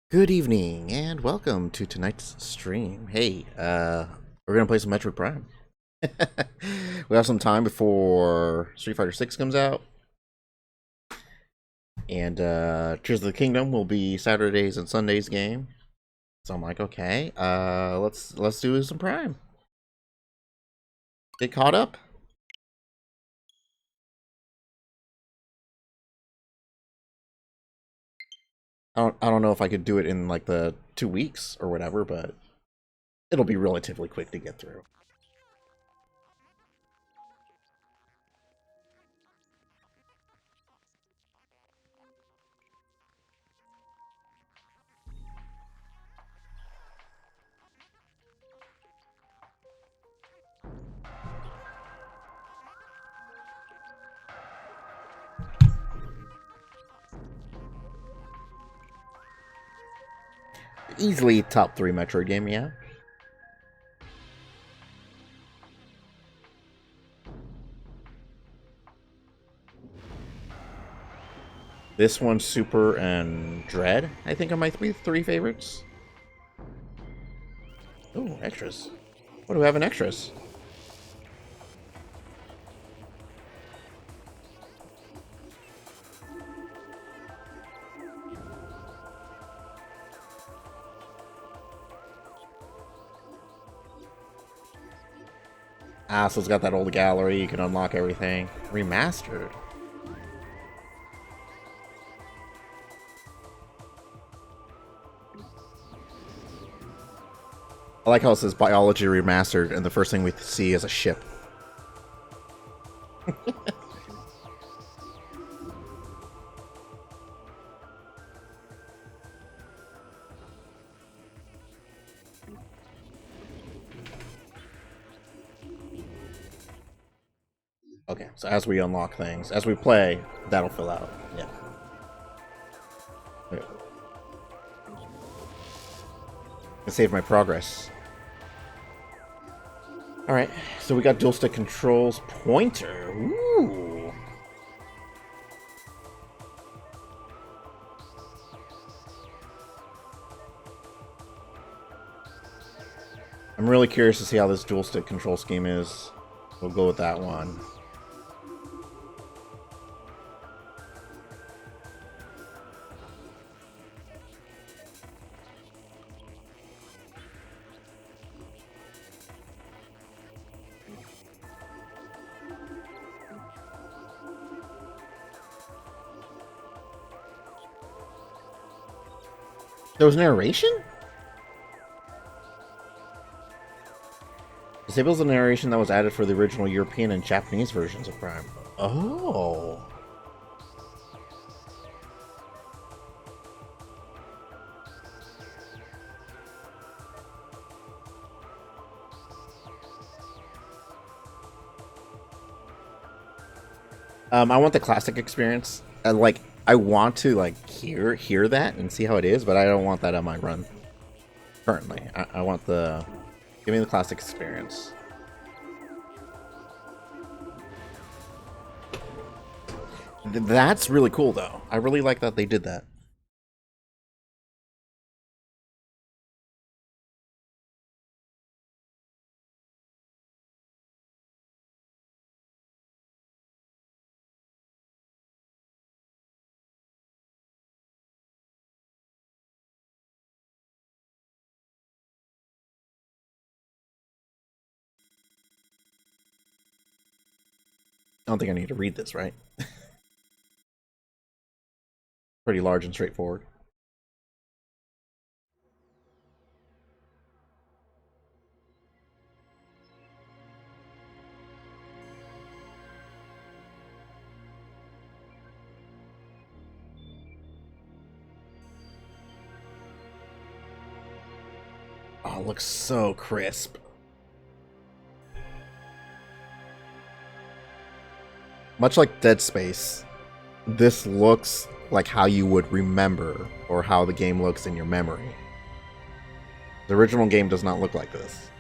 Good evening and welcome to tonight's stream. Hey, we're gonna play some Metroid Prime. We have some time before Street Fighter 6 comes out, and Tears of the Kingdom will be Saturdays and Sundays game. So I'm like, okay, let's do some Prime. Get caught up. I don't know if I could do it in like the 2 weeks or whatever, but it'll be relatively quick to get through. Easily top 3 Metroid game, yeah. This one, Super, and Dread, I think are my three favorites. Oh, extras. What do we have in extras? Ah, so it's got that old gallery, you can unlock everything. Remastered. I like how it says biology remastered, and the first thing we see is a ship. Okay, so as we unlock things, as we play, that'll fill out. Yeah. Okay. I save my progress. Alright, so we got dual stick controls. Pointer. Ooh. I'm really curious to see how this dual stick control scheme is. We'll go with that one. There was narration? Disables the narration that was added for the original European and Japanese versions of Prime. Oh. I want the classic experience. I want to hear that and see how it is, but I don't want that on my run currently. I want give me the classic experience. That's really cool, though. I really like that they did that. I don't think I need to read this, right? Pretty large and straightforward. Oh, it looks so crisp. Much like Dead Space, this looks like how you would remember or how the game looks in your memory. The original game does not look like this.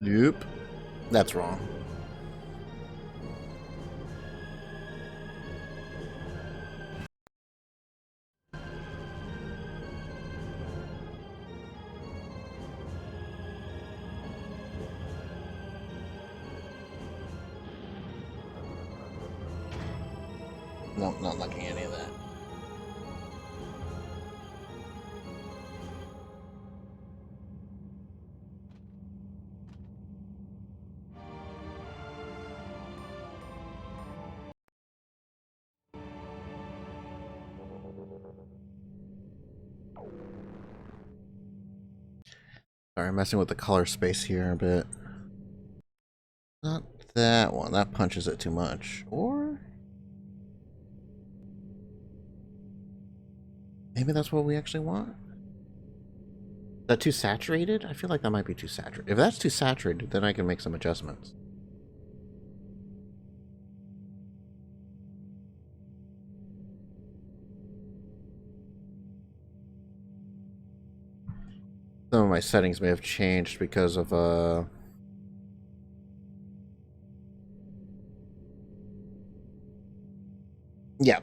Nope. That's wrong. Nope, not liking any of that. Sorry, I'm messing with the color space here a bit. Not that one. That punches it too much. Or maybe that's what we actually want? Is that too saturated? I feel like that might be too saturated. If that's too saturated, then I can make some adjustments. Some of my settings may have changed because of yeah.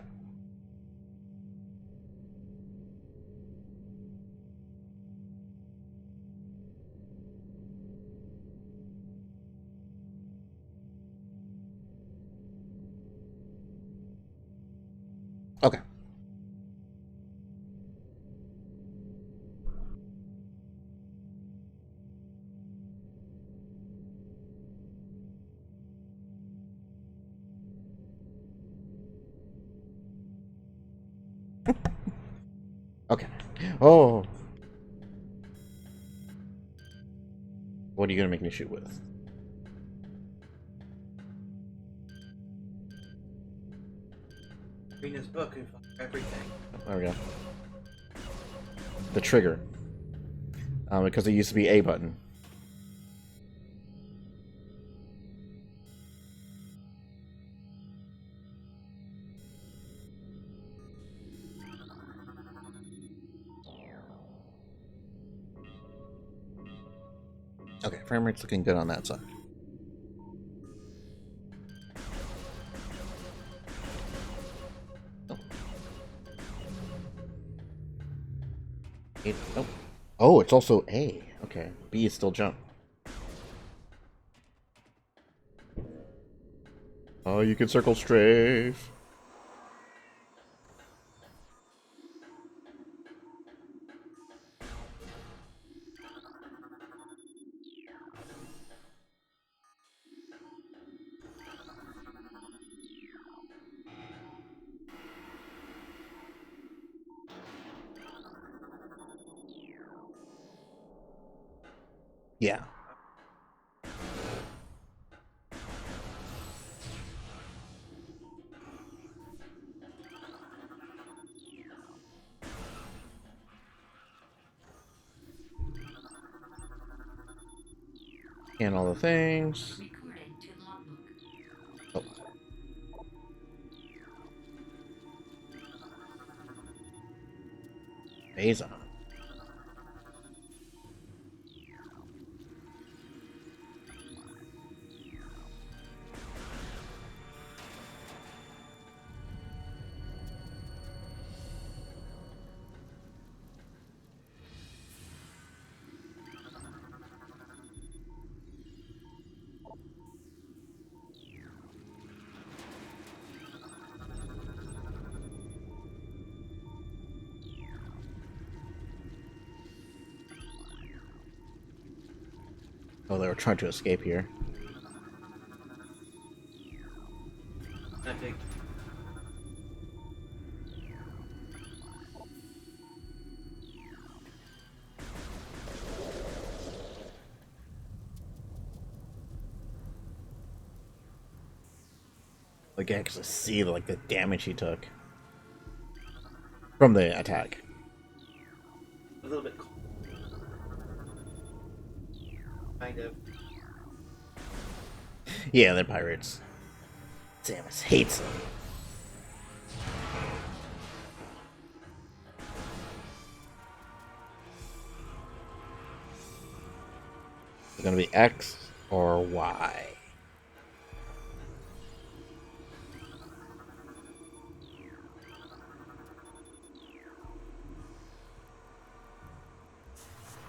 Okay. Okay. Oh. What are you gonna make me shoot with? Reading this book and everything. There we go. The trigger. Because it used to be A button. Okay, frame rate's looking good on that side. Oh. Oh. Oh, it's also A. Okay, B is still jump. Oh, you can circle strafe. Yeah. And all the things. Oh. Phase on. Oh, they were trying to escape here. Epic. Like, I can actually see like the damage he took from the attack. A little bit cold. Kind of. Yeah, they're pirates. Samus hates them. It's gonna be X. Or why?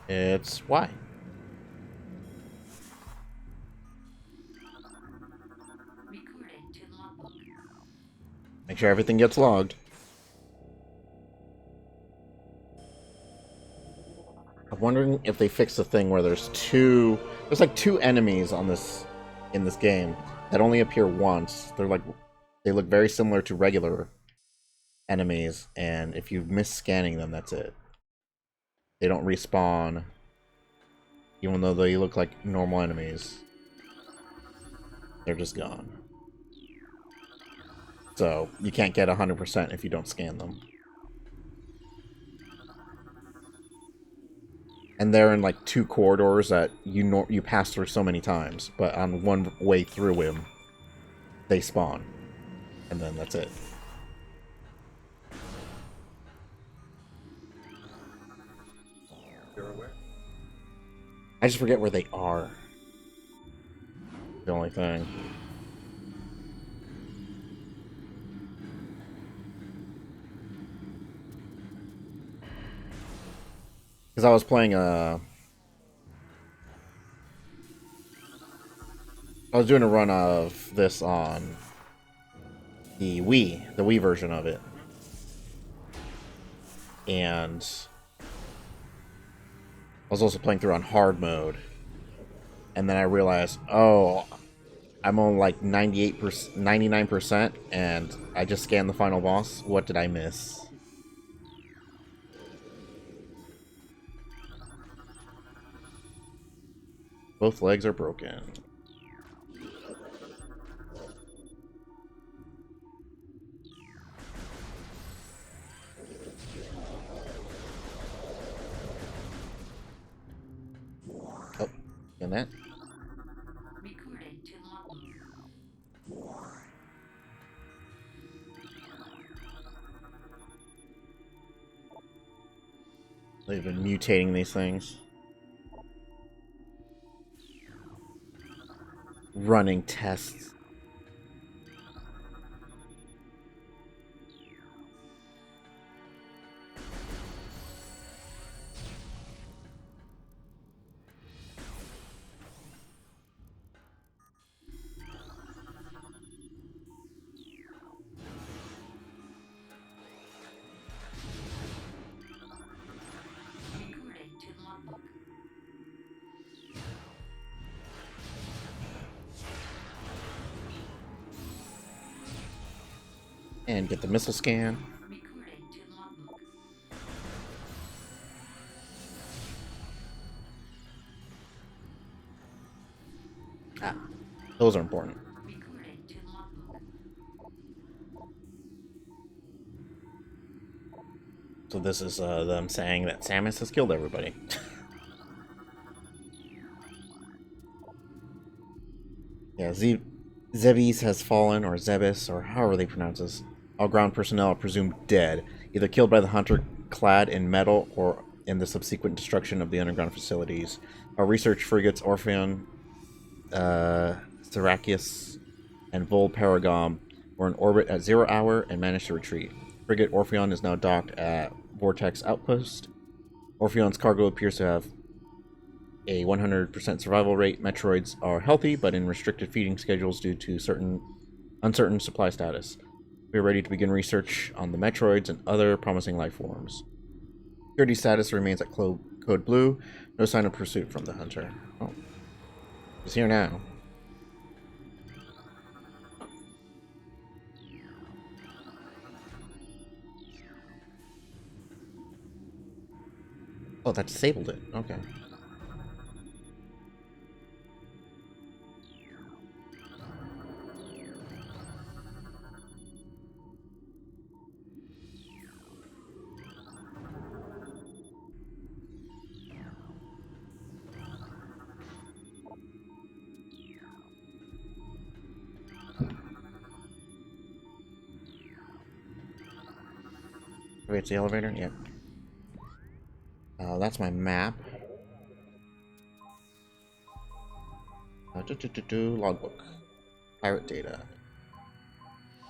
It's why. Make sure everything gets logged. I'm wondering if they fix the thing where there's like two enemies on this in this game that only appear once. They look very similar to regular enemies, and if you miss scanning them, that's it. They don't respawn, even though they look like normal enemies. They're just gone. So you can't get 100% if you don't scan them. And they're in like two corridors that you pass through so many times, but on one way through him, they spawn, and then that's it. You're aware? I just forget where they are. The only thing. Because I was playing I was doing a run of this on the Wii version of it. And I was also playing through on hard mode. And then I realized, oh, I'm on like 98%, 99%, and I just scanned the final boss. What did I miss? Both legs are broken. Oh, and that. They've been mutating these things. Running tests. And get the missile scan. Ah, those are important. So this is them saying that Samus has killed everybody. Yeah, Zebes has fallen, or Zebes, or however they pronounce this. All ground personnel are presumed dead, either killed by the hunter clad in metal or in the subsequent destruction of the underground facilities. Our research frigates Orpheon, Syracuse, and Vol Paragom were in orbit at 0 hour and managed to retreat. Frigate Orpheon is now docked at Vortex Outpost. Orpheon's cargo appears to have a 100% survival rate. Metroids are healthy, but in restricted feeding schedules due to uncertain supply status. We are ready to begin research on the Metroids and other promising life forms. Security status remains at Code Blue. No sign of pursuit from the hunter. Oh. He's here now. Oh, that disabled it. Okay. Wait, it's the elevator? Yeah. That's my map. Logbook. Pirate data.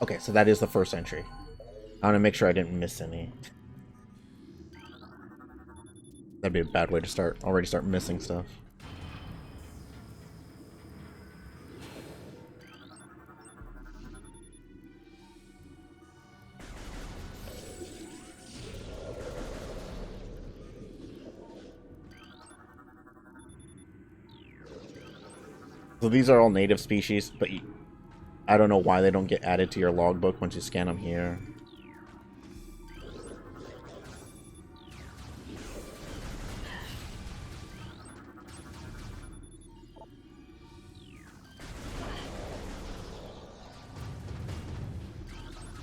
Okay, so that is the first entry. I want to make sure I didn't miss any. That'd be a bad way to already start missing stuff. So these are all native species, but I don't know why they don't get added to your logbook once you scan them here.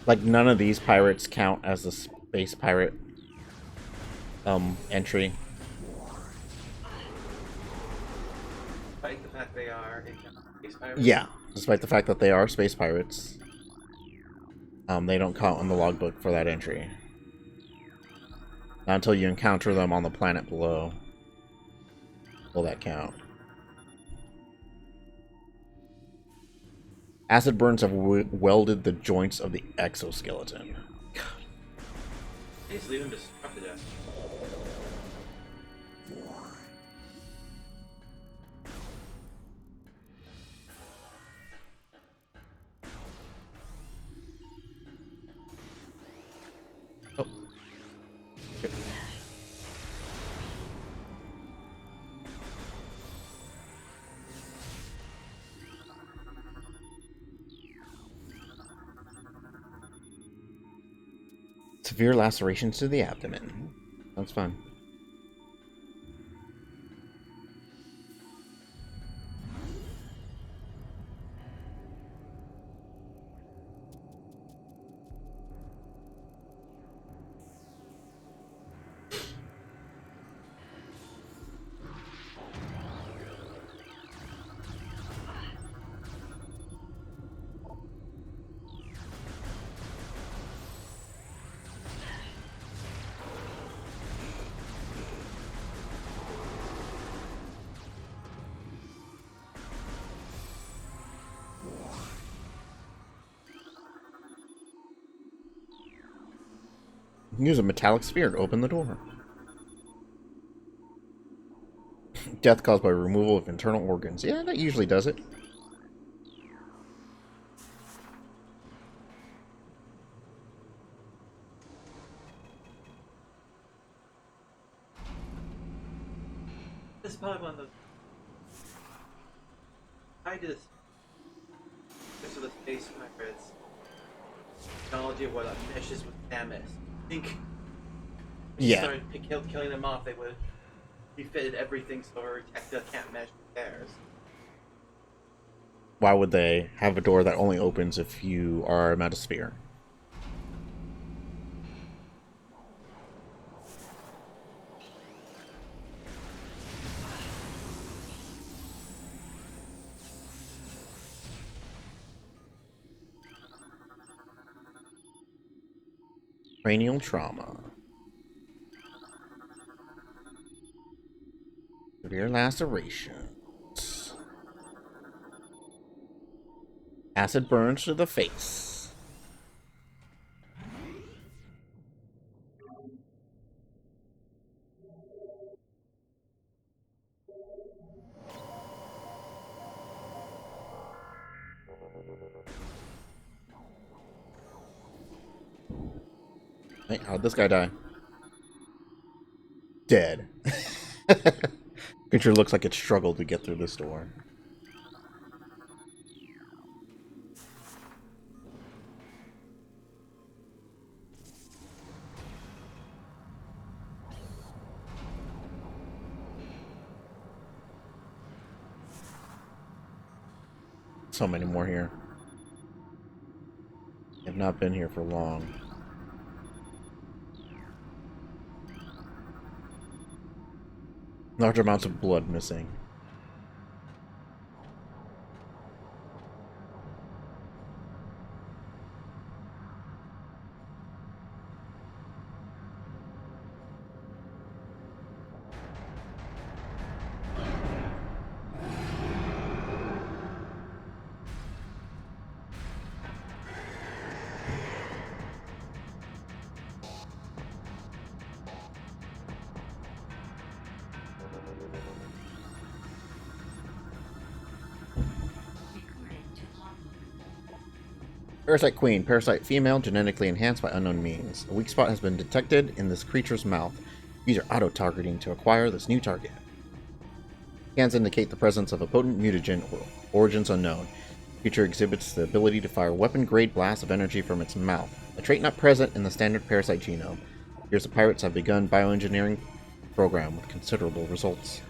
Like, none of these pirates count as a space pirate entry. Despite the fact they are space pirates. Yeah, despite the fact that they are space pirates. They don't count on the logbook for that entry. Not until you encounter them on the planet below will that count. Acid burns have welded the joints of the exoskeleton. They just leave him destructed us. Oh. Okay. Severe lacerations to the abdomen. Sounds fun. Use a metallic sphere to open the door. Death caused by removal of internal organs. Yeah, that usually does it. This is probably one of the. I did this for the space pirates. Technology of what meshes with Samus. I think. Yeah. Started killing them off, they would have refitted everything so Tecta can't mesh with theirs. Why would they have a door that only opens if you are a metasphere? Cranial trauma. Severe lacerations. Acid burns to the face. Hey, how'd this guy die? Dead. Creature looks like it struggled to get through this door. So many more here. I've not been here for long. Large amounts of blood missing. Parasite Queen. Parasite female, genetically enhanced by unknown means. A weak spot has been detected in this creature's mouth. Use your auto-targeting to acquire this new target. Scans indicate the presence of a potent mutagen or origins unknown. The creature exhibits the ability to fire weapon-grade blasts of energy from its mouth, a trait not present in the standard parasite genome. It appears the pirates have begun bioengineering program with considerable results.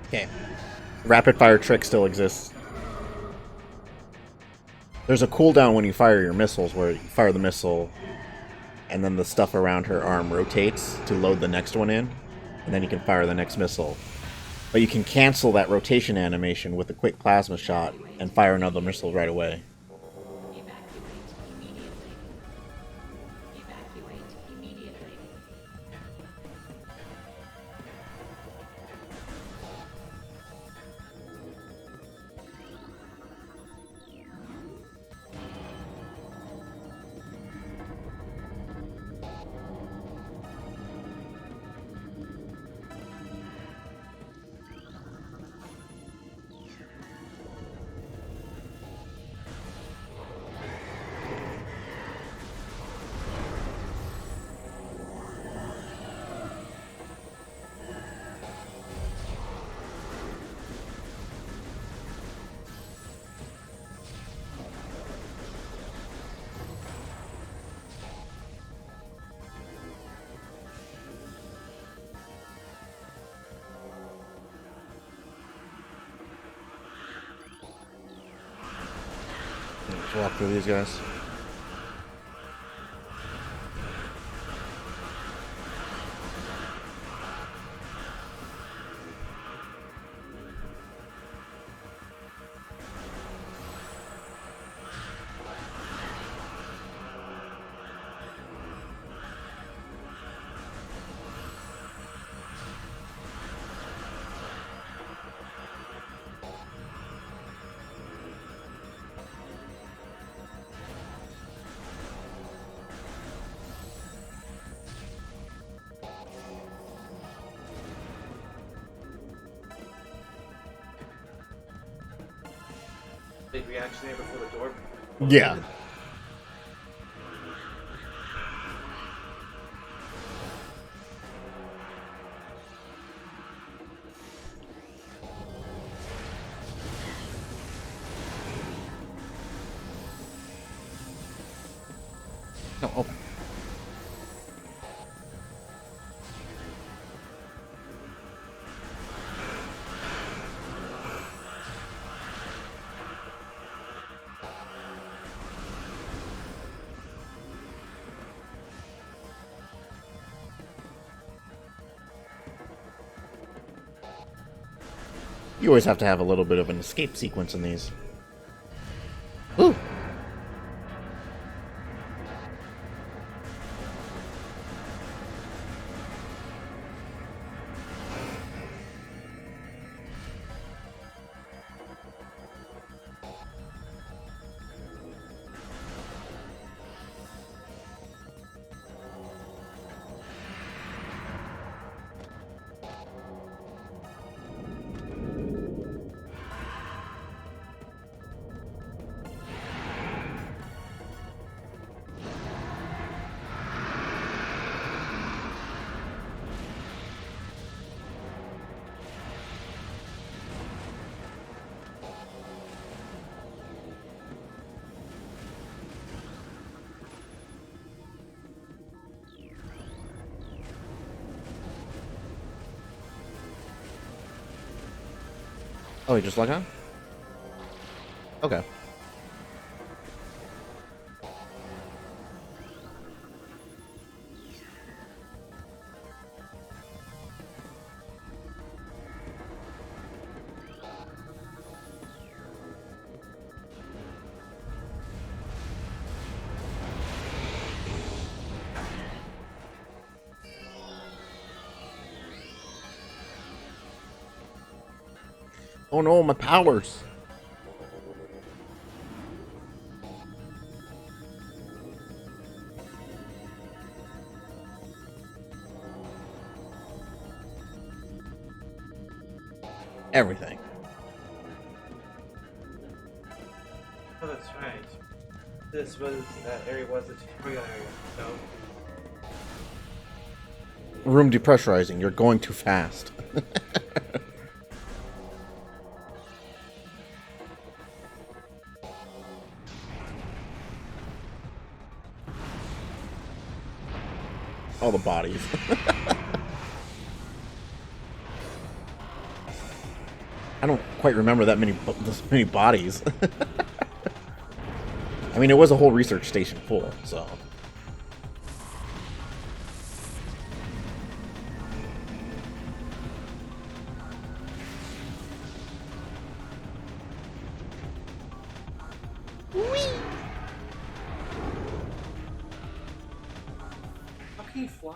Okay. Rapid fire trick still exists. There's a cooldown when you fire your missiles where you fire the missile and then the stuff around her arm rotates to load the next one in, and then you can fire the next missile. But you can cancel that rotation animation with a quick plasma shot and fire another missile right away. Let's walk through these guys. Big reaction there before the door. Yeah. No, open. You always have to have a little bit of an escape sequence in these. Ooh. Oh, you just log on? Okay. Oh no, my powers! Everything. Oh, that's right. This was, that area was the tutorial area, so... Room depressurizing. You're going too fast. All the bodies. I don't quite remember that many bodies. I mean, it was a whole research station full, so... How can you fly?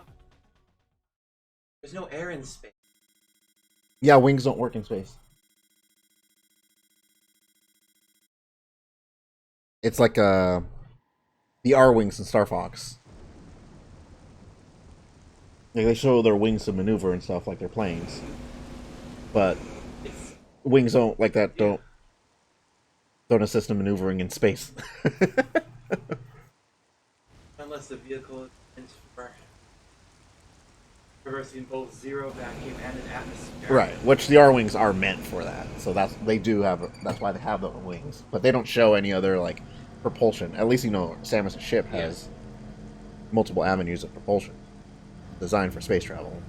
There's no air in space. Yeah, wings don't work in space. It's like the R-Wings in Star Fox. Like, they show their wings to maneuver and stuff like they're planes. But It's, wings don't, like that, yeah. don't assist in maneuvering in space. Unless the vehicle is meant for traversing both zero vacuum and an atmosphere. Right, which the R-Wings are meant for that. So that's why they have the wings. But they don't show any other, like, propulsion. At least, you know, Samus's ship has multiple avenues of propulsion designed for space travel.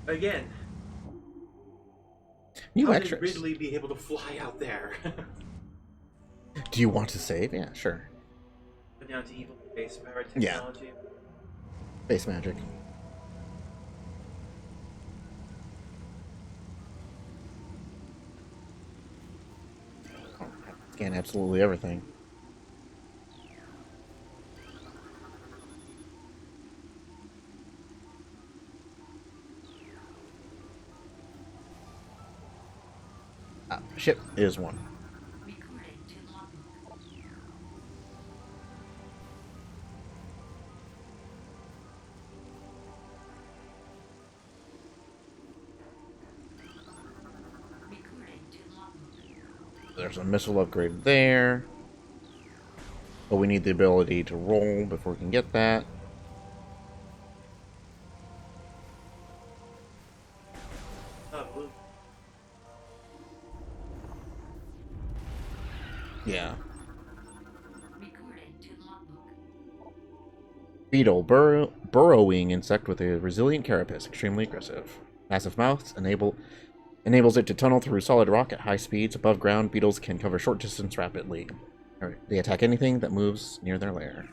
Again, New how extras. would Ridley be able to fly out there? Do you want to save? Yeah, sure. Put down to evil space powered technology. Space magic. Scan absolutely everything. Ship is one. There's a missile upgrade there. But we need the ability to roll before we can get that. Blue. Yeah. Beetle, burrowing insect with a resilient carapace, extremely aggressive. Massive mouths enables it to tunnel through solid rock at high speeds. Above ground, beetles can cover short distance rapidly. They attack anything that moves near their lair.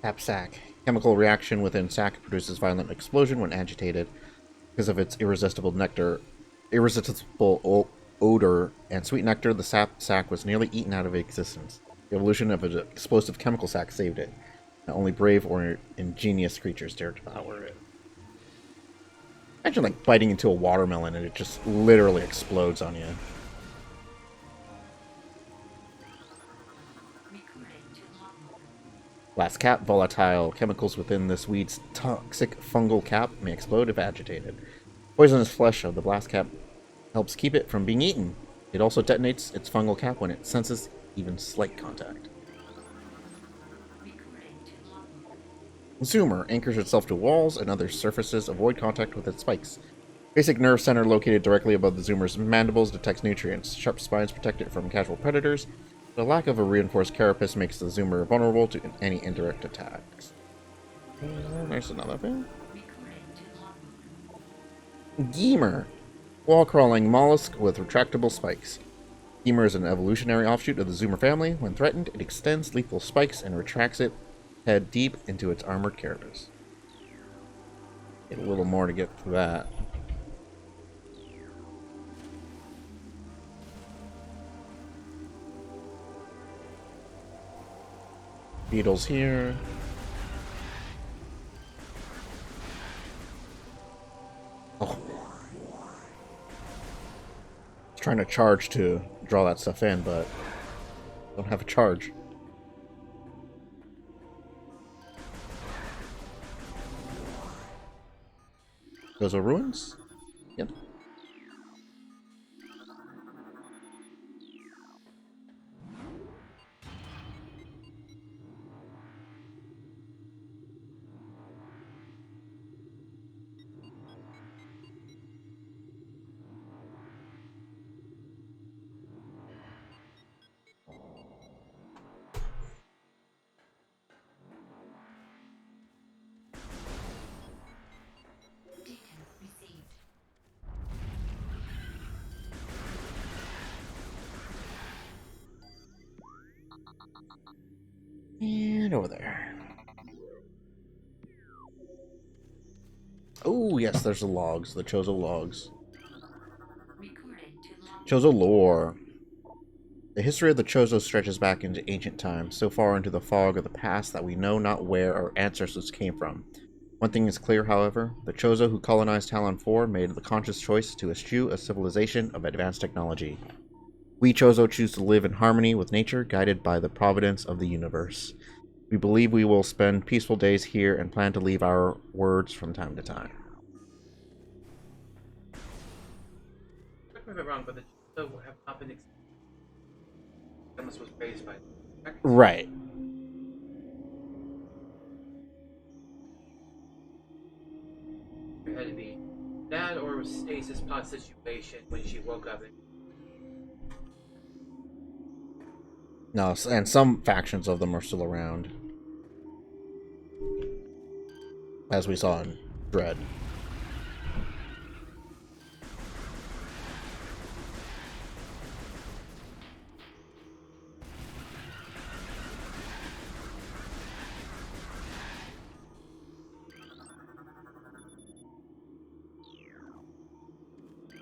Tap sac. Chemical reaction within sac produces violent explosion when agitated because of its irresistible odor and sweet nectar. The sap sac was nearly eaten out of existence. The evolution of an explosive chemical sac saved it. Not only brave or ingenious creatures dared to devour it. Imagine like biting into a watermelon and it just literally explodes on you. Glass cap, volatile chemicals within this weed's toxic fungal cap may explode if agitated. Poisonous flesh of the blast cap helps keep it from being eaten. It also detonates its fungal cap when it senses even slight contact. Zoomer anchors itself to walls and other surfaces, avoid contact with its spikes. Basic nerve center located directly above the zoomer's mandibles detects nutrients. Sharp spines protect it from casual predators. The lack of a reinforced carapace makes the zoomer vulnerable to any indirect attacks. There's another thing. Gamer. Wall-crawling mollusk with retractable spikes. Femur is an evolutionary offshoot of the zoomer family. When threatened, it extends lethal spikes and retracts its head deep into its armored carapace. Get a little more to get through that. Beetles here. Oh. Trying to charge to draw that stuff in, but don't have a charge. Those are ruins? Yep. And over there. Oh, yes, there's the logs, the Chozo logs. Chozo lore. The history of the Chozo stretches back into ancient times, so far into the fog of the past that we know not where our ancestors came from. One thing is clear, however, the Chozo who colonized Talon 4 made the conscious choice to eschew a civilization of advanced technology. We Chozo choose to live in harmony with nature, guided by the providence of the universe. We believe we will spend peaceful days here and plan to leave our words from time to time. Correct me if I'm wrong, but the Chozo have not been was raised by. Right. It had to be that or was stasis pod situation when she woke up. No, and some factions of them are still around. As we saw in Dread.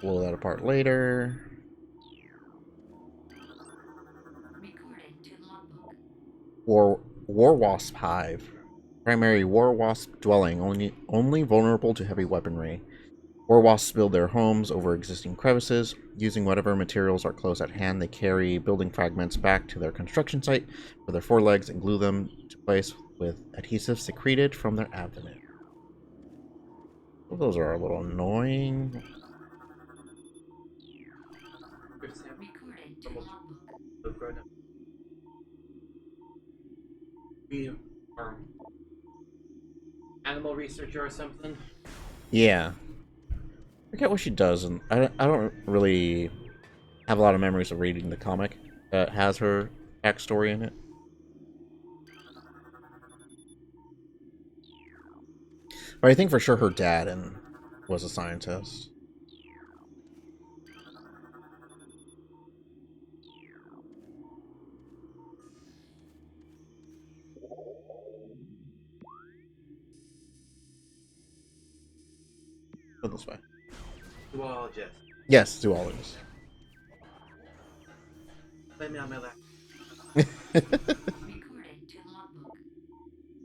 Blow that apart later. War Wasp Hive. Primary War Wasp dwelling, only vulnerable to heavy weaponry. War Wasps build their homes over existing crevices. Using whatever materials are close at hand, they carry building fragments back to their construction site with their forelegs and glue them to place with adhesive secreted from their abdomen. Well, those are a little annoying. Animal researcher or something. Yeah. I forget what she does, and I don't really have a lot of memories of reading the comic that has her backstory in it. But I think for sure her dad was a scientist. Go this way. Zoologist. Yes, zoologist. Let me on my lap.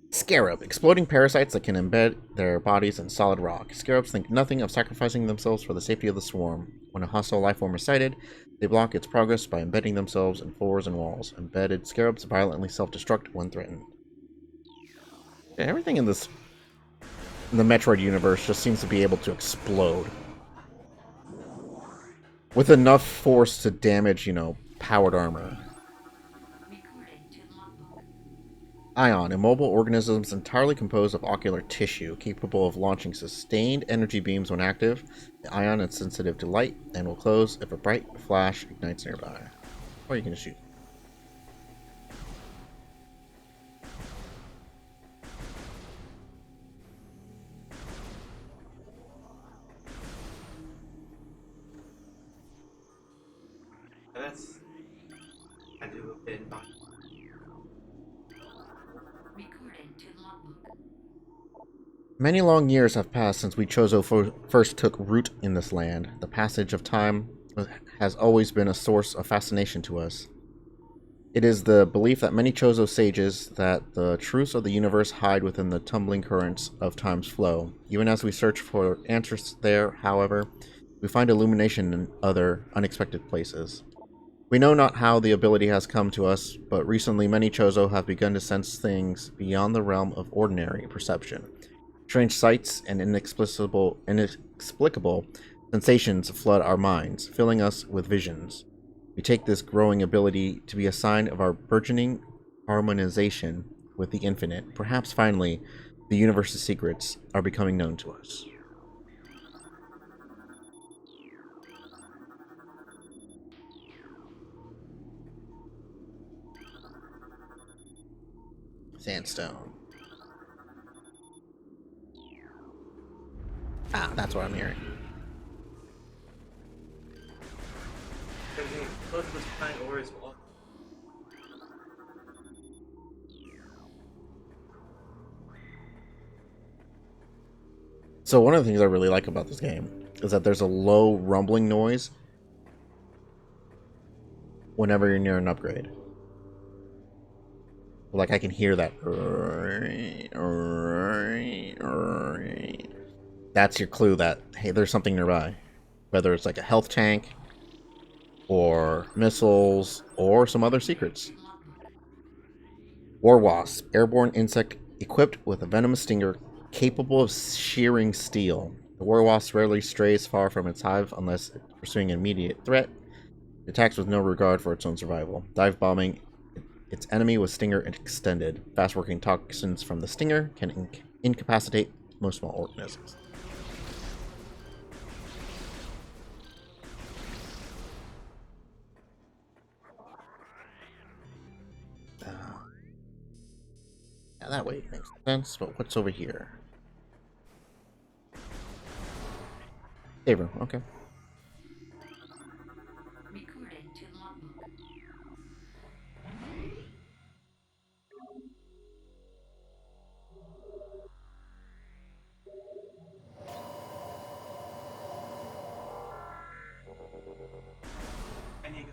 Scarab. Exploding parasites that can embed their bodies in solid rock. Scarabs think nothing of sacrificing themselves for the safety of the swarm. When a hostile lifeform is sighted, they block its progress by embedding themselves in floors and walls. Embedded scarabs violently self-destruct when threatened. Yeah, everything in the Metroid universe just seems to be able to explode. With enough force to damage, powered armor. Ion, immobile organisms entirely composed of ocular tissue, capable of launching sustained energy beams when active. The ion is sensitive to light and will close if a bright flash ignites nearby. Or you can just shoot. Hidden by. Many long years have passed since we Chozo first took root in this land. The passage of time has always been a source of fascination to us. It is the belief that many Chozo sages that the truths of the universe hide within the tumbling currents of time's flow. Even as we search for answers there, however, we find illumination in other unexpected places. We know not how the ability has come to us, but recently many Chozo have begun to sense things beyond the realm of ordinary perception. Strange sights and inexplicable sensations flood our minds, filling us with visions. We take this growing ability to be a sign of our burgeoning harmonization with the infinite. Perhaps finally, the universe's secrets are becoming known to us. Sandstone. Ah, that's what I'm hearing. Everything close to this planet ore is all. So one of the things I really like about this game is that there's a low rumbling noise whenever you're near an upgrade. Like I can hear that. That's your clue that, hey, there's something nearby. Whether it's like a health tank, or missiles, or some other secrets. War Wasp, airborne insect equipped with a venomous stinger capable of shearing steel. The War Wasp rarely strays far from its hive unless pursuing an immediate threat. It attacks with no regard for its own survival, dive bombing its enemy with stinger extended. Fast-working toxins from the stinger can incapacitate most small organisms. Yeah, that way makes sense, but what's over here? Save room, okay. And you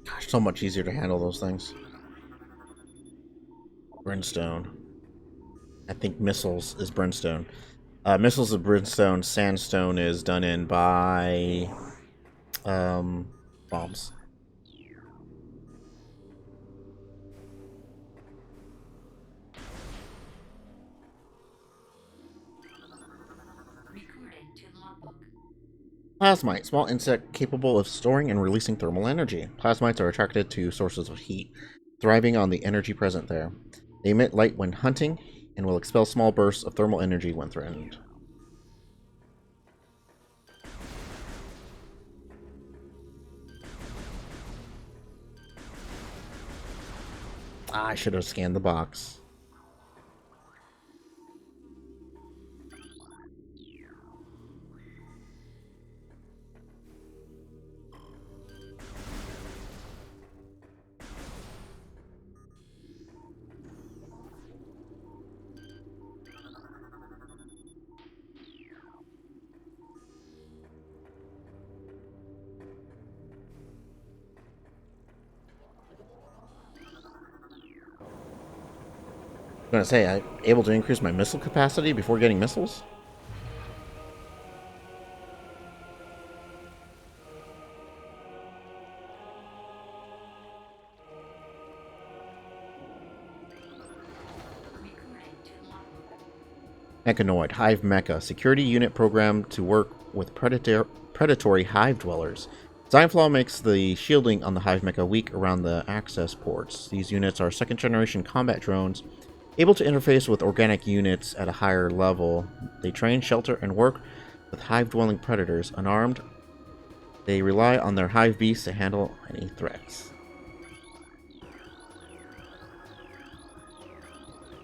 Gosh, so much easier to handle those things. Brimstone. I think missiles is brimstone. Missiles is brimstone. Sandstone is done in by bombs. Plasmite, small insect capable of storing and releasing thermal energy. Plasmites are attracted to sources of heat, thriving on the energy present there. They emit light when hunting and will expel small bursts of thermal energy when threatened. Ah, I should have scanned the box. I'm gonna say I'm able to increase my missile capacity before getting missiles. Mechanoid, Hive Mecha, security unit programmed to work with predatory hive dwellers. Design makes the shielding on the Hive Mecha weak around the access ports. These units are second generation combat drones, able to interface with organic units at a higher level. They train, shelter, and work with hive dwelling predators. Unarmed, they rely on their hive beasts to handle any threats.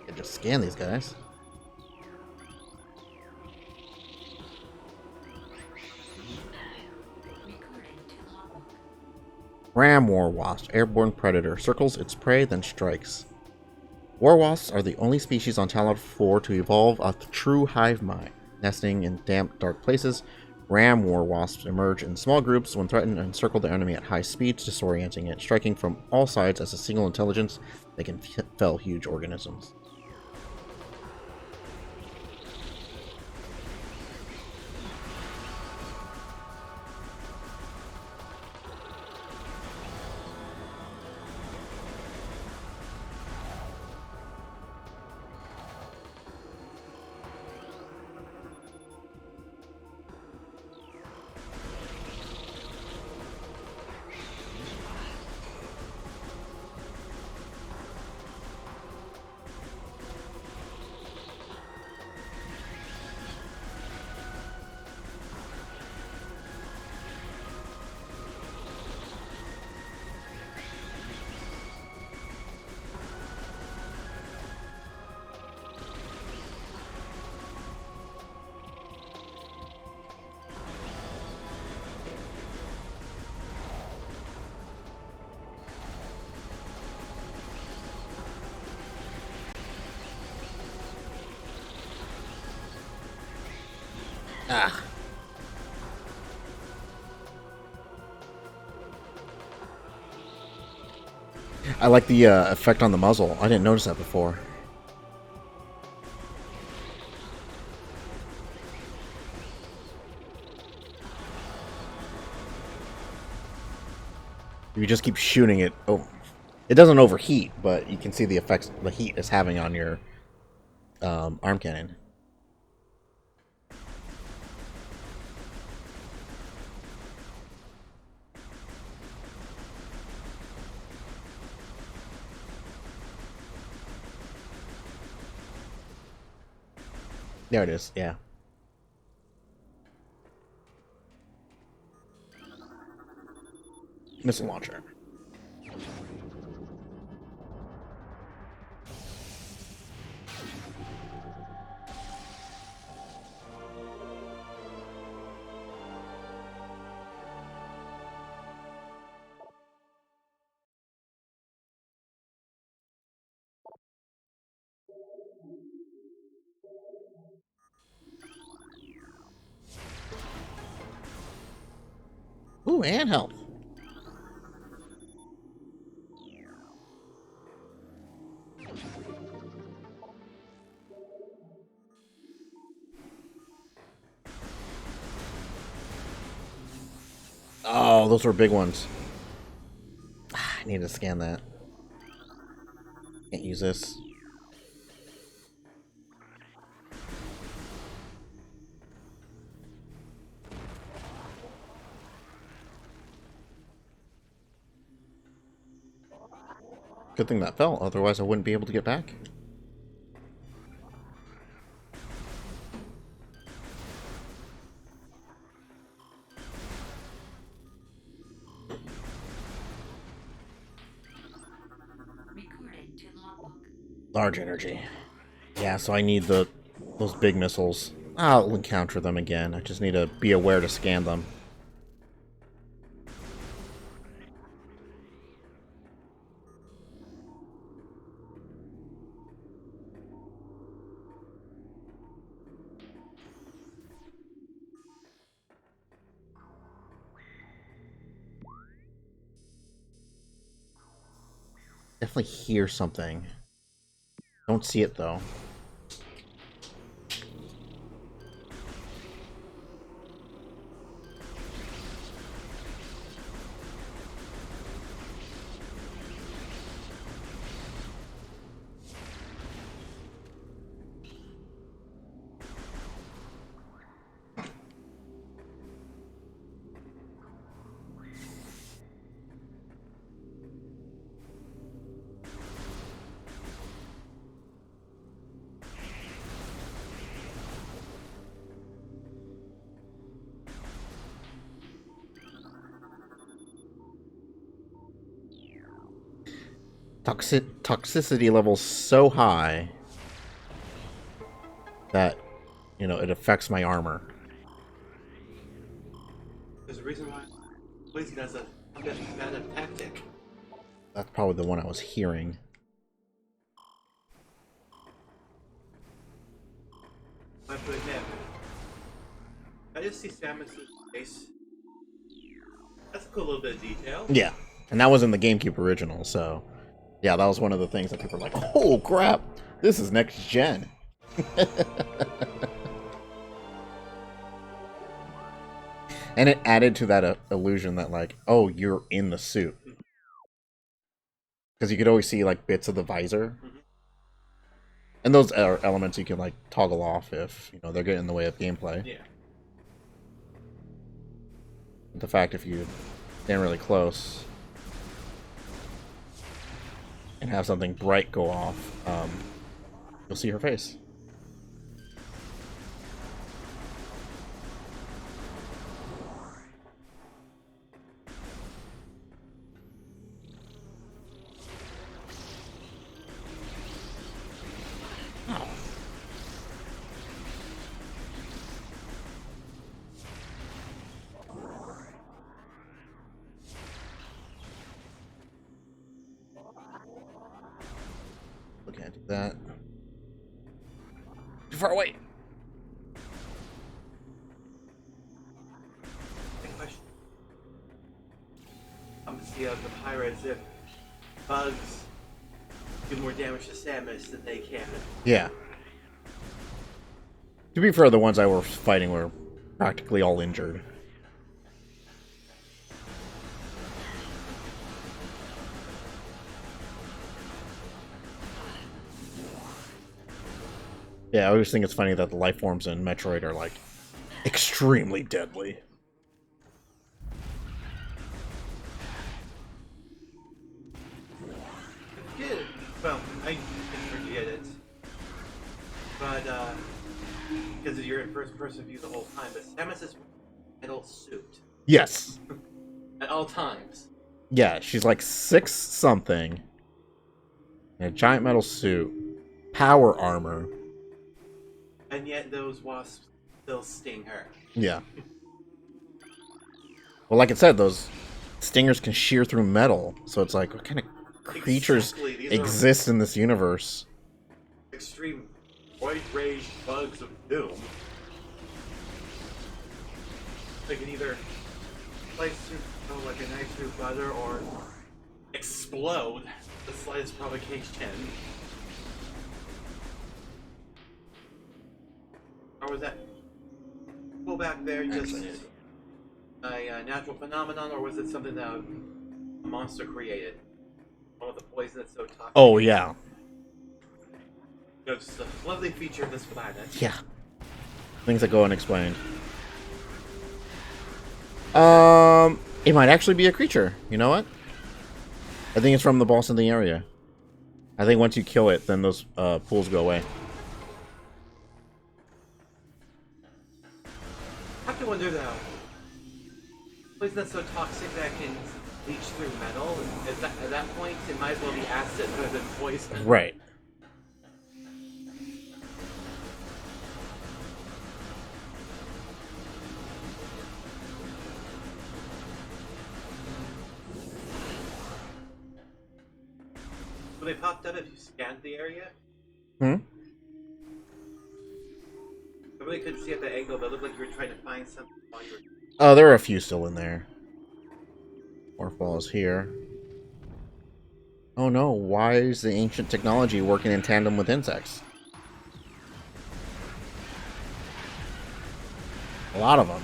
I just scan these guys. Ram War Wasp, airborne predator, circles its prey, then strikes. War wasps are the only species on Talon 4 to evolve a true hive mind. Nesting in damp, dark places, ram war wasps emerge in small groups when threatened and circle the enemy at high speeds, disorienting it. Striking from all sides as a single intelligence, they can fell huge organisms. Ah. I like the effect on the muzzle. I didn't notice that before. If you just keep shooting it, oh, it doesn't overheat, but you can see the effects the heat is having on your arm cannon. There it is, yeah. Missile launcher. Ooh, and health. Oh, those were big ones. I need to scan that. Can't use this. Good thing that fell, otherwise I wouldn't be able to get back. Large energy. Yeah, so I need those big missiles. I'll encounter them again. I just need to be aware to scan them. Definitely hear something. Don't see it though. Toxicity levels so high that, you know, it affects my armor. There's a reason why poison has a combative tactic. That's probably the one I was hearing. I have to admit, I just see Samus's face. That's a cool little bit of detail. Yeah, and that was in the GameCube original, so yeah, that was one of the things that people were like, "Oh crap, this is next gen." And it added to that illusion that, like, oh, you're in the suit, because you could always see like bits of the visor, and those are elements you can like toggle off if, you know, they're getting in the way of gameplay. Yeah. The fact if you stand really close and have something bright go off, you'll see her face. Can't do that. Too far away. Big question. The pirates, if bugs do more damage to Samus than they can. Yeah. To be fair, the ones I were fighting were practically all injured. Yeah, I always think it's funny that the life forms in Metroid are, like, extremely deadly. Well, I can forget it. But, because you're in first person view the whole time, but Samus is metal suit. Yes. At all times. Yeah, she's like 6 something. In a giant metal suit. Power armor. And yet those wasps still sting her. Yeah. Well, like I said, those stingers can shear through metal. So it's like, what kind of creatures exist in this universe? Extreme white rage bugs of doom. They can either slice through like a knife through butter or explode the slightest provocation. Or was that pull back there just a natural phenomenon, or was it something that a monster created? One of the poison that's so toxic. Oh, yeah. It's a lovely feature of this planet. Yeah. Things that go unexplained. It might actually be a creature. You know what? I think it's from the boss in the area. I think once you kill it, then those pools go away. I have to wonder though, poison that's so toxic that can leach through metal, at that point it might as well be acid rather than poison. Right. When they popped up if you scanned the area? Hmm? I really couldn't see at the angle, but it looked like you were trying to find something while you were... Oh, there are a few still in there. More falls here. Oh no, why is the ancient technology working in tandem with insects? A lot of them.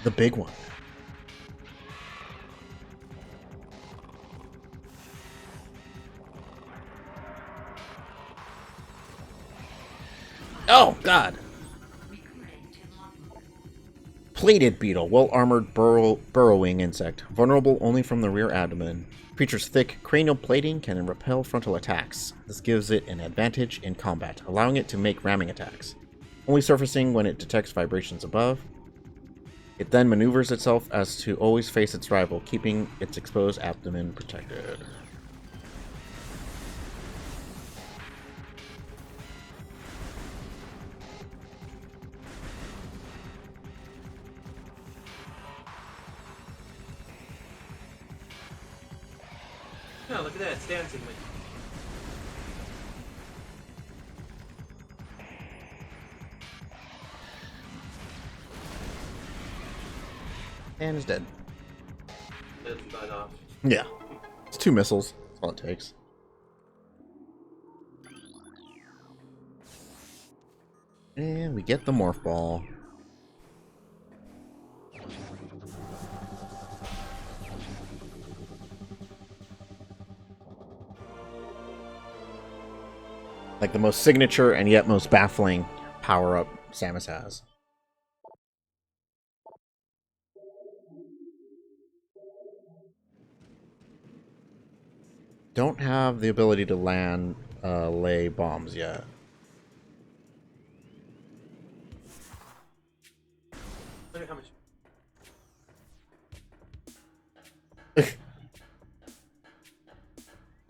The big one. Oh, God. Plated beetle, well-armored burrowing insect, vulnerable only from the rear abdomen. Creature's thick cranial plating can repel frontal attacks. This gives it an advantage in combat, allowing it to make ramming attacks, only surfacing when it detects vibrations above. It then maneuvers itself as to always face its rival, keeping its exposed abdomen protected. No, look at that, it's dancing with And is dead. its butt off. Yeah. It's 2 missiles. That's all it takes. And we get the morph ball. Like the most signature and yet most baffling power-up Samus has. Don't have the ability to land, lay bombs yet. Look at how much.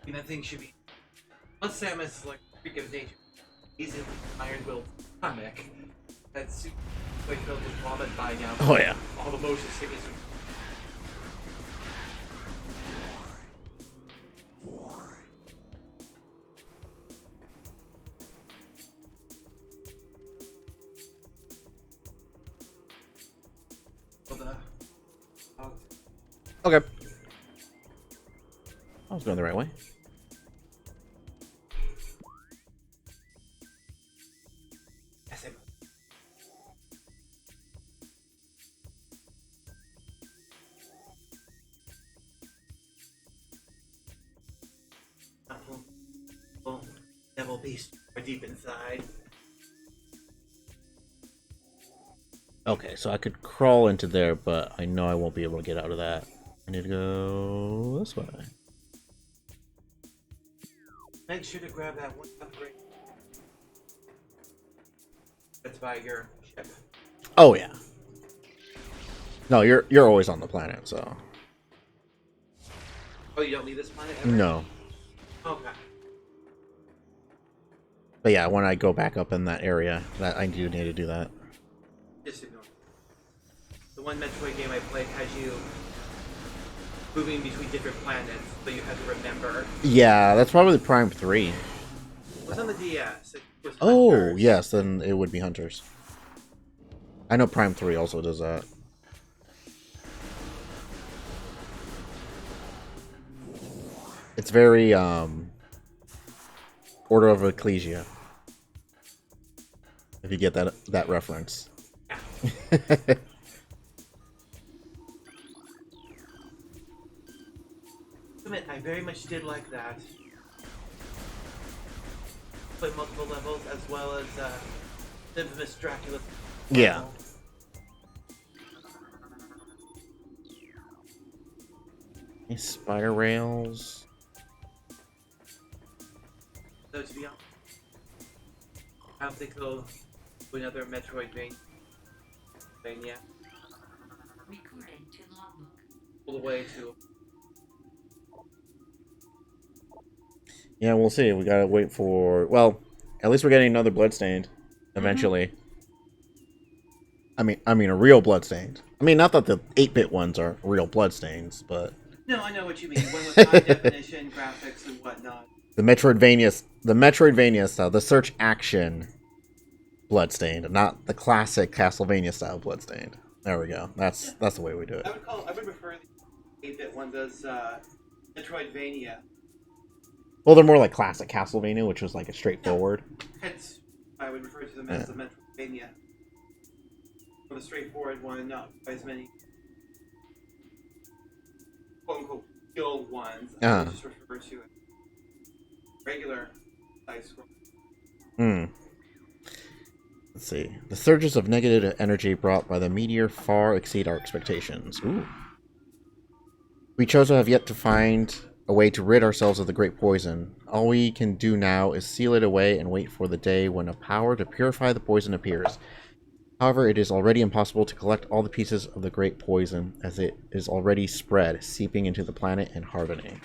That thing should be. Unless Samus is like a freak of nature. He's in Iron Will's comic. That's super like filled with vomit by now. Oh yeah. All the motion sickness. Okay. I was going the right way. Devil beast are deep inside. Okay, so I could crawl into there, but I know I won't be able to get out of that. I need to go this way. Make sure to grab that one upgrade. That's by your ship. Oh yeah. No, you're always on the planet, so. Oh, you don't leave this planet ever? No. Okay. But yeah, when I go back up in that area, that I do need to do that. Just ignore. The one Metroid game I played has you moving between different planets, but you have to remember. Yeah, that's probably Prime 3. It was on the DS. It was Oh, Hunters. yes, then it would be Hunters. I know Prime 3 also does that. It's very, Order of Ecclesia. If you get that reference. Yeah. I very much did like that. Play multiple levels as well as the infamous Dracula. Yeah. level. Any spider rails? So to be honest, I don't think they'll do another Metroidvania. Recording to logbook. All the way to. Yeah, we'll see. We gotta wait for... Well, at least we're getting another Bloodstained. Eventually. I mean, a real bloodstained. I mean, not that the 8-bit ones are real bloodstains, but No, I know what you mean. One with high definition graphics and whatnot. the Metroidvania style, the search action bloodstained, not the classic Castlevania style bloodstained. There we go. Yeah. That's the way we do it. I would refer the 8-bit ones as Metroidvania. Well, they're more like classic Castlevania, which was like a No, straightforward. hence I would refer to them Yeah. as the Metroidvania. For the straightforward one, not as many quote unquote skill ones. I would just refer to it regular side scroll. Hmm. Let's see. The surges of negative energy brought by the meteor far exceed our expectations. Ooh. We chose to have yet to find a way to rid ourselves of the great poison. All we can do now is seal it away and wait for the day when a power to purify the poison appears. However, it is already impossible to collect all the pieces of the great poison, as it is already spread, seeping into the planet and hardening.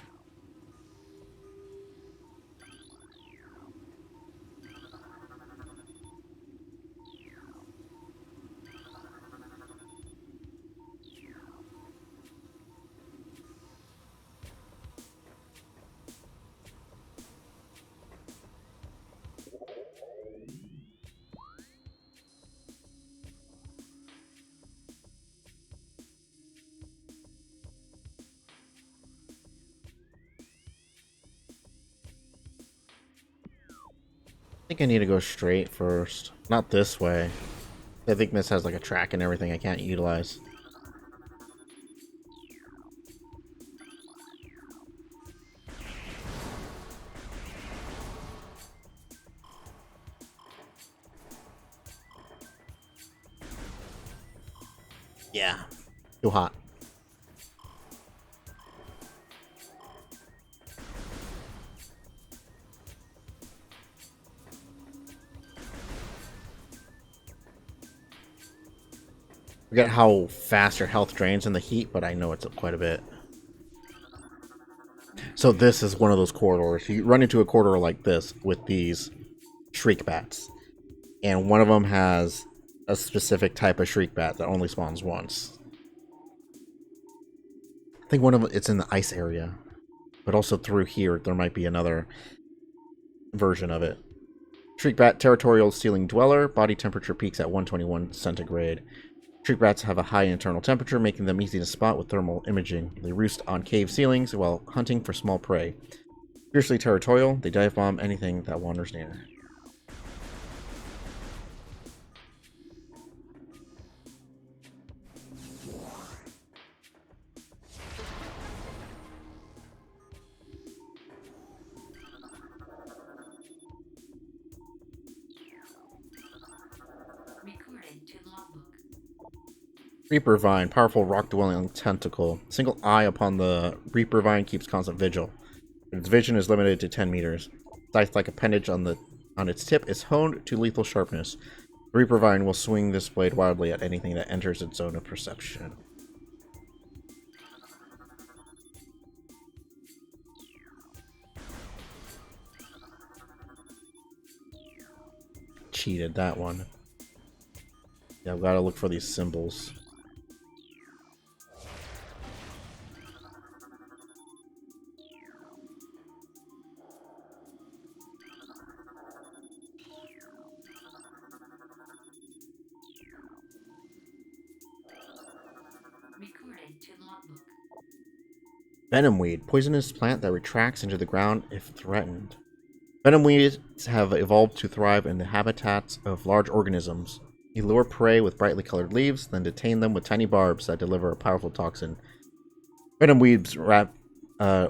I think I need to go straight first. Not this way. I think this has like a track and everything I can't utilize. Yeah. Too hot. Forget how fast your health drains in the heat, but I know it's up quite a bit. So this is one of those corridors. You run into a corridor like this with these shriek bats. And one of them has a specific type of shriek bat that only spawns once. I think one of them, it's in the ice area. But also through here, there might be another version of it. Shriek bat, territorial ceiling dweller. Body temperature peaks at 121 centigrade. Shriek bats have a high internal temperature, making them easy to spot with thermal imaging. They roost on cave ceilings while hunting for small prey. Fiercely territorial, they dive bomb anything that wanders near. Recorded to logbook. Reaper Vine, powerful rock-dwelling tentacle. Single eye upon the Reaper Vine keeps constant vigil. Its vision is limited to 10 meters. Scythe-like appendage on its tip is honed to lethal sharpness. The Reaper Vine will swing this blade wildly at anything that enters its zone of perception. Cheated that one. Yeah, I've got to look for these symbols. Recorded to logbook. Venomweed, poisonous plant that retracts into the ground if threatened. Venomweeds have evolved to thrive in the habitats of large organisms. You lure prey with brightly colored leaves, then detain them with tiny barbs that deliver a powerful toxin. Venomweeds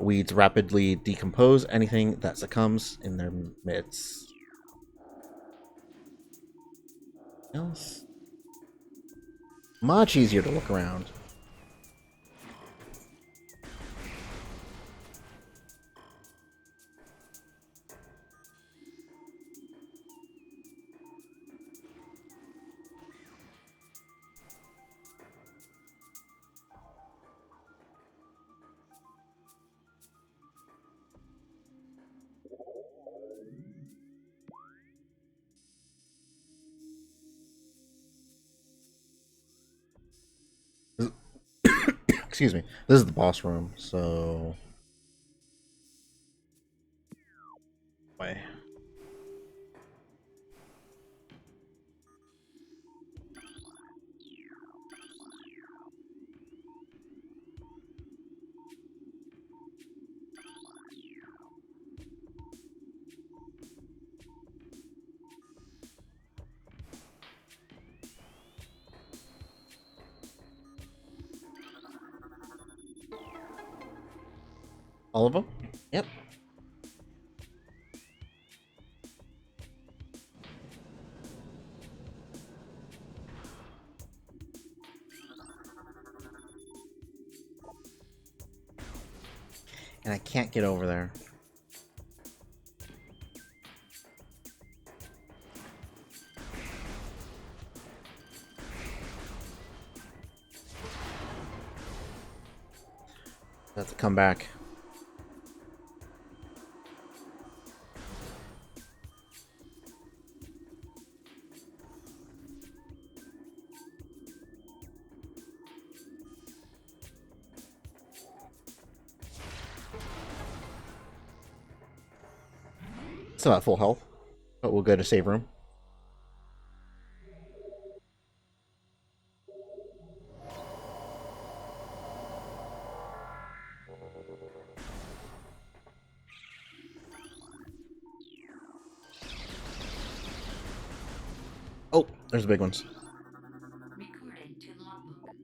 weeds rapidly decompose anything that succumbs in their midst. Else? Much easier to look around. excuse me. This is the boss room, so way. All of them? Yep. And I can't get over there. I have to come back. Still at full health, but we'll go to save room. Oh, there's the big ones. Recorded to logbook.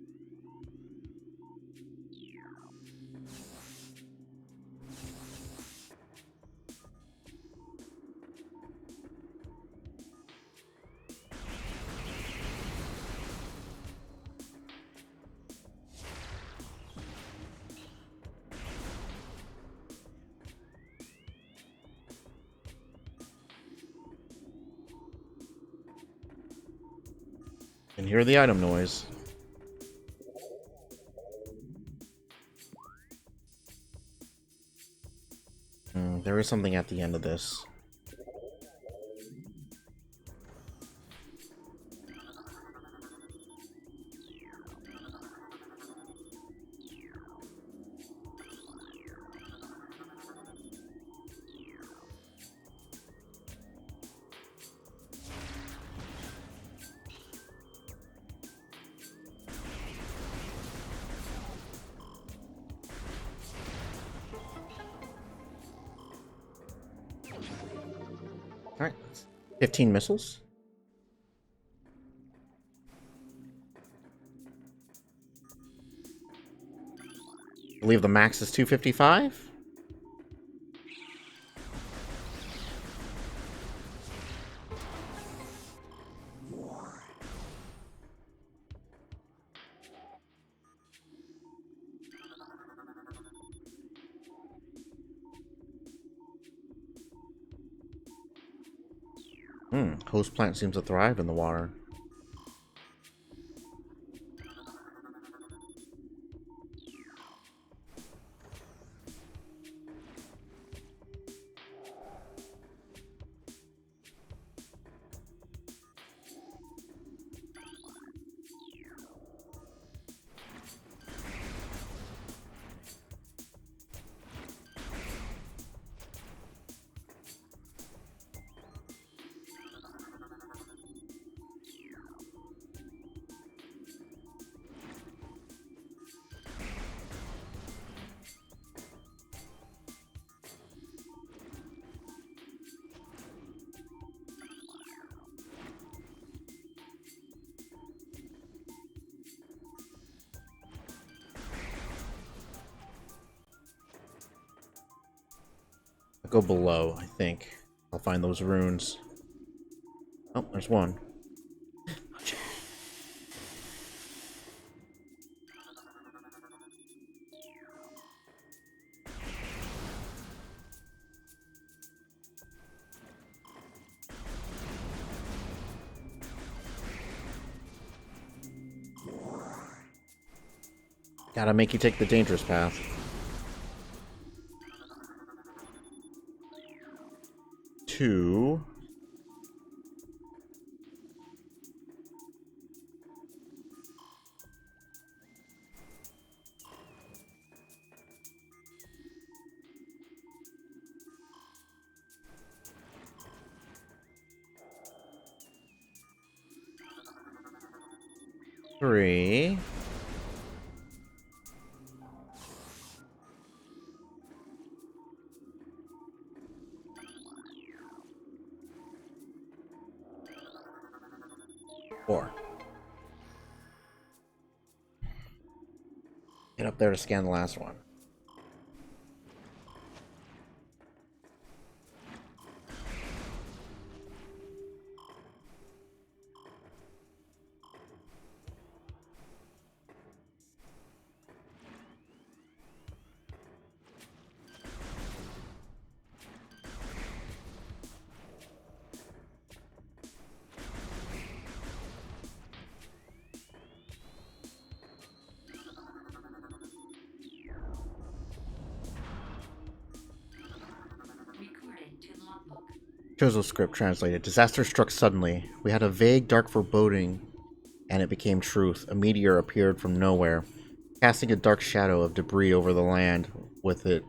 And hear the item noise. There is something at the end of this. Alright. 15 missiles. I believe the max is 255. Host plant seems to thrive in the water. Go below, I think. I'll find those runes. Oh, there's one. Gotta make you take the dangerous path. Two. 3. Four. Get up there to scan the last one. Recorded to logbook. Chozo script translated. Disaster struck suddenly. We had a vague, dark foreboding, and it became truth. A meteor appeared from nowhere, casting a dark shadow of debris over the land with the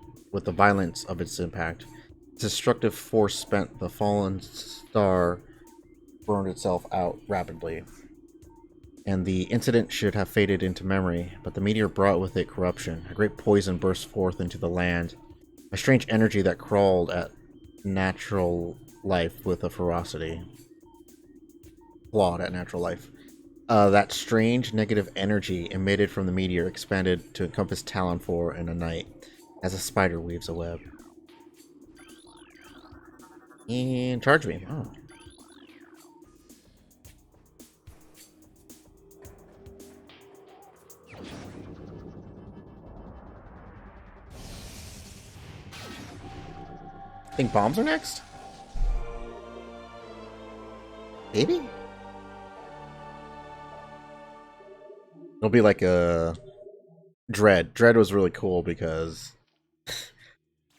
violence of its impact. Its destructive force spent the fallen star burned itself out rapidly, and the incident should have faded into memory, but the meteor brought with it corruption. A great poison burst forth into the land, a strange energy that crawled at natural life with a ferocity. Clawed at natural life. That strange negative energy emitted from the meteor expanded to encompass Talon 4 in a night, as a spider weaves a web. And charge me. Oh. Think bombs are next? Maybe? It'll be like a Dread. Dread was really cool because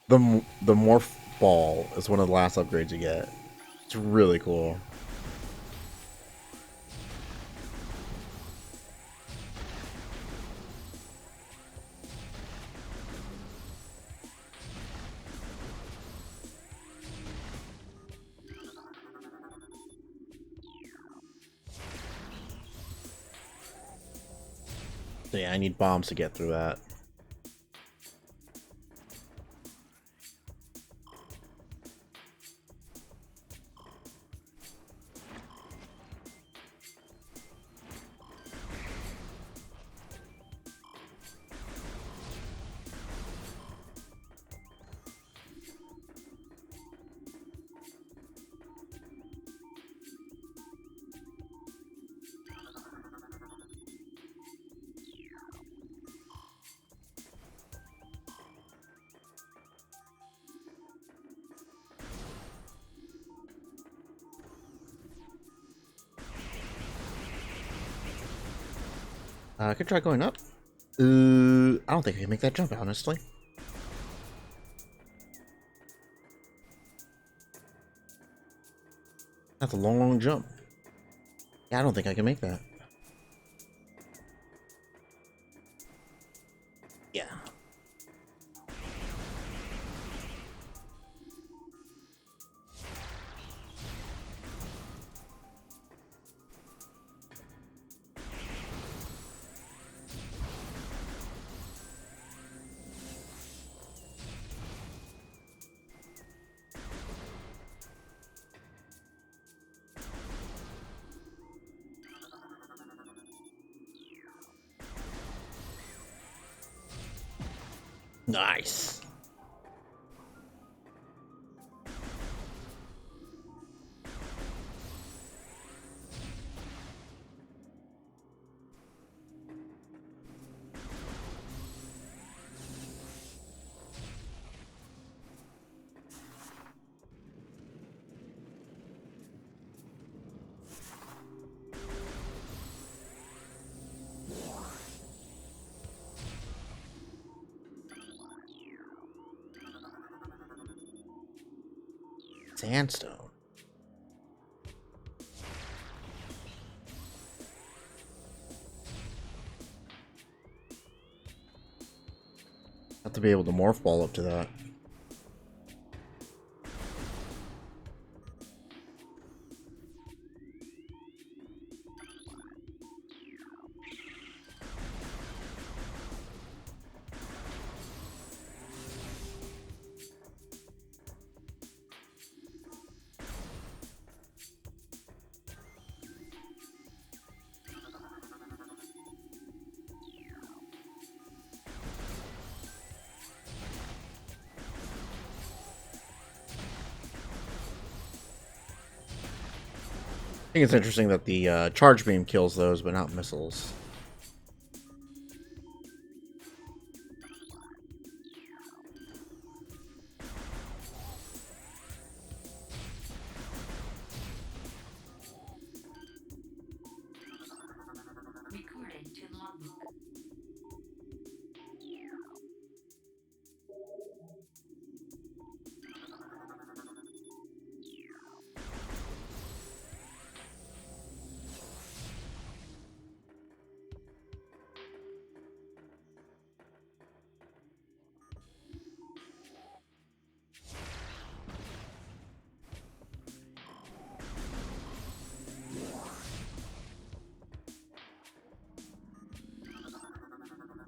the morph ball is one of the last upgrades you get. It's really cool. So yeah, I need bombs to get through that. I could try going up. I don't think I can make that jump, honestly. That's a long, long jump. Yeah, I don't think I can make that. Yeah. Nice. Sandstone. Have to be able to morph ball up to that. think it's interesting that the charge beam kills those, but not missiles. Recording to logbook.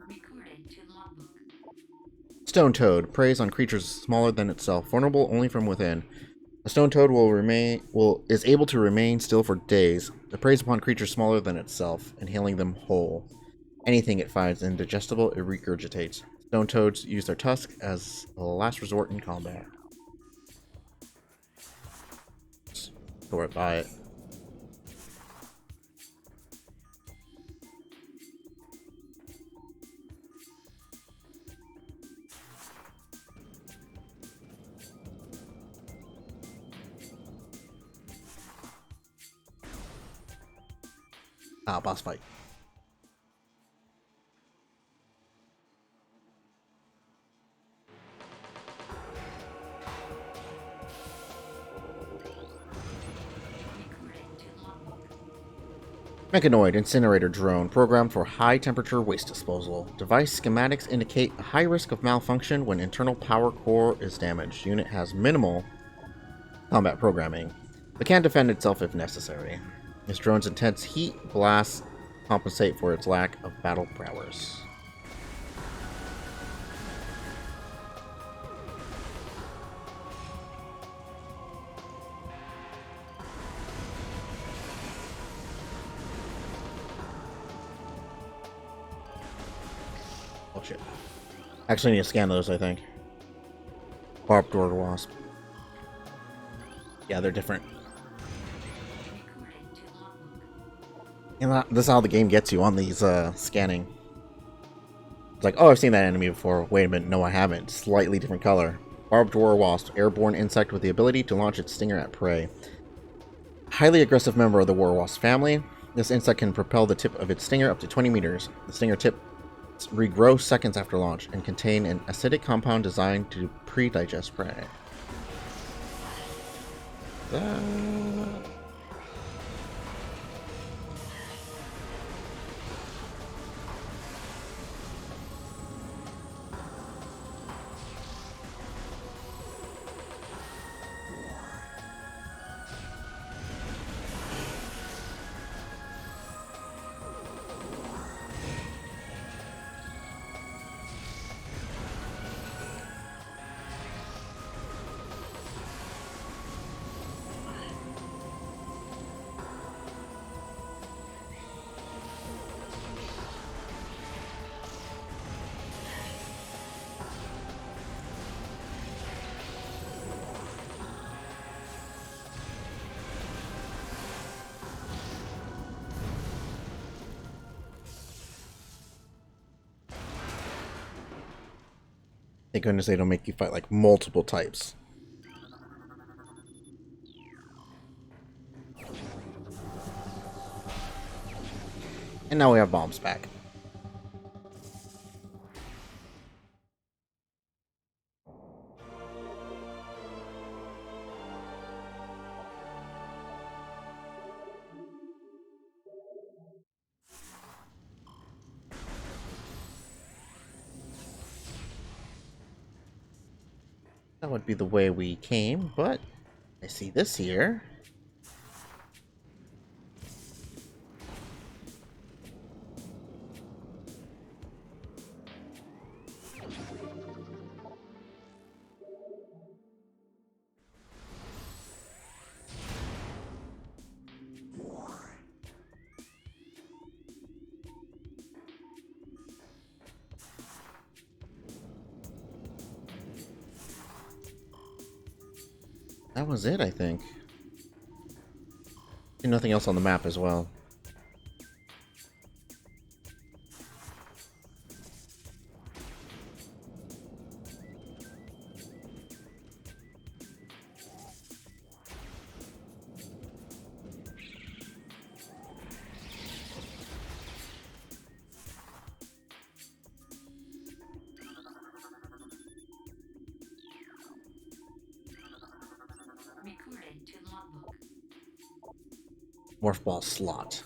Recording to logbook. Stone Toad preys on creatures smaller than itself, vulnerable only from within. A stone toad is able to remain still for days. It preys upon creatures smaller than itself, inhaling them whole. Anything it finds indigestible, it regurgitates. Stone toads use their tusk as a last resort in combat. Go right by it. Ah, boss fight. Recording to logbook. Mechanoid incinerator drone programmed for high temperature waste disposal. Device schematics indicate a high risk of malfunction when internal power core is damaged. Unit has minimal combat programming, but can defend itself if necessary. This drone's intense heat blasts compensate for its lack of battle prowess. Oh shit. Actually need to scan those, I think. Barbed wire wasp. Yeah, they're different. Recording to logbook. And this is how the game gets you on these scanning. It's like, oh, I've seen that enemy before. Wait a minute, no, I haven't. Slightly different color. Barbed wire wasp, airborne insect with the ability to launch its stinger at prey. Highly aggressive member of the wire wasp family. This insect can propel the tip of its stinger up to 20 meters. The stinger tip regrow seconds after launch and contain an acidic compound designed to pre-digest prey. Thank goodness they don't make you fight like multiple types. And now we have bombs back. That would be the way we came, but I see this here. That was it, I think. And nothing else on the map as well. Recorded to logbook. Morph ball slot.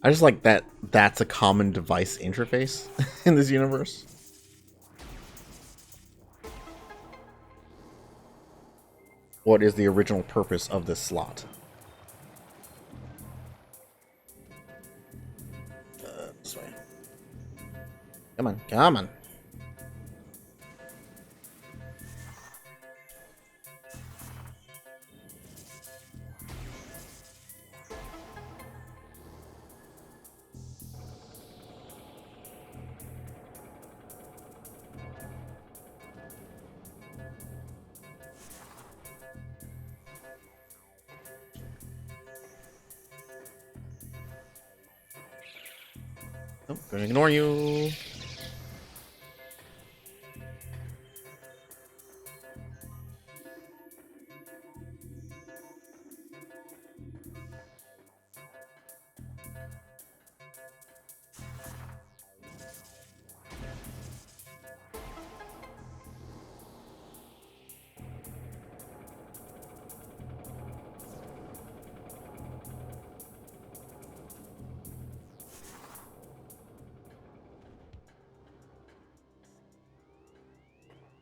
I just like that that's a common device interface in this universe. What is the original purpose of this slot? This way. Come on, come on. Nope, gonna ignore you.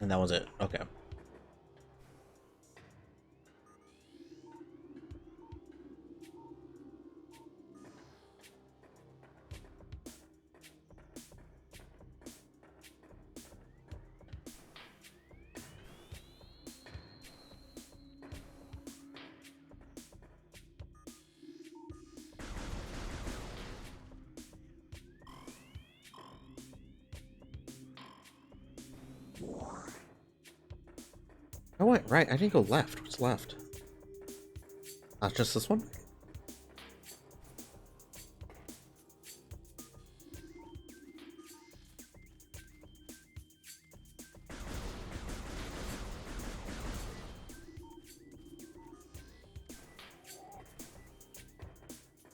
And that was it. Okay. I went right. I didn't go left. What's left? Just this one?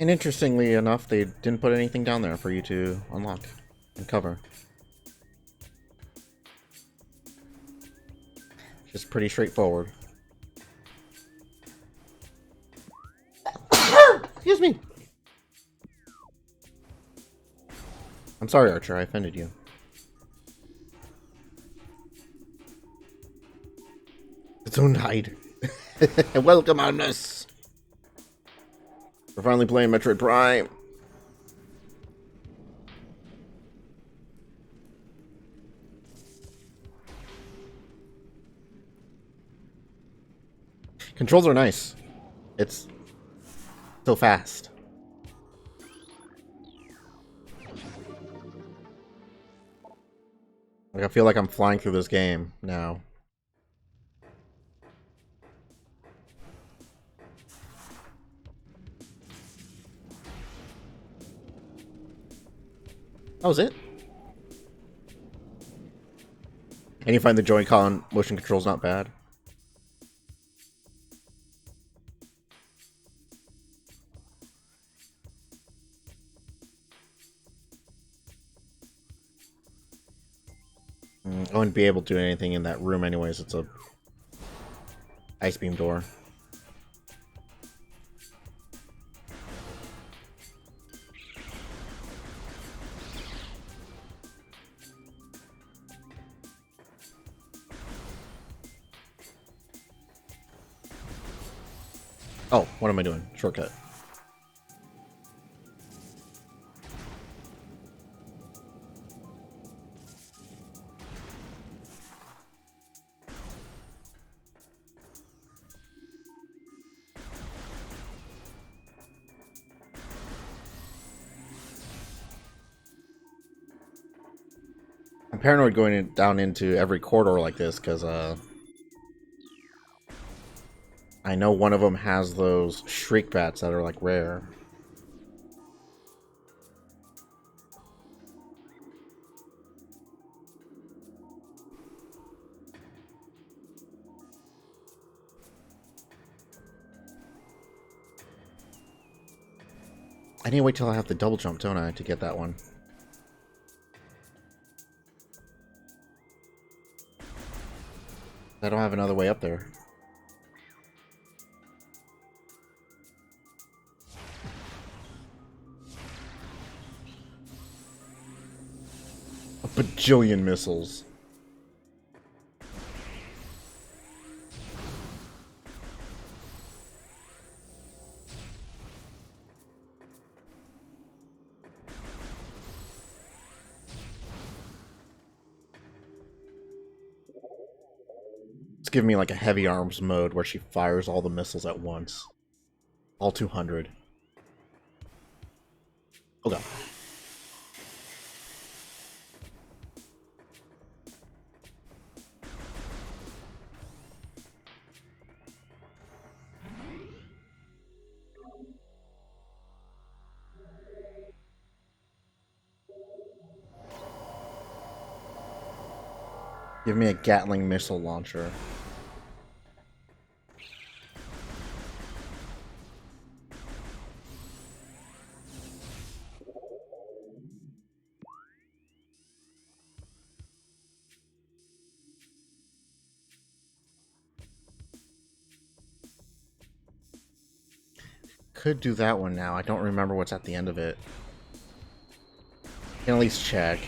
And interestingly enough, they didn't put anything down there for you to unlock and cover. Just pretty straightforward. Excuse me. I'm sorry, Archer. I offended you. Its own hide. Welcome, Omnus. We're finally playing Metroid Prime. Controls are nice. It's so fast. Like, I feel like I'm flying through this game now. That was it. And you find the Joy-Con motion controls not bad. I wouldn't be able to do anything in that room anyways. It's a ice beam door. Oh, what am I doing? Shortcut. I'm paranoid going down into every corridor like this because I know one of them has those shriek bats that are like rare. I need to wait till I have the double jump, don't I, to get that one? I don't have another way up there. A bajillion missiles. It's giving me like a heavy arms mode where she fires all the missiles at once. All 200. Oh god. Give me a Gatling missile launcher. Could do that one now. I don't remember what's at the end of it. Can at least check.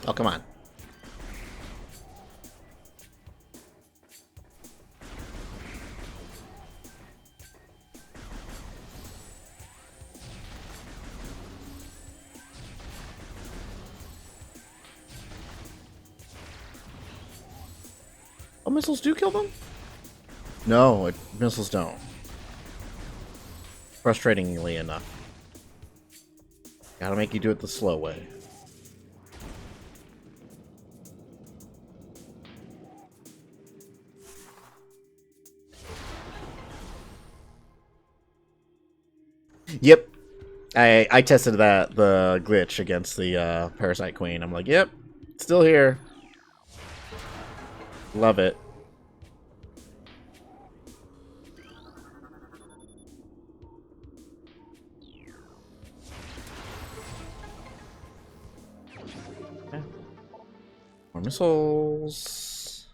Oh, come on. Oh, missiles do kill them? No, missiles don't. Frustratingly enough. Gotta make you do it the slow way. Yep. I tested the glitch against the Parasite Queen. I'm like, yep, still here. Love it. Okay. More missiles.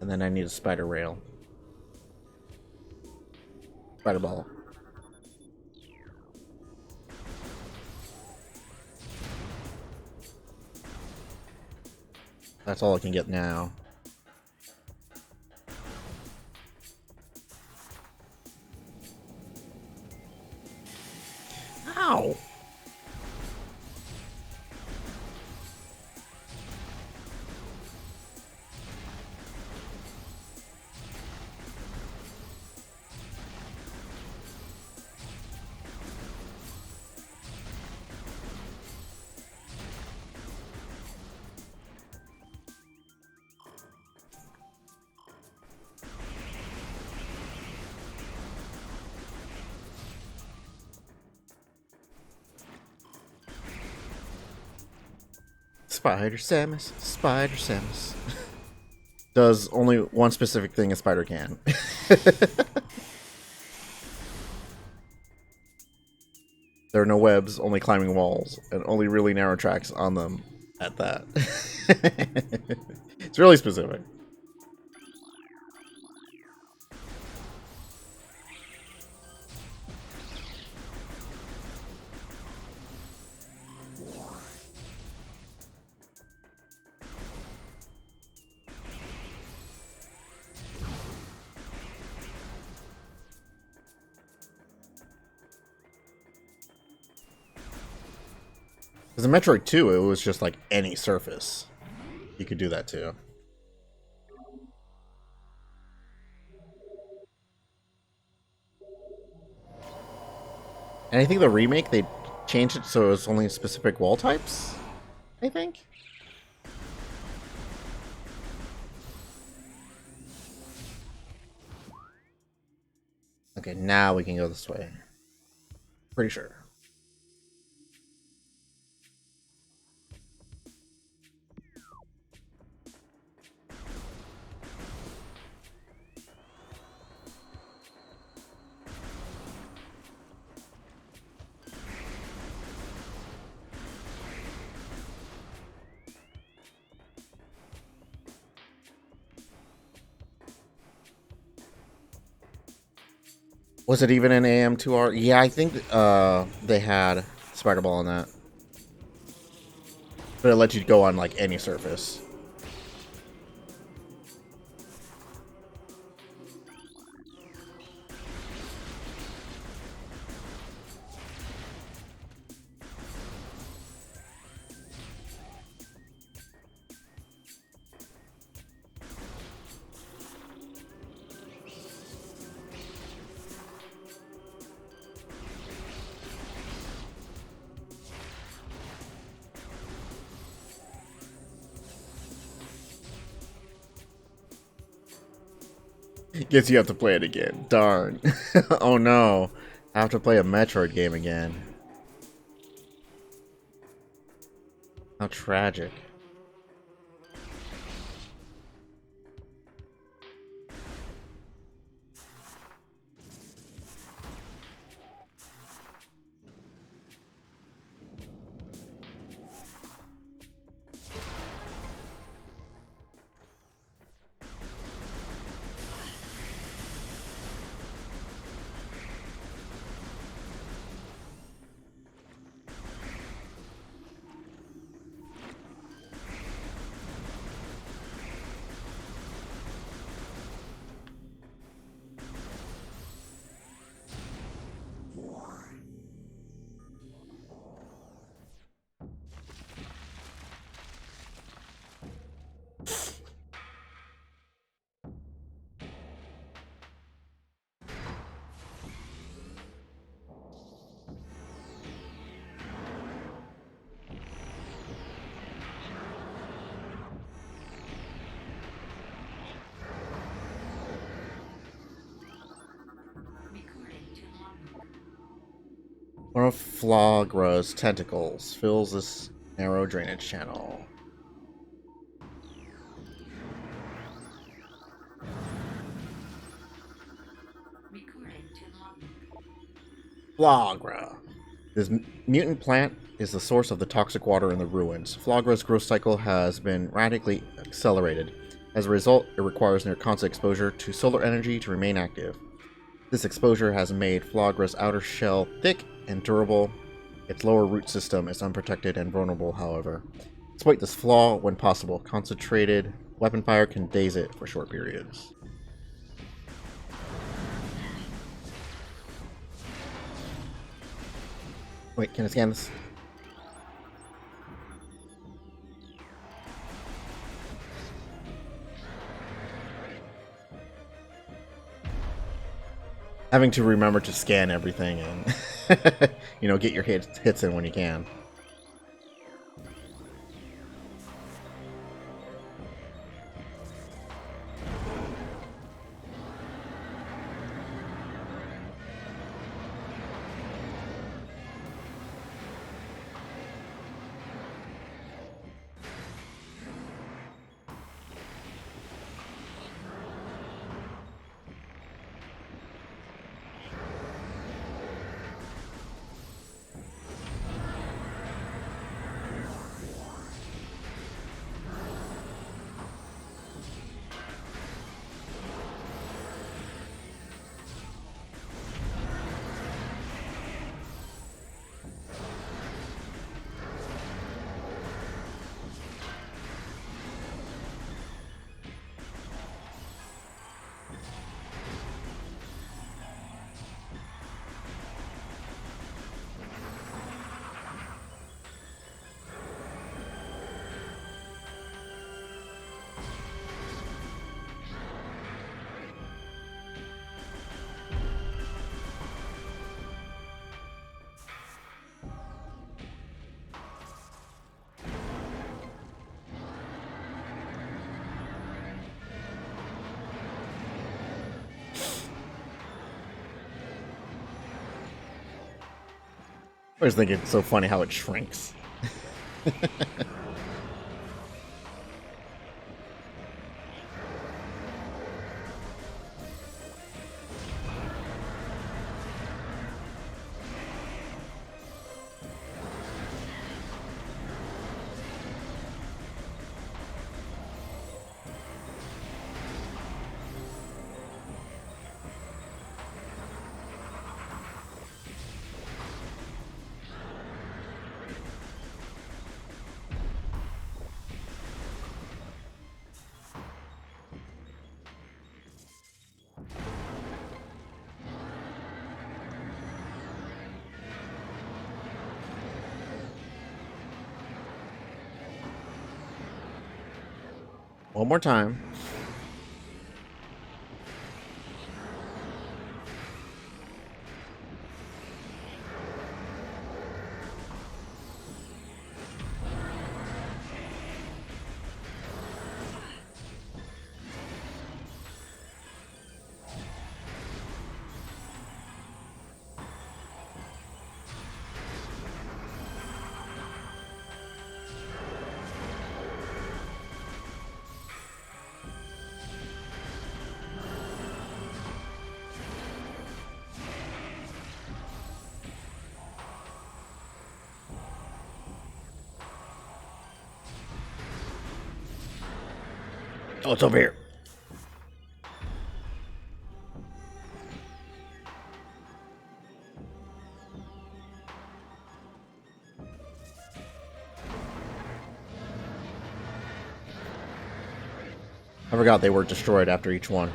And then I need a spider rail. Spider ball. That's all I can get now. Ow! Spider Samus, Spider Samus. Does only one specific thing a spider can. There are no webs, only climbing walls, and only really narrow tracks on them at that. It's really specific. Because in Metroid 2, it was just like any surface. You could do that too. And I think the remake, they changed it so it was only specific wall types, I think. Okay, now we can go this way. Pretty sure. Was it even an AM2R? Yeah, I think they had Spider Ball on that. But it let you go on like any surface. Guess you have to play it again. Darn. Oh no. I have to play a Metroid game again. How tragic. Recording to logbook. One of Flagra's tentacles fills this narrow drainage channel. Recording to logbook. Flagra. This mutant plant is the source of the toxic water in the ruins. Flagra's growth cycle has been radically accelerated. As a result, it requires near constant exposure to solar energy to remain active. This exposure has made Flagra's outer shell thick and durable. Its lower root system is unprotected and vulnerable, however. Despite this flaw, when possible, concentrated weapon fire can daze it for short periods. Wait, can I scan this? Having to remember to scan everything and, get your hits in when you can. I always think it's so funny how it shrinks. One more time. Oh, it's over here. I forgot they were destroyed after each one.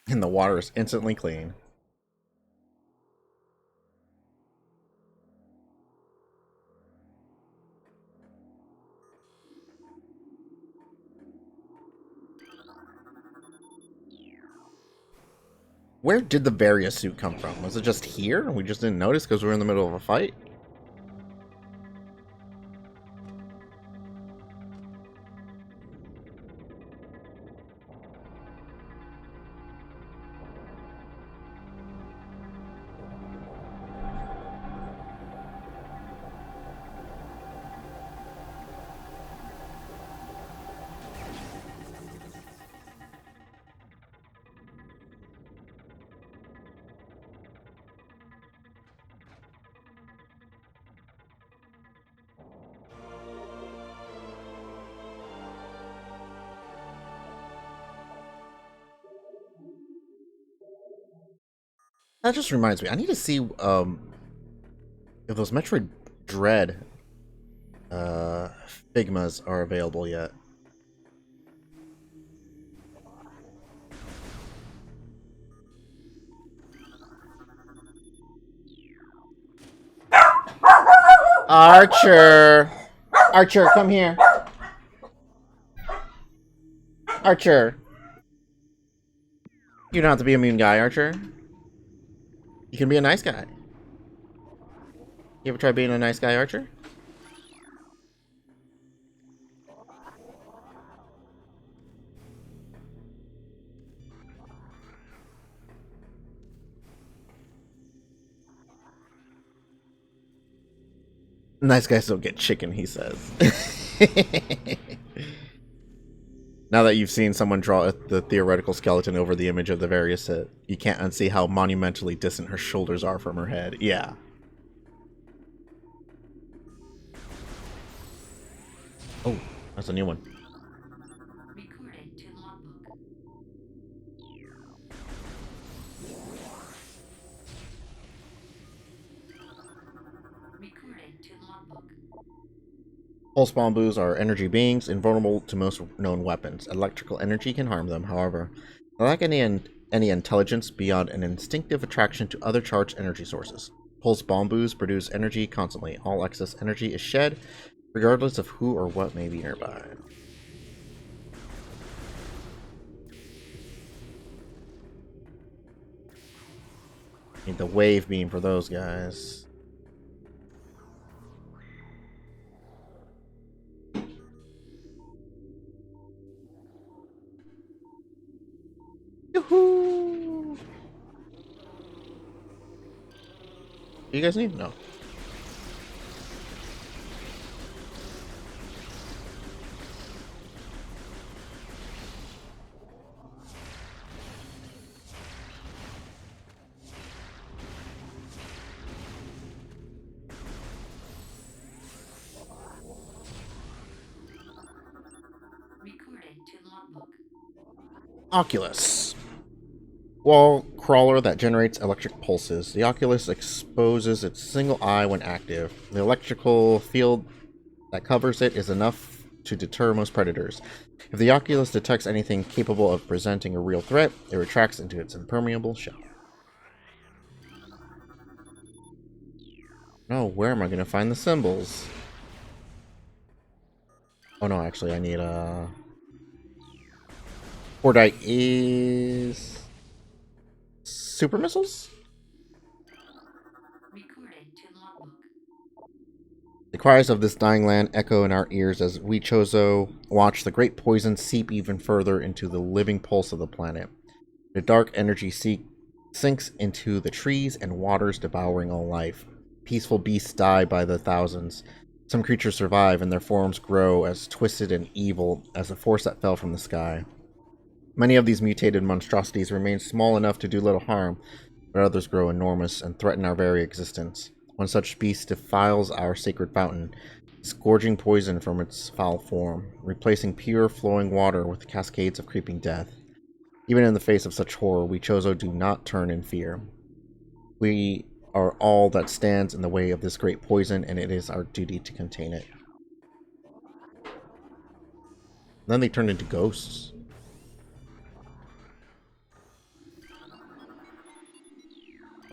And the water is instantly clean. Where did the Varia suit come from? Was it just here and we just didn't notice because we were in the middle of a fight? That just reminds me. I need to see if those Metroid Dread Figmas are available yet. Archer! Archer, come here. Archer. You don't have to be a mean guy, Archer. You can be a nice guy. You ever try being a nice guy, Archer? Nice guys don't get chicken, he says. Now that you've seen someone draw the theoretical skeleton over the image of the various hit, you can't unsee how monumentally distant her shoulders are from her head. Yeah. Oh, that's a new one. Recorded to logbook. Recorded to logbook. Pulse bamboos are energy beings, invulnerable to most known weapons. Electrical energy can harm them, however. They lack any intelligence beyond an instinctive attraction to other charged energy sources. Pulse bamboos produce energy constantly. All excess energy is shed, regardless of who or what may be nearby. Need the wave beam for those guys. Yoo-hoo! You guys need? No. Recorded to logbook. Oculus. Wall crawler that generates electric pulses. The Oculus exposes its single eye when active. The electrical field that covers it is enough to deter most predators. If the Oculus detects anything capable of presenting a real threat, it retracts into its impermeable shell. Oh, where am I going to find the symbols? Oh no, actually I need a... Cordite is... Super missiles? Recorded to logbook. The cries of this dying land echo in our ears as we Chozo watch the great poison seep even further into the living pulse of the planet. The dark energy sinks into the trees and waters, devouring all life. Peaceful beasts die by the thousands. Some creatures survive, and their forms grow as twisted and evil as the force that fell from the sky. Many of these mutated monstrosities remain small enough to do little harm, but others grow enormous and threaten our very existence. One such beast defiles our sacred fountain, scourging poison from its foul form, replacing pure flowing water with cascades of creeping death. Even in the face of such horror, we Chozo do not turn in fear. We are all that stands in the way of this great poison, and it is our duty to contain it. Then they turn into ghosts.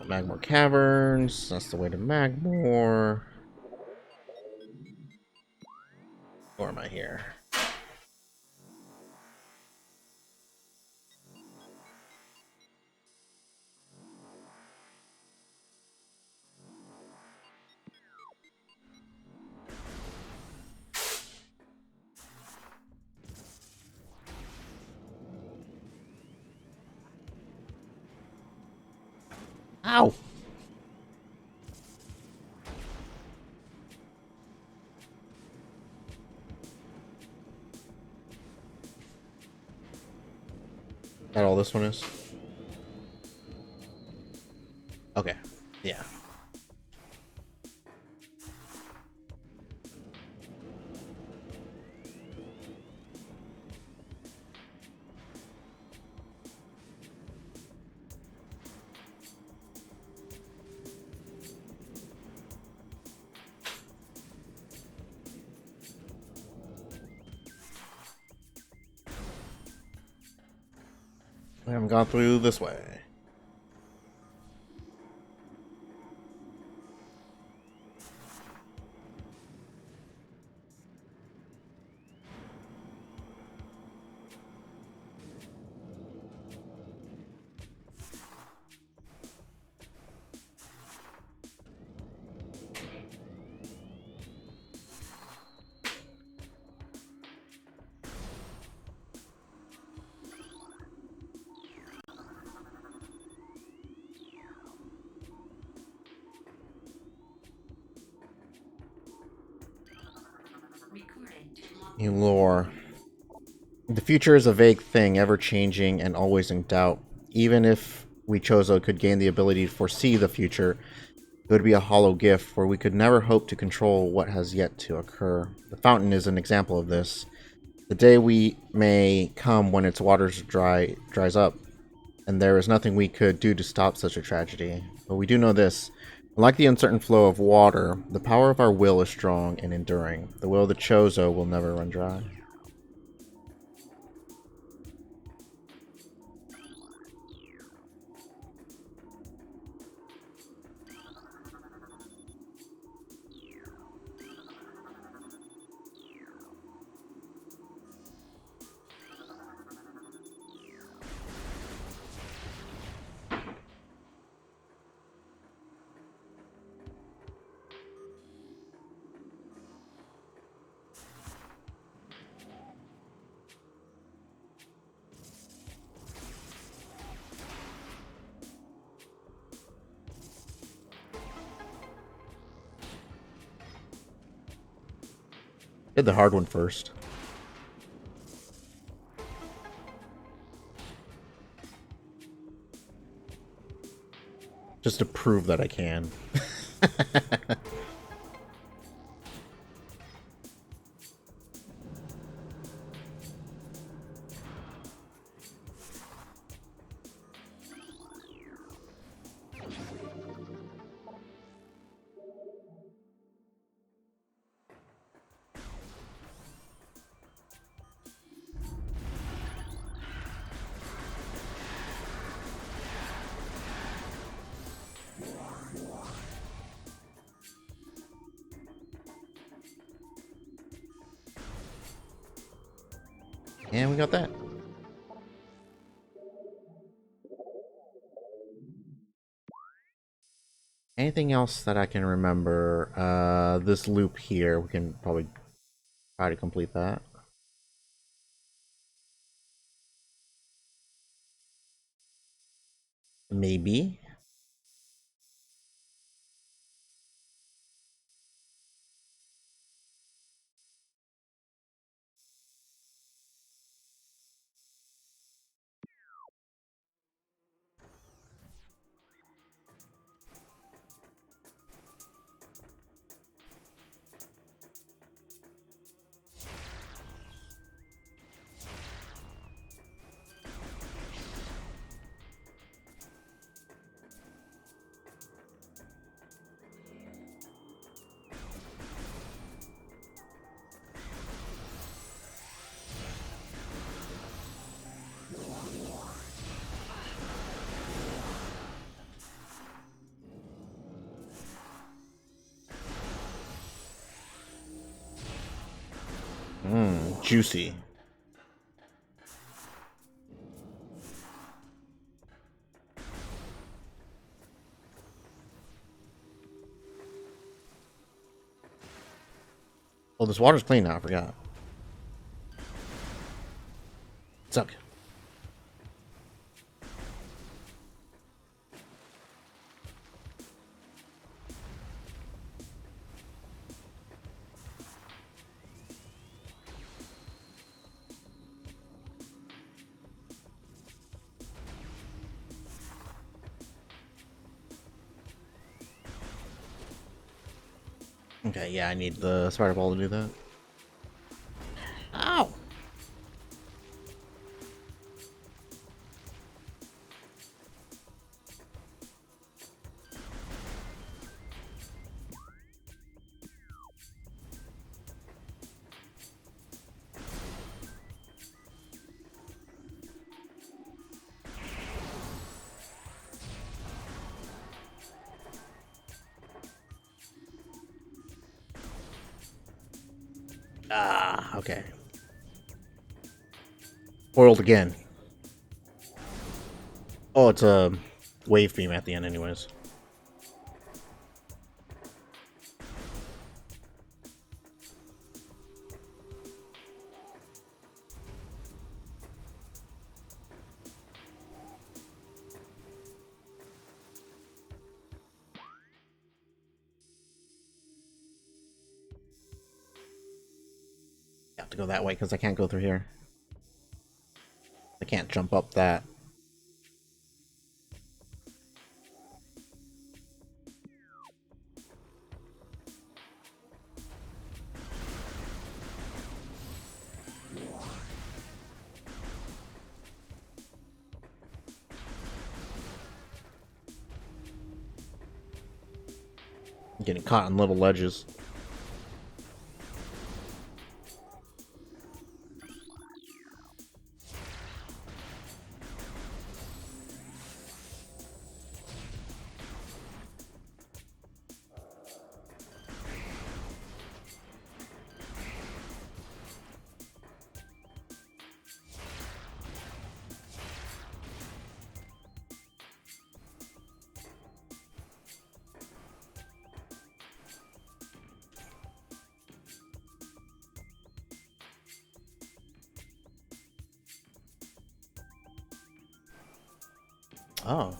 Magmore Caverns, that's the way to Magmore. Or am I here? Ow! That all this one is? Okay. Yeah. I haven't gone through this way. Recorded to logbook. New lore. The future is a vague thing, ever changing and always in doubt. Even if we Chozo could gain the ability to foresee the future, it would be a hollow gift, for we could never hope to control what has yet to occur. The fountain is an example of this. The day we may come when its waters dries up, and there is nothing we could do to stop such a tragedy. But we do know this. Like the uncertain flow of water, the power of our will is strong and enduring. The will of the Chozo will never run dry. Did the hard one first. Just to prove that I can. And we got that. Anything else that I can remember? This loop here, we can probably try to complete that. Maybe. Juicy. Oh, this water's clean now, I forgot. Suck. Okay, yeah, I need the spider ball to do that. Ow! Ah, okay. Foiled again. Oh, it's a wave beam at the end anyways. I have to go that way because I can't go through here. I can't jump up that. I'm getting caught on little ledges. Oh.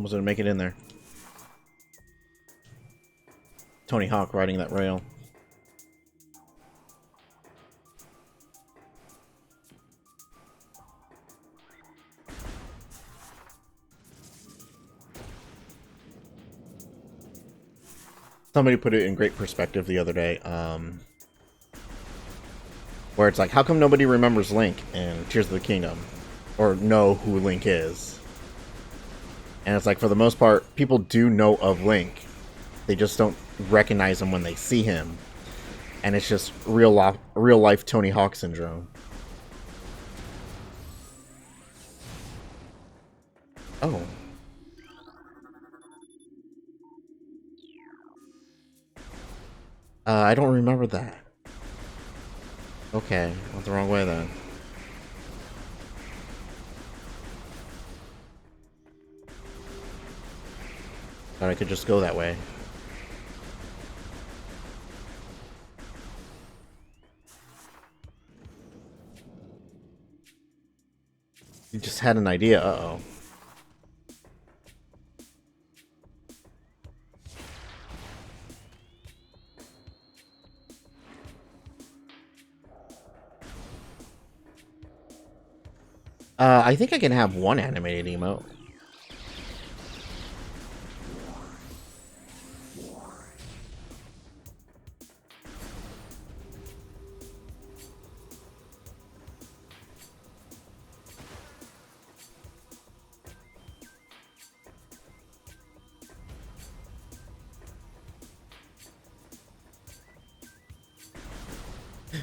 Almost gonna make it in there. Tony Hawk riding that rail. Somebody put it in great perspective the other day, where it's like, how come nobody remembers Link in Tears of the Kingdom? Or know who Link is? And it's like, for the most part, people do know of Link. They just don't recognize him when they see him. And it's just real life Tony Hawk syndrome. Oh. I don't remember that. Okay, went the wrong way then. Thought I could just go that way. You just had an idea, uh-oh. I think I can have one animated emote.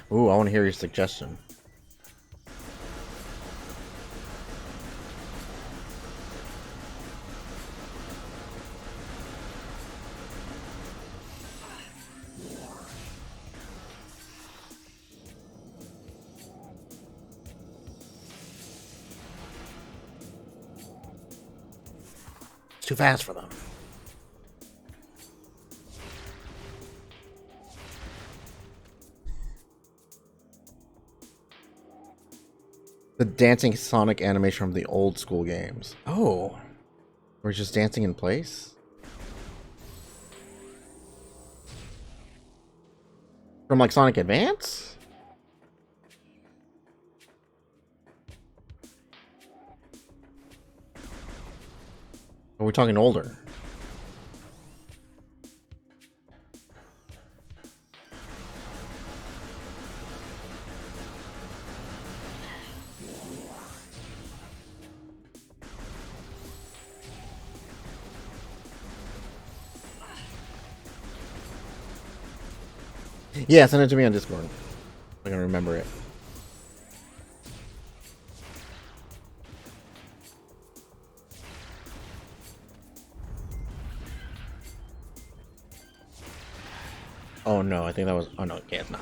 Ooh, I want to hear your suggestion. Too fast for them. The dancing Sonic animation from the old school games. Oh. We're just dancing in place? From like Sonic Advance? Or are we talking older? Yeah, send it to me on Discord. I can remember it. Oh no, I think that was... Oh no, okay, it's not.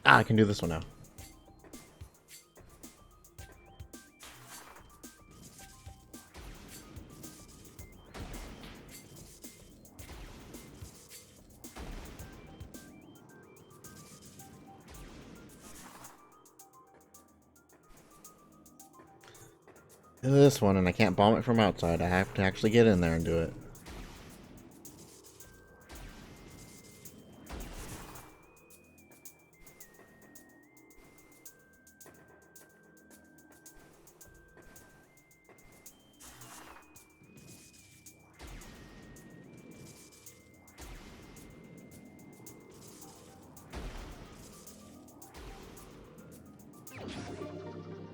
Ah, I can do this one now. This one, and I can't bomb it from outside. I have to actually get in there and do it.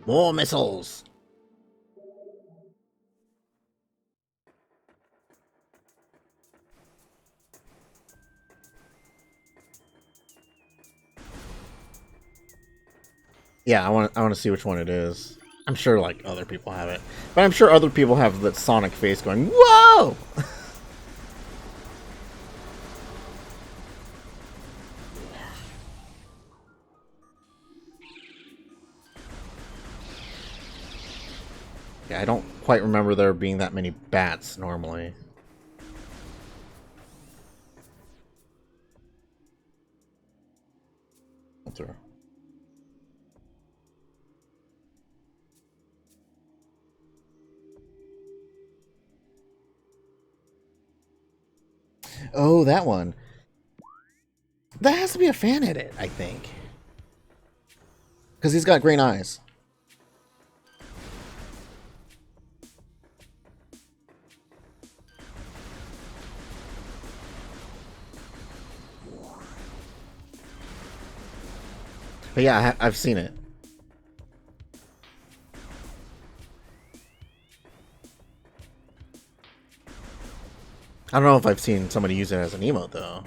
More missiles! Yeah, I want to see which one it is. I'm sure like other people have it, but I'm sure other people have that Sonic face going, "Whoa!" Yeah, I don't quite remember there being that many bats normally. Through. Oh, that one. That has to be a fan edit, I think. Because he's got green eyes. But yeah, I've seen it. I don't know if I've seen somebody use it as an emote, though.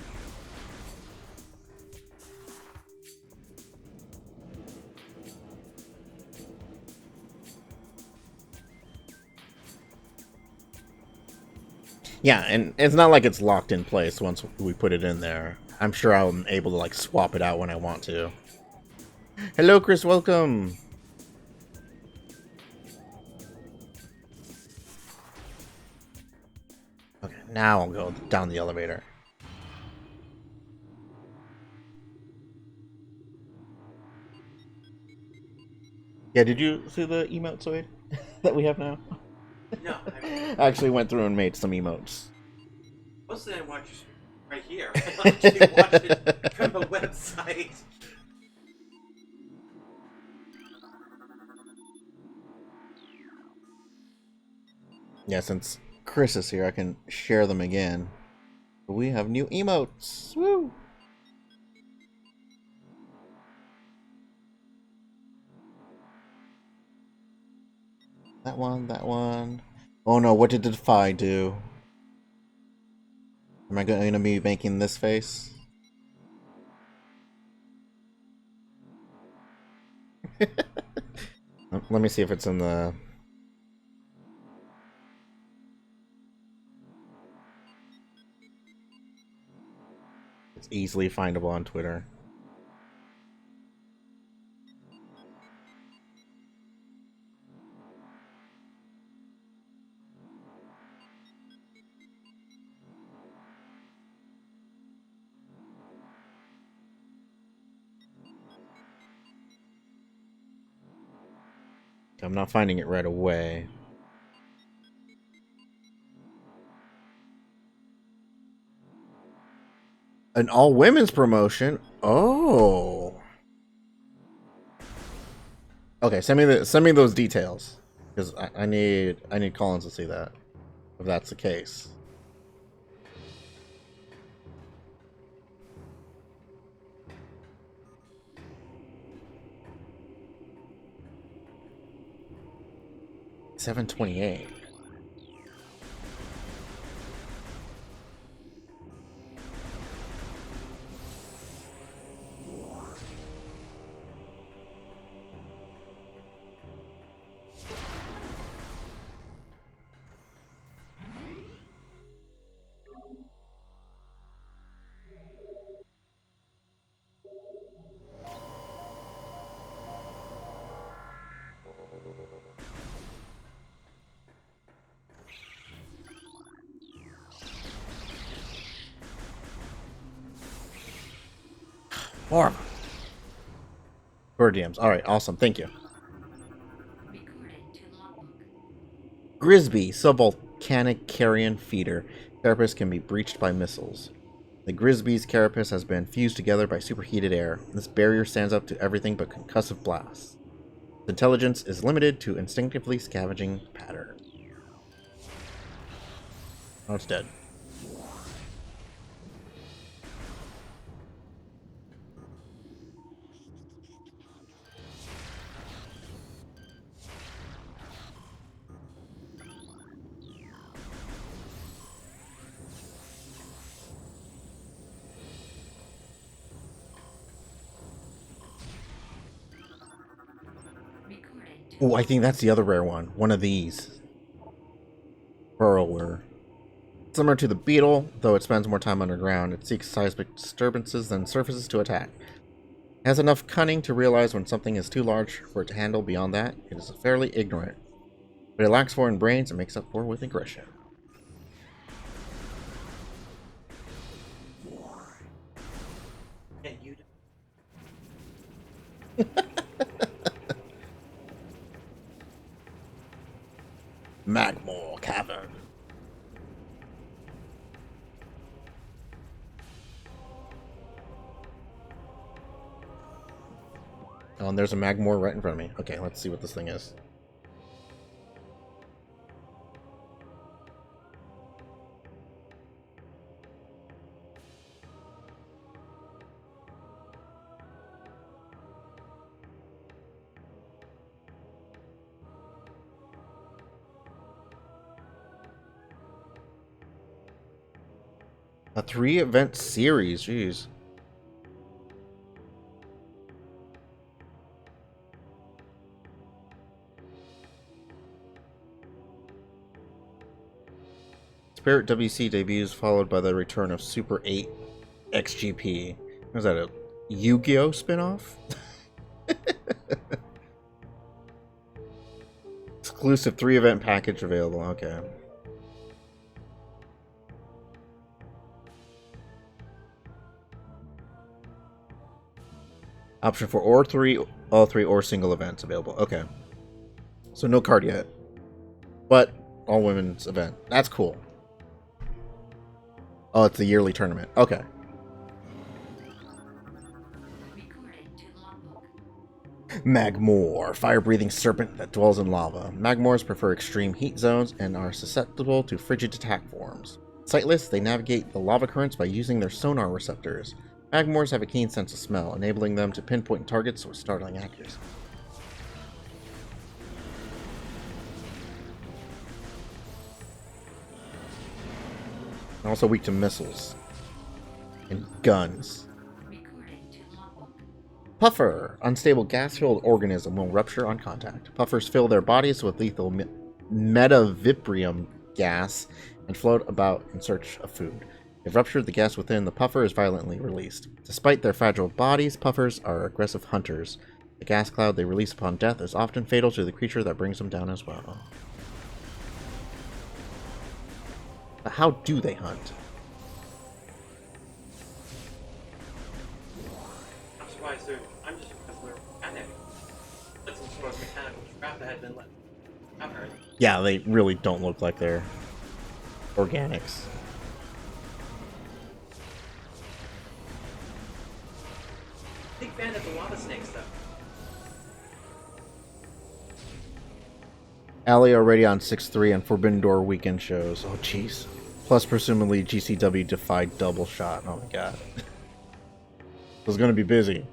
Yeah, and it's not like it's locked in place once we put it in there. I'm sure I'm able to, like, swap it out when I want to. Hello, Chris, welcome! Okay, now I'll go down the elevator. Yeah, did you see the emote, Zoid, that we have now? No, I I actually went through and made some emotes. mostly I watch you right here. I actually watch it from a website. Yeah, since Chris is here, I can share them again. We have new emotes. Woo! That one, that one. Oh no, what did Defy do? Am I going to be making this face? Let me see if it's in the... It's easily findable on Twitter. I'm not finding it right away. An all women's promotion? Oh. Okay, send me those details. Because I need Collins to see that. If that's the case. $7.28. More. Bird DMs. Alright, awesome. Thank you. Recorded to logbook. Grisby, subvolcanic carrion feeder. Carapace can be breached by missiles. The Grisby's carapace has been fused together by superheated air. This barrier stands up to everything but concussive blasts. Its intelligence is limited to instinctively scavenging pattern. Oh, it's dead. Recorded to Oh, I think that's the other rare one. One of these. Burrower. Similar to the beetle, though it spends more time underground, it seeks seismic disturbances than surfaces to attack. It has enough cunning to realize when something is too large for it to handle. Beyond that, it is fairly ignorant. But it lacks foreign brains and makes up for with aggression. And you Magmore Cavern. Oh, and there's a Magmore right in front of me. Okay, let's see what this thing is. A 3-event series, jeez. Spirit WC debuts followed by the return of Super 8 XGP. Was that a Yu-Gi-Oh spinoff? Exclusive 3-event package available. Okay. Option for all three or single events available. Okay. So no card yet. But all women's event. That's cool. Oh, it's a yearly tournament. Okay. Magmore, fire-breathing serpent that dwells in lava. Magmores prefer extreme heat zones and are susceptible to frigid attack forms. Sightless, they navigate the lava currents by using their sonar receptors. Magmores have a keen sense of smell, enabling them to pinpoint targets with startling accuracy. They're also weak to missiles and guns. Puffer, unstable gas-filled organism, will rupture on contact. Puffers fill their bodies with lethal metavibrium gas and float about in search of food. If ruptured, the gas within the puffer is violently released. Despite their fragile bodies, puffers are aggressive hunters. The gas cloud they release upon death is often fatal to the creature that brings them down as well. But how do they hunt? I'm surprised I'm just impressed they're mechanic. That's some sort of mechanical trap that had been left. I've heard. Yeah, they really don't look like they're organics. Big fan of the lava snake stuff. Alley already on 6-3 and Forbidden Door weekend shows. Oh, jeez. Plus, presumably, GCW defied double shot. Oh, my God. It was going to be busy.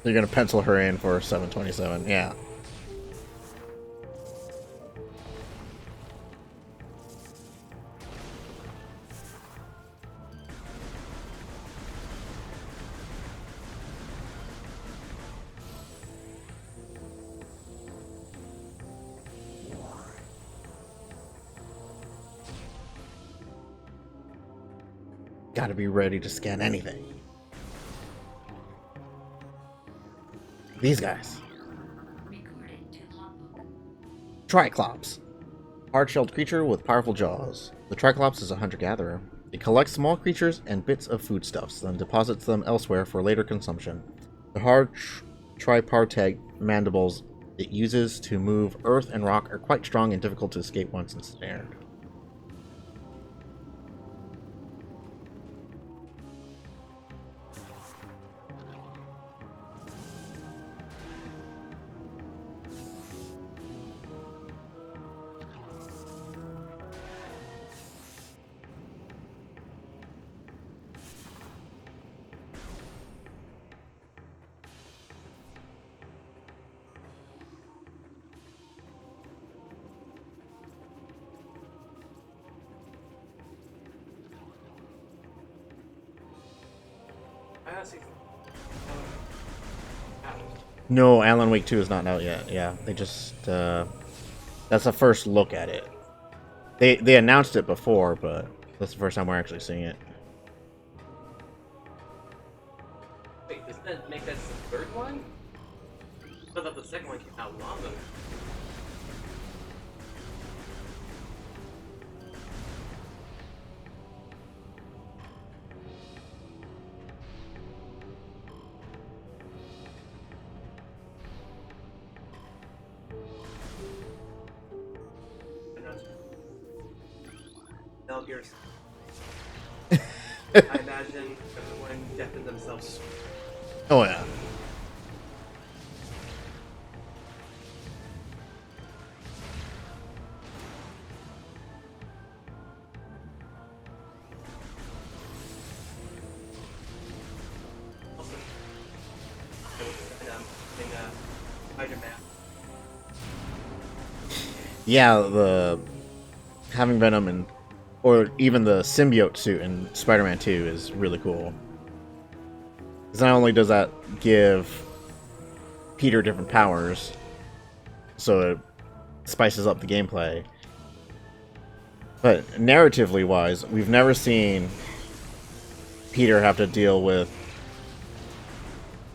You're going to pencil her in for 727. Yeah. Gotta be ready to scan anything. These guys. Triclops. Hard-shelled creature with powerful jaws. The Triclops is a hunter-gatherer. It collects small creatures and bits of foodstuffs, then deposits them elsewhere for later consumption. The hard tripartite mandibles it uses to move earth and rock are quite strong and difficult to escape once ensnared. I honestly No, Alan Wake 2 is not out yet. Yeah, they just that's the first look at it. They announced it before, but that's the first time we're actually seeing it. wait, doesn't that make that the third one? I thought the second one came out long ago. Metal Gear. I imagine everyone deafened themselves. Oh yeah. Also, in Spider-Man. Yeah, the having Venom and or even the symbiote suit in Spider-Man 2 is really cool. Because not only does that give Peter different powers, so it spices up the gameplay, but narratively wise, we've never seen Peter have to deal with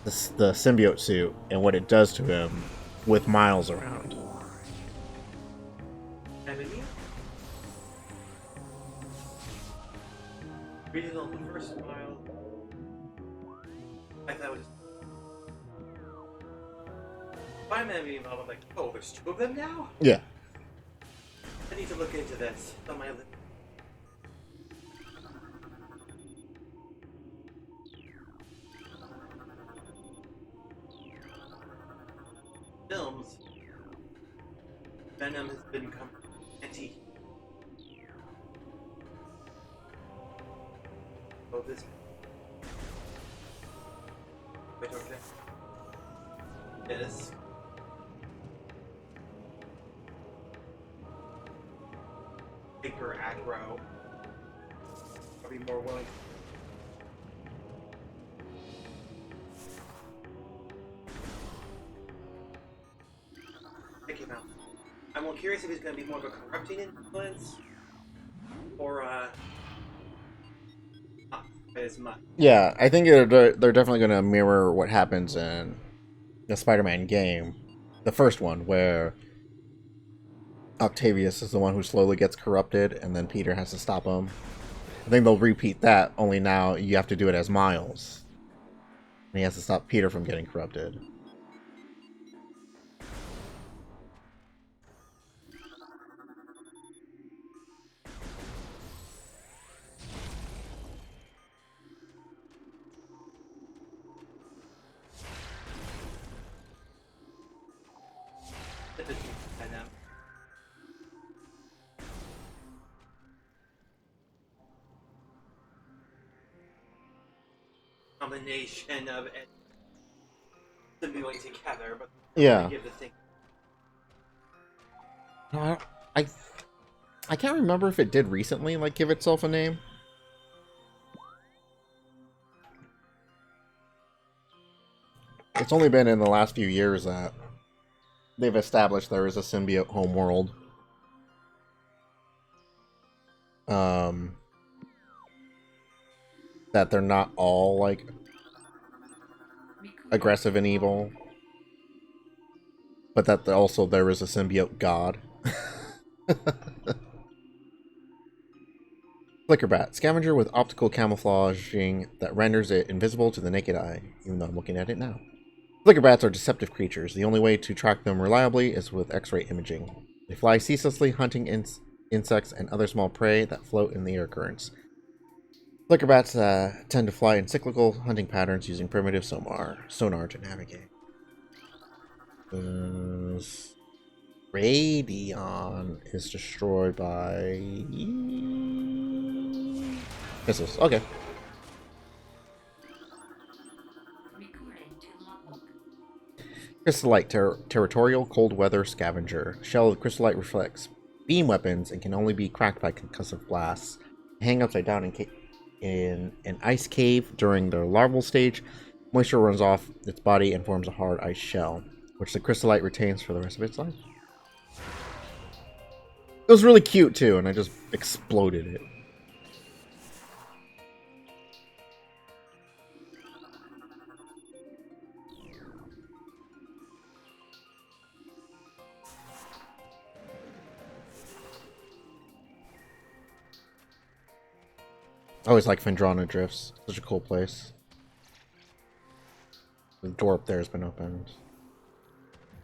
the symbiote suit and what it does to him with Miles around. Enemy? Reading on the first file, I thought it was Spider-Man being involved. I'm like, oh, there's two of them now? Yeah. I need to look into this. It's on my list. Films. Venom has been become anti. Oh, this. Wait, okay. This. Hyper aggro. I'll be more willing. Check him out. I'm more curious if he's going to be more of a corrupting influence or not as much. Yeah, I think they're definitely going to mirror what happens in the Spider-Man game, the first one, where Octavius is the one who slowly gets corrupted, and then Peter has to stop him. I think they'll repeat that, only now you have to do it as Miles. And he has to stop Peter from getting corrupted. I know. Combination of them doing together, but Yeah. give the thing. I I can't remember if it did recently, like, give itself a name. It's only been in the last few years that they've established there is a symbiote homeworld. That they're not all, like, aggressive and evil. But that also there is a symbiote god. Flickerbat, scavenger with optical camouflaging that renders it invisible to the naked eye, even though I'm looking at it now. Flickerbats are deceptive creatures. The only way to track them reliably is with X-ray imaging. They fly ceaselessly, hunting insects and other small prey that float in the air currents. Flickerbats tend to fly in cyclical hunting patterns using primitive sonar to navigate. Radion is destroyed by missiles. Okay. Recording to logbook. Crystallite, territorial cold weather scavenger. Shell of crystallite reflects beam weapons and can only be cracked by concussive blasts. Hang upside down in an ice cave during their larval stage. Moisture runs off its body and forms a hard ice shell, which the crystallite retains for the rest of its life. It was really cute too, and I just exploded it. I always like Fendrana Drifts. Such a cool place. The door up there has been opened.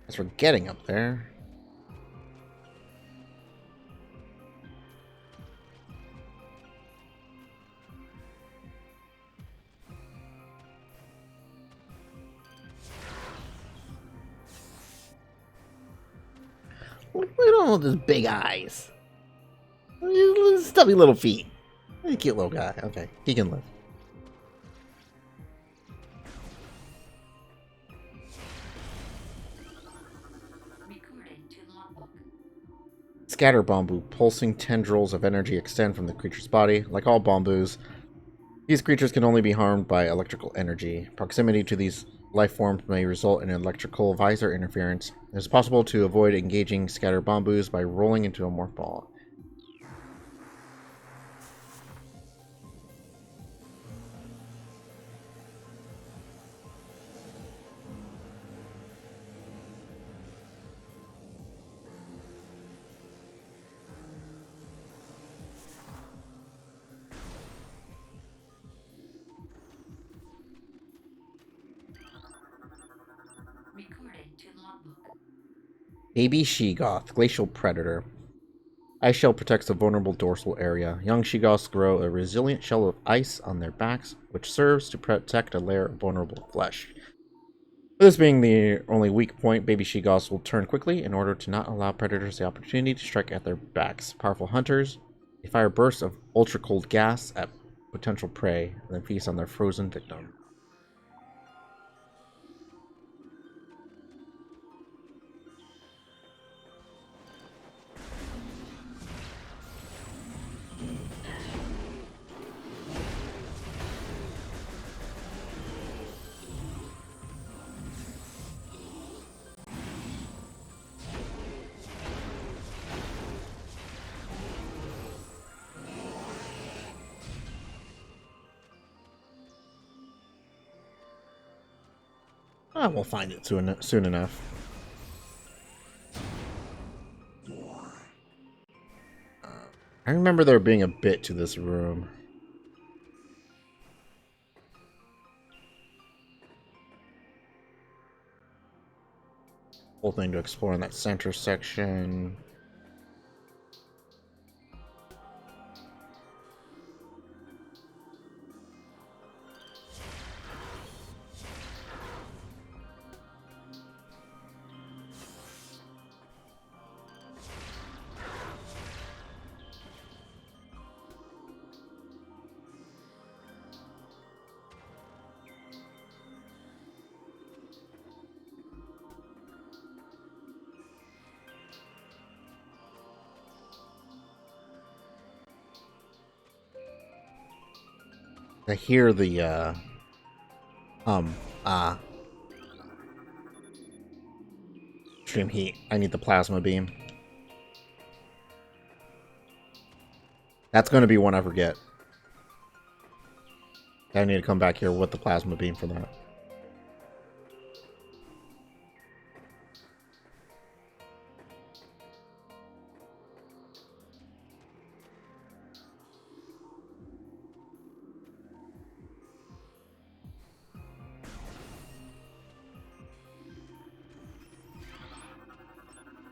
As we're getting up there. Look at all those big eyes. Stubby little feet. He's a cute little guy. Okay, he can live. Recording to logbook. Scatter bamboo. Pulsing tendrils of energy extend from the creature's body. Like all bamboos, these creatures can only be harmed by electrical energy. Proximity to these life forms may result in electrical visor interference. It is possible to avoid engaging scatter bamboos by rolling into a morph ball. Recording to logbook. Baby Sheegoth, Glacial Predator. Ice shell protects the vulnerable dorsal area. Young Sheegoths grow a resilient shell of ice on their backs, which serves to protect a layer of vulnerable flesh. This being the only weak point, baby Sheegoths will turn quickly in order to not allow predators the opportunity to strike at their backs. Powerful hunters, they fire bursts of ultra-cold gas at potential prey, and then feast on their frozen victim. We'll find it soon enough. I remember there being a bit to this room. Whole thing to explore in that center section. I hear the extreme heat. I need the plasma beam. That's going to be one I forget. I need to come back here with the plasma beam for that.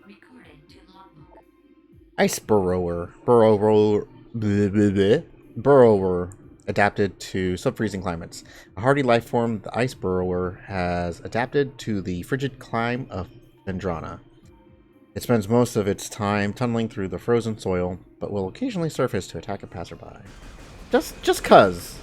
Recording to logbook. Ice Burrower. Burrower. Adapted to sub-freezing climates. A hardy life form, the Ice Burrower has adapted to the frigid climate of Vendrana. It spends most of its time tunneling through the frozen soil, but will occasionally surface to attack a passerby. Just cuz.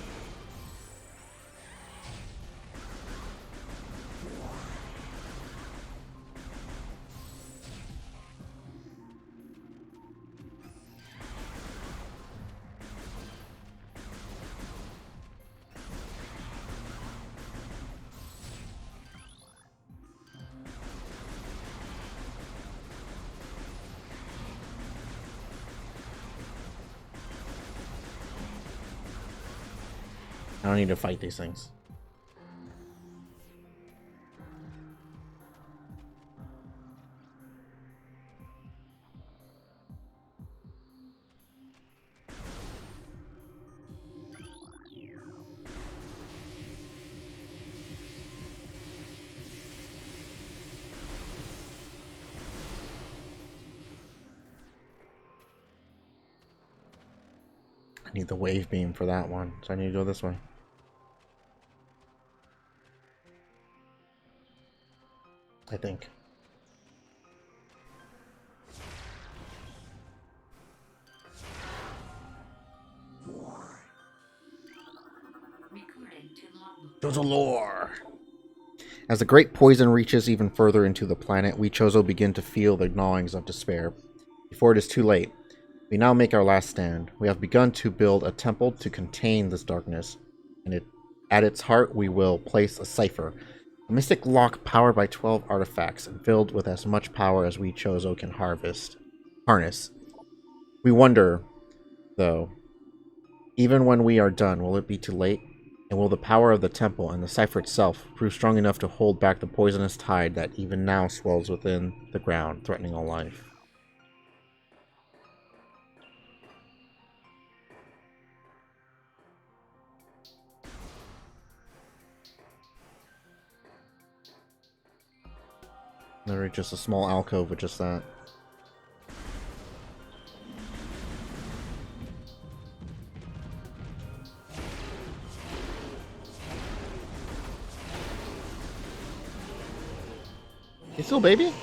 I don't need to fight these things. I need the wave beam for that one, so I need to go this way. I think. Chozo lore. As the great poison reaches even further into the planet, we Chozo begin to feel the gnawings of despair. Before it is too late, we now make our last stand. We have begun to build a temple to contain this darkness, and at its heart we will place a cipher, a mystic lock powered by 12 artifacts and filled with as much power as we Chozo can harness. We wonder, though, even when we are done, will it be too late? And will the power of the temple and the cipher itself prove strong enough to hold back the poisonous tide that even now swells within the ground, threatening all life? Literally just a small alcove with just that. You still baby?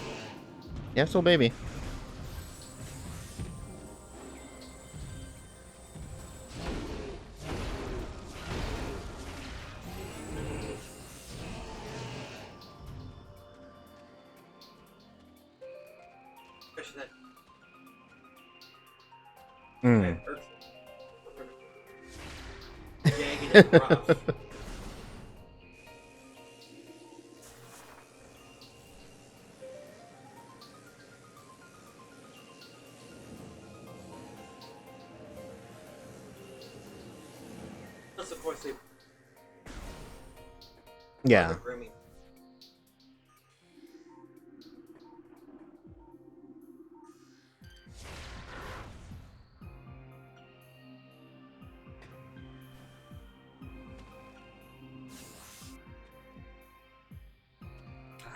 Yeah, still baby. Especially that Mm. hurts. Jagged and rough. Plus, of course, they Yeah. grooming.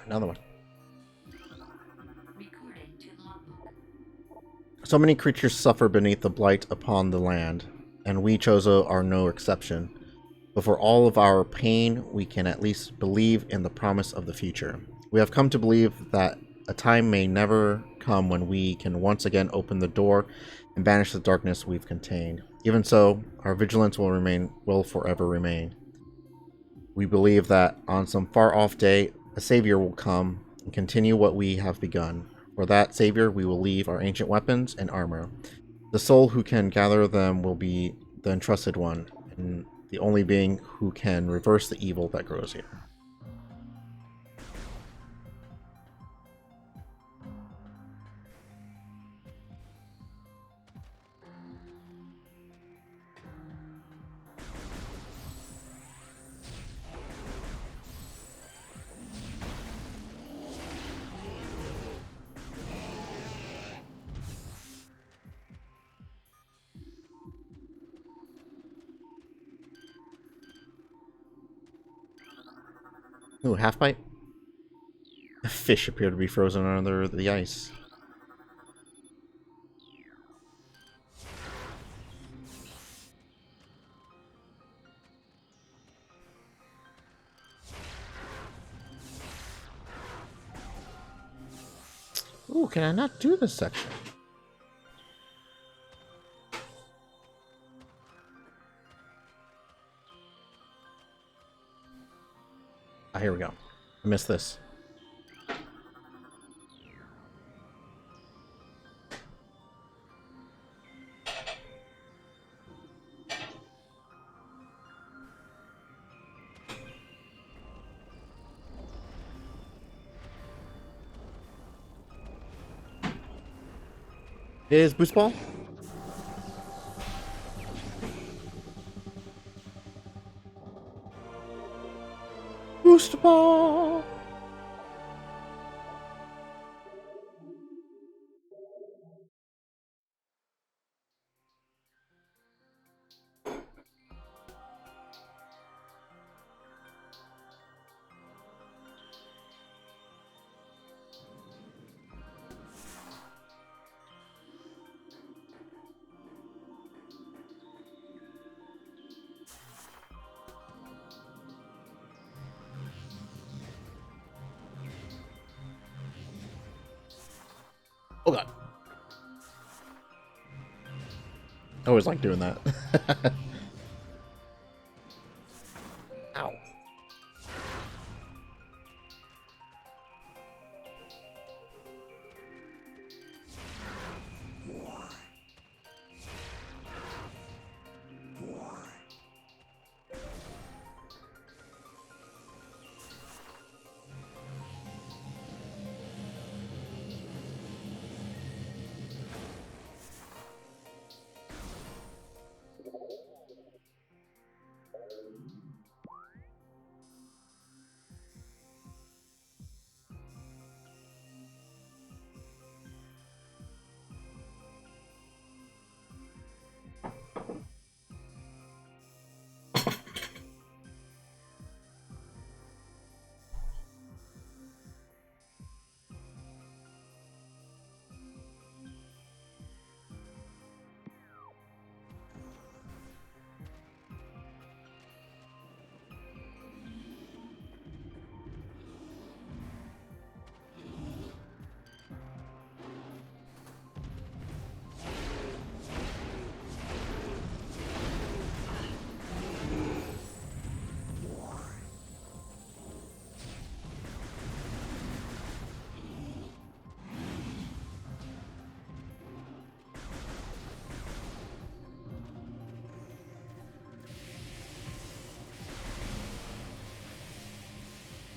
Another one. Recording to logbook. So many creatures suffer beneath the blight upon the land, and we Chozo are no exception. But for all of our pain, we can at least believe in the promise of the future. We have come to believe that a time may never come when we can once again open the door and banish the darkness we've contained. Even so, our vigilance will forever remain. We believe that on some far-off day, a savior will come and continue what we have begun. For that savior, we will leave our ancient weapons and armor. The soul who can gather them will be the entrusted one, and the only being who can reverse the evil that grows here. Ooh, half bite? The fish appear to be frozen under the ice. Ooh, can I not do this section? Ah, here we go. I missed this. Is Boost Ball? Boost Ball! Oh god. I always like doing that. Ow.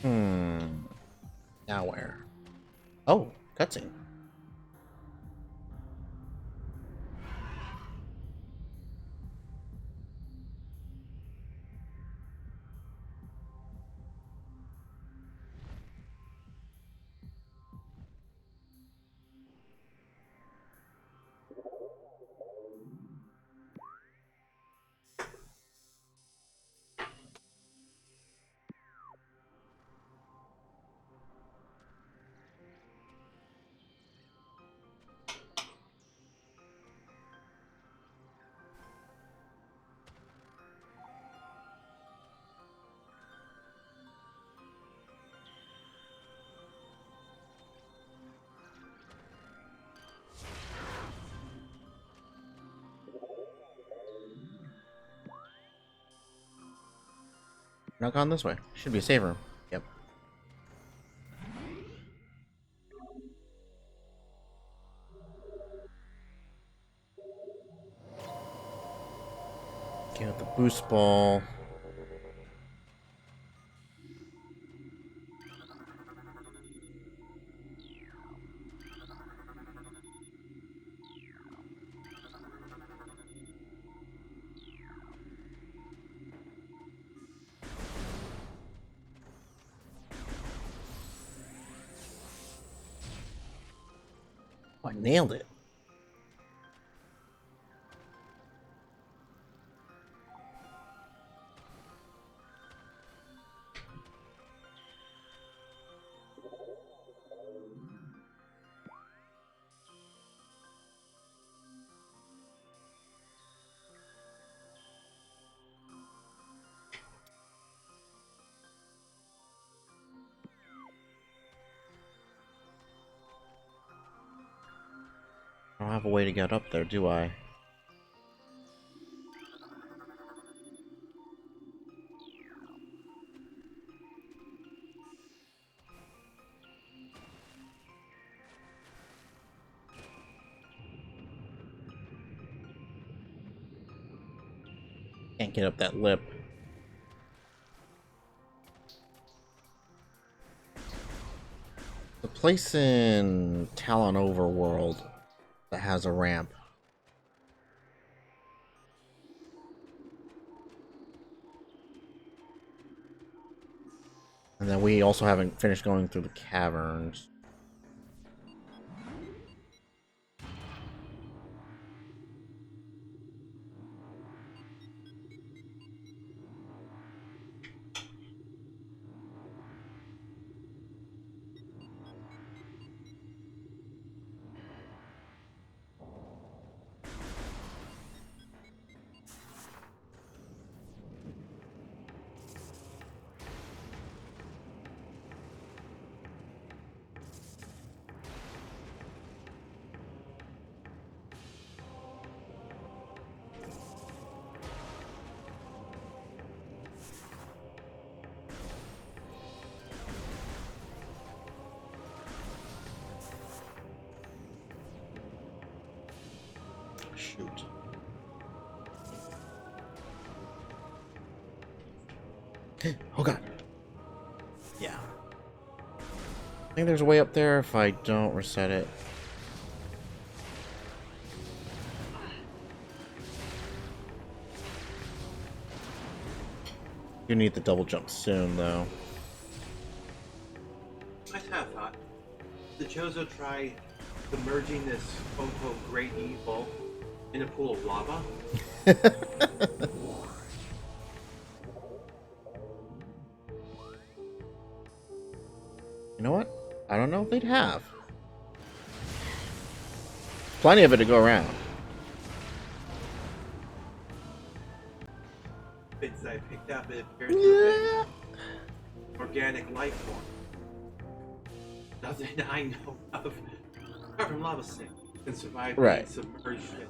Hmm. Now where? Oh, cutscene. Not gone this way. Should be a save room. Yep. Get the boost ball. Oh, I nailed it. I don't have a way to get up there, do I? Can't get up that lip. The place in Talon Overworld that has a ramp. And then we also haven't finished going through the caverns. Shoot. Oh god. Yeah. I think there's a way up there if I don't reset it. You need the double jump soon, though. I kind of thought the Chozo try submerging this quote-unquote great evil in a pool of lava. You know what? I don't know if they'd have. Plenty of it to go around. Bits I picked up, it appears to have been organic life form. Nothing I know of. Apart from lava snake can survive Right. being submerged in.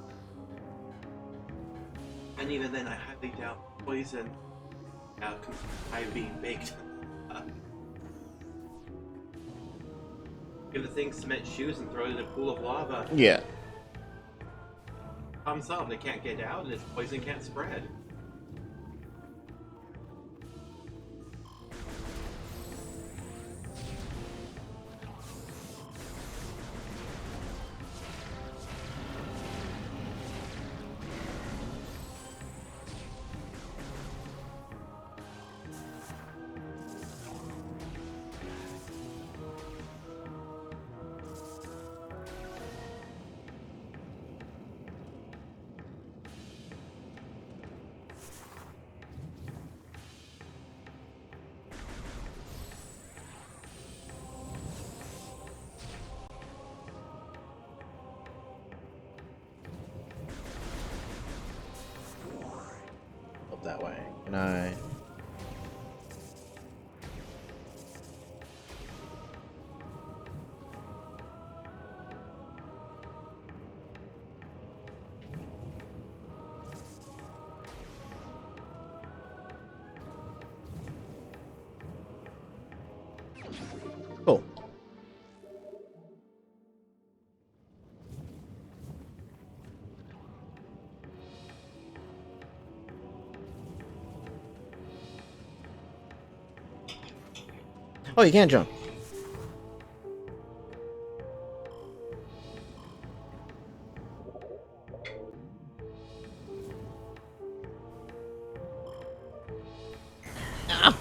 And even then, I highly doubt poison can survive being baked. Give the thing cement shoes and throw it in a pool of lava. Yeah. Problem solved. They can't get out, and its poison can't spread. that way. Can I? Cool. Oh, you can't jump. Ah!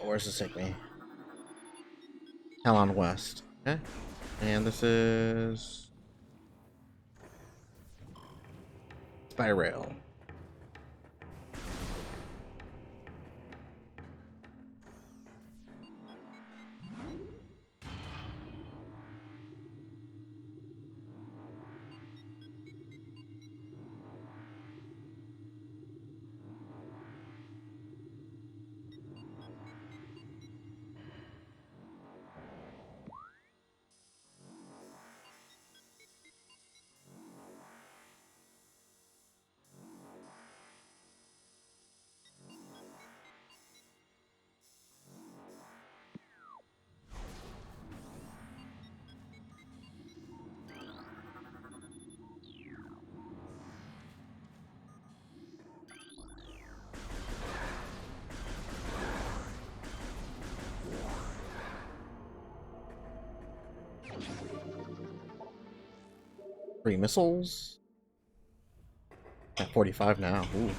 Where's this take me? Talon West. Okay. And this is Spirail. Three missiles. At 45 now. Ooh.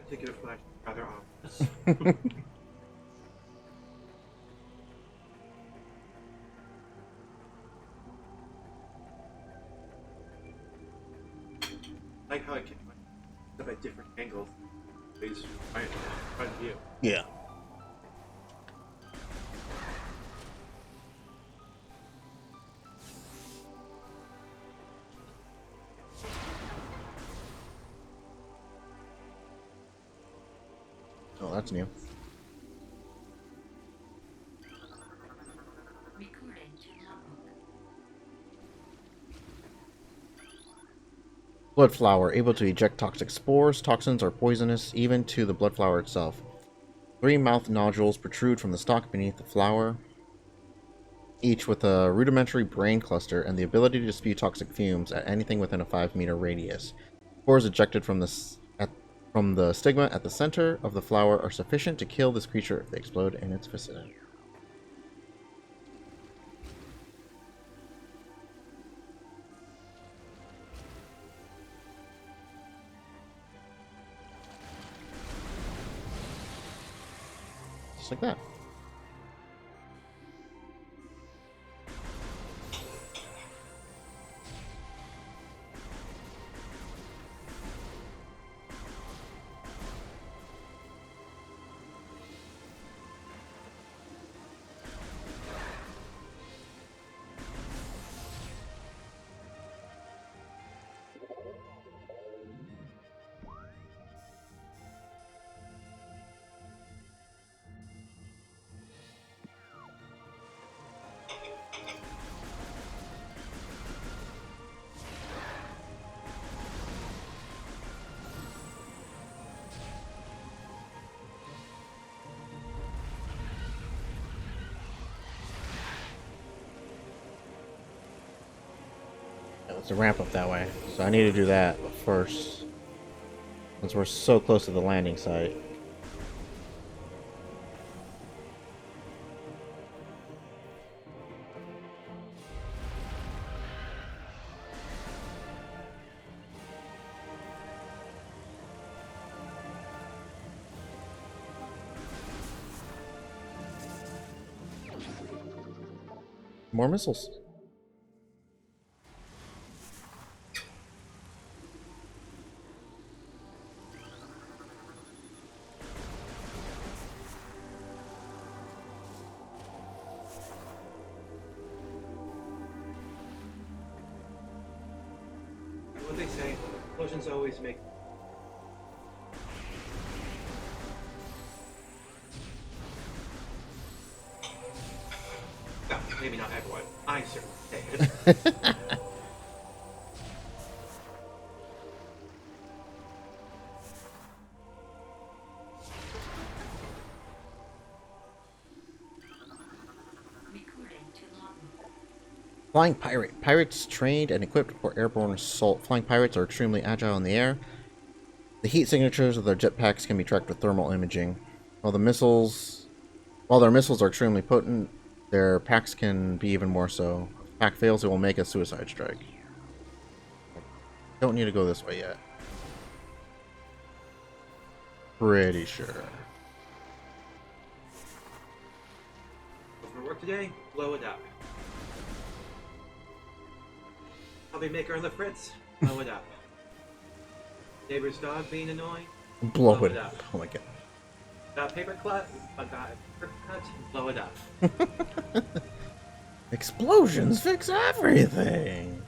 Particular flash rather obvious. Like how I can stuff at different angles. Based on front view. Yeah. Oh, that's new. Recording to logbook. Blood flower, able to eject toxic spores, toxins, or poisonous, even to the blood flower itself. 3 mouth nodules protrude from the stalk beneath the flower, each with a rudimentary brain cluster and the ability to spew toxic fumes at anything within a 5-meter radius. Spores ejected from the stigma at the center of the flower are sufficient to kill this creature if they explode in its vicinity. Just like that. it's a ramp up that way. So I need to do that first. Since we're so close to the landing site. More missiles. What they say, explosions always make. No, maybe not everyone. I certainly say it. Recruiting to logbook. Flying pirate. Pirates trained and equipped for airborne assault. Flying pirates are extremely agile in the air. The heat signatures of their jetpacks can be tracked with thermal imaging. While their missiles are extremely potent, their packs can be even more so. If pack fails, it will make a suicide strike. Don't need to go this way yet. Pretty sure. For work today, blow it up. Hobby maker on the fritz, blow it up. Neighbor's dog being annoying, Blow it up. Oh my god. got paper cut, blow it up. Explosions fix everything.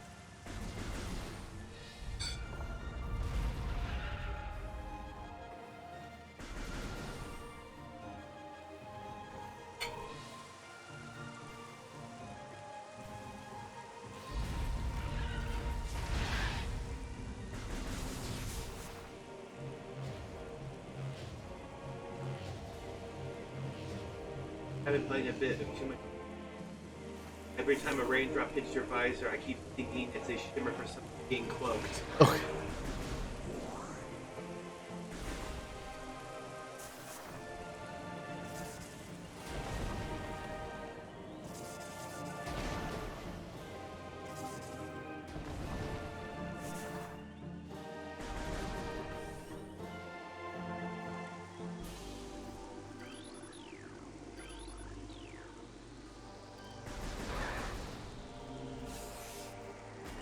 I've been playing a bit of too much. Every time a raindrop hits your visor, I keep thinking it's a shimmer for something being cloaked. Okay.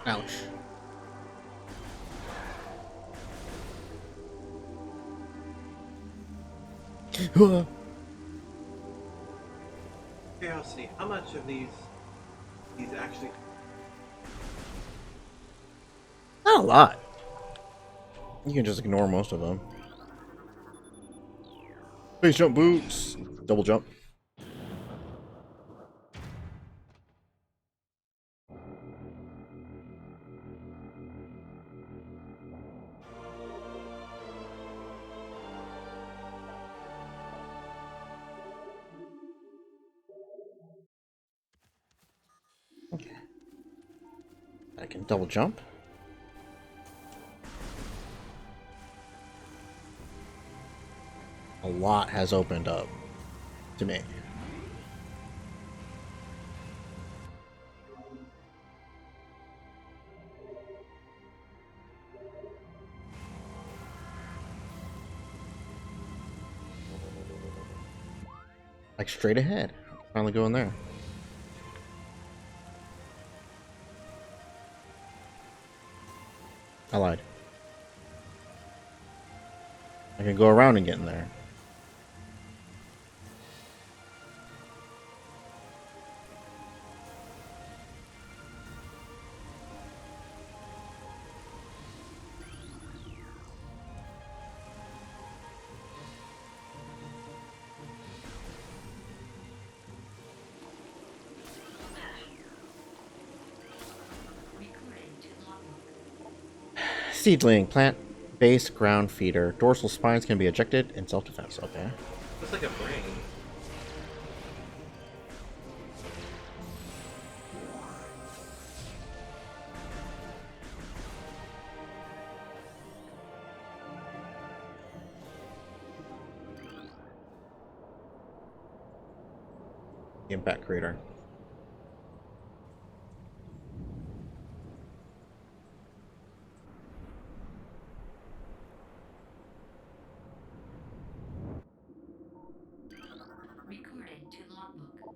Ouch. Curiosity, how much of these actually? Not a lot. You can just ignore most of them. Base jump boots. Double jump. Okay. I can double jump. A lot has opened up to me. Like straight ahead. Finally go in there. I lied. I can go around and get in there. Recruiting to logbook. Seedling, plant base ground feeder. Dorsal spines can be ejected in self-defense. Okay. Looks like a brain. The impact crater. Recording to logbook.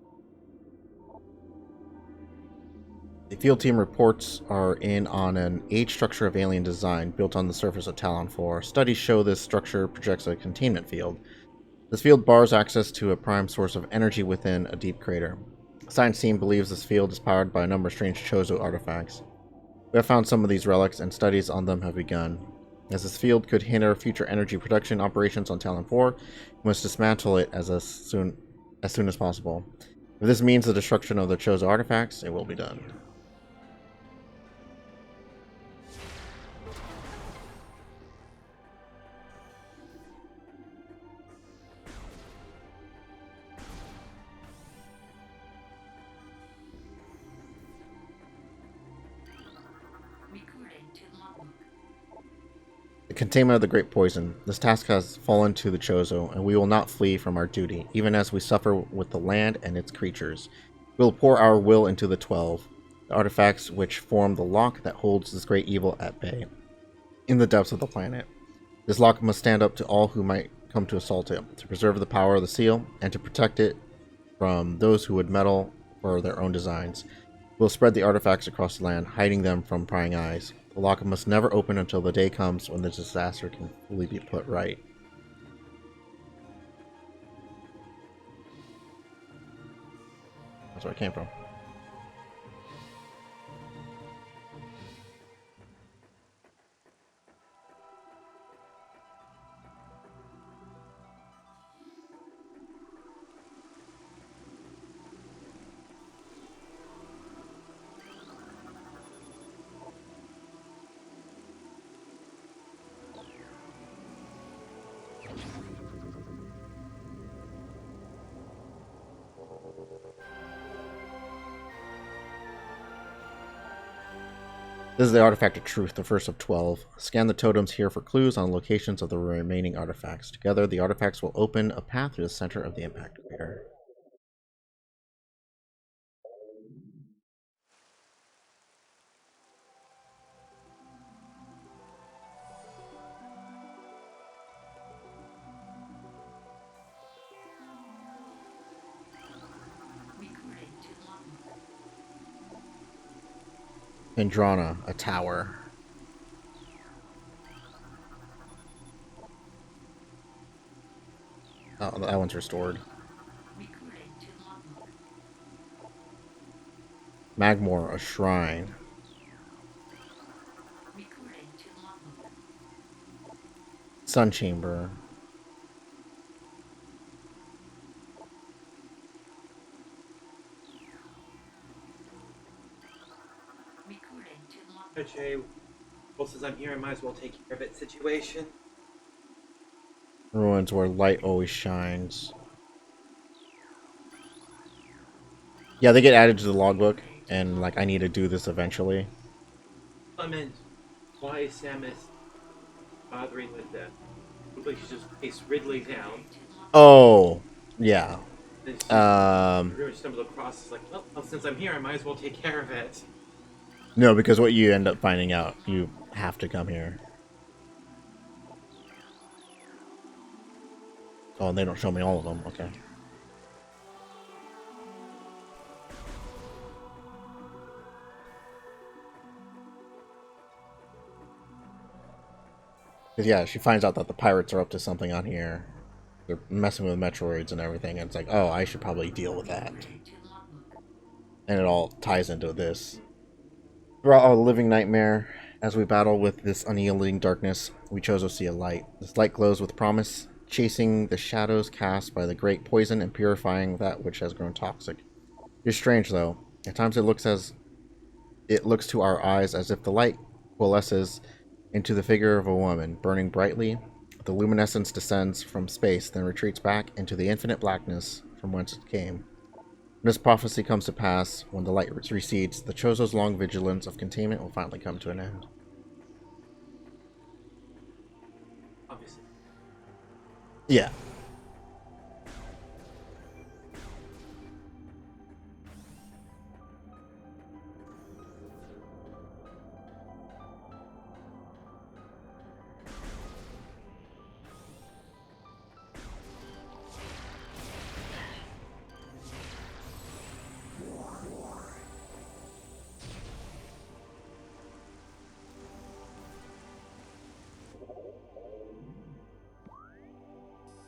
The field team reports are in on an age structure of alien design built on the surface of Talon 4. Studies show this structure projects a containment field. This field bars access to a prime source of energy within a deep crater. The science team believes this field is powered by a number of strange Chozo artifacts. We have found some of these relics, and studies on them have begun. As this field could hinder future energy production operations on Talon 4, we must dismantle it as soon as possible. If this means the destruction of the Chozo artifacts, it will be done. Recording to logbook. The containment of the Great Poison. This task has fallen to the Chozo, and we will not flee from our duty, even as we suffer with the land and its creatures. We will pour our will into the 12, the artifacts which form the lock that holds this great evil at bay, in the depths of the planet. This lock must stand up to all who might come to assault it, to preserve the power of the seal, and to protect it from those who would meddle for their own designs. We'll spread the artifacts across the land, hiding them from prying eyes. The lock must never open until the day comes when the disaster can fully be put right. That's where it came from. This is the Artifact of Truth, the first of 12. Scan the totems here for clues on locations of the remaining artifacts. Together, the artifacts will open a path to the center of the impact crater. Recording to logbook. Pendrana, a tower. Oh, that one's restored. Recording to logbook. Magmore, a shrine. Recording to logbook. Sun Chamber. Recording to logbook. Okay, well, since I'm here, I might as well take care of it situation. Ruins where light always shines. Yeah, they get added to the logbook, and like I need to do this eventually. Clement, why is Samus bothering with that? Looks like she just chased Ridley down. Oh, yeah. And she Um, really stumbled across. It's like, well, since I'm here, I might as well take care of it. no, because what you end up finding out, you have to come here. Oh, and they don't show me all of them. Okay. Because yeah, she finds out that the pirates are up to something on here. They're messing with Metroids and everything. And it's like, oh, I should probably deal with that. Recording to logbook. And it all ties into this. Throughout our living nightmare, as we battle with this unyielding darkness, we chose to see a light. This light glows with promise, chasing the shadows cast by the great poison and purifying that which has grown toxic. It's strange, though. At times it looks to our eyes as if the light coalesces into the figure of a woman, burning brightly. The luminescence descends from space, then retreats back into the infinite blackness from whence it came. When this prophecy comes to pass, when the light recedes, the Chozo's long vigilance of containment will finally come to an end. Obviously. Yeah.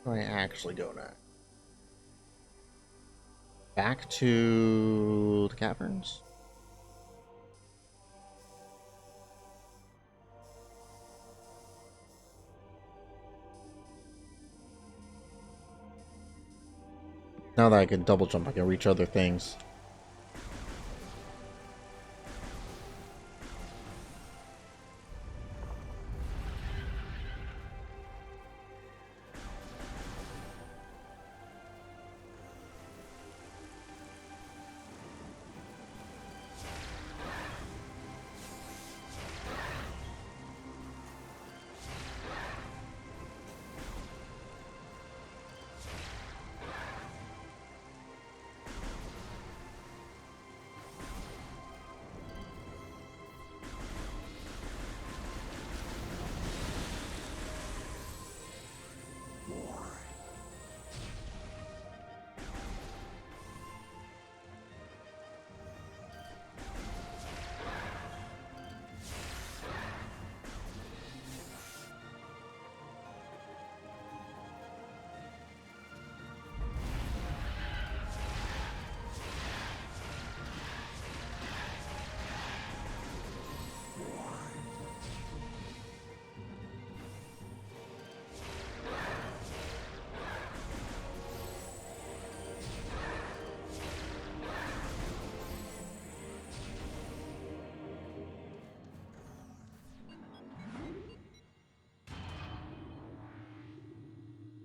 Where do I actually go now? Back to the caverns? Now that I can double jump, I can reach other things.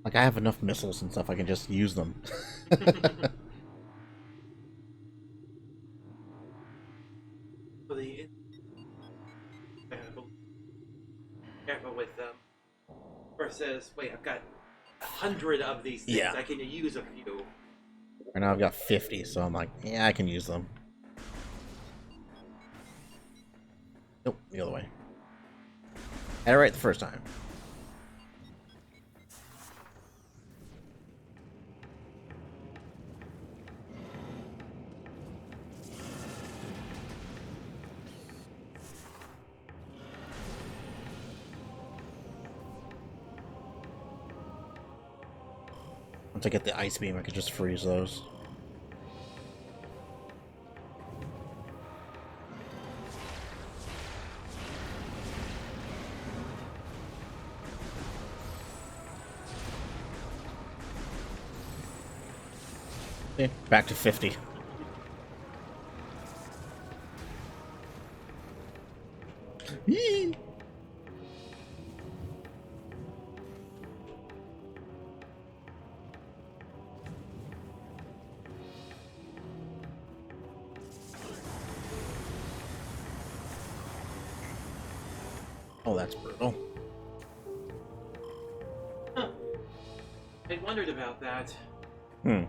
Like, I have enough missiles and stuff, I can just use them. For the careful with them. Versus, wait, I've got 100 of these things. Yeah. I can use a few. Right now I've got 50, so I'm like, yeah, I can use them. Nope, the other way. Had it right the first time. Once I get the ice beam, I can just freeze those. Okay, back to 50. Yee! Oh, that's brutal. Huh. I wondered about that. Hmm.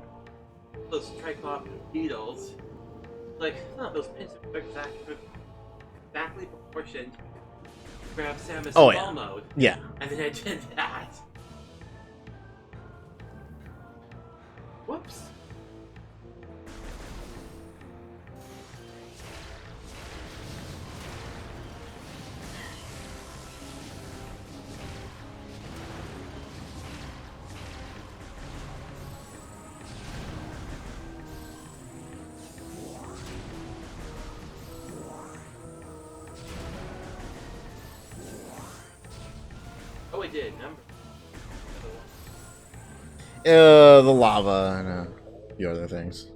Those triclops beetles. Like, those pins are exactly proportioned. Grab Samus Oh, in yeah. ball mode. Yeah. And then I did that. Whoops. Oh, it did. Number. The lava and a few other things.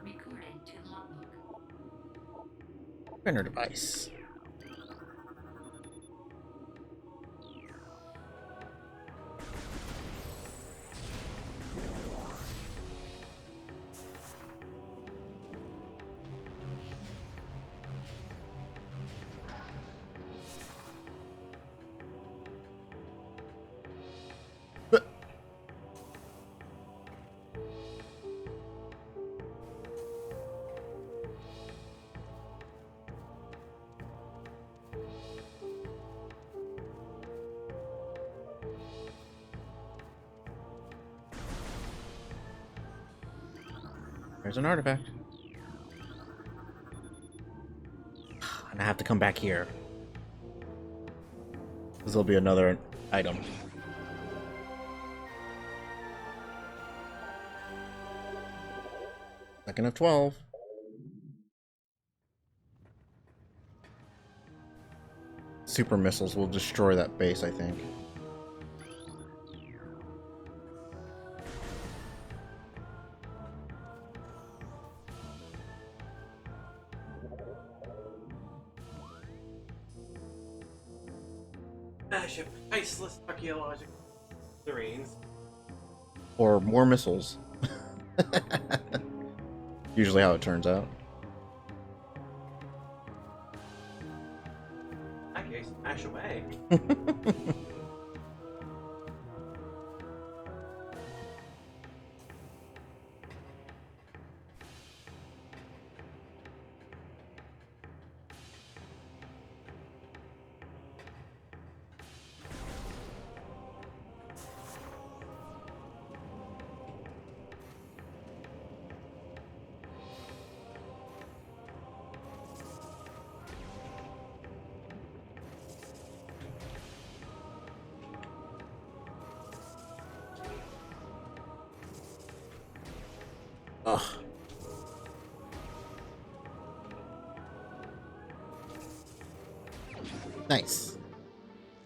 Recording to logbook. Printer device. There's an artifact. And I have to come back here. This will be another item. Second of 12. Super missiles will destroy that base, I think. Smash of priceless archaeological figurines. Or more missiles. Usually how it turns out. In that case, smash away. Ugh. Nice.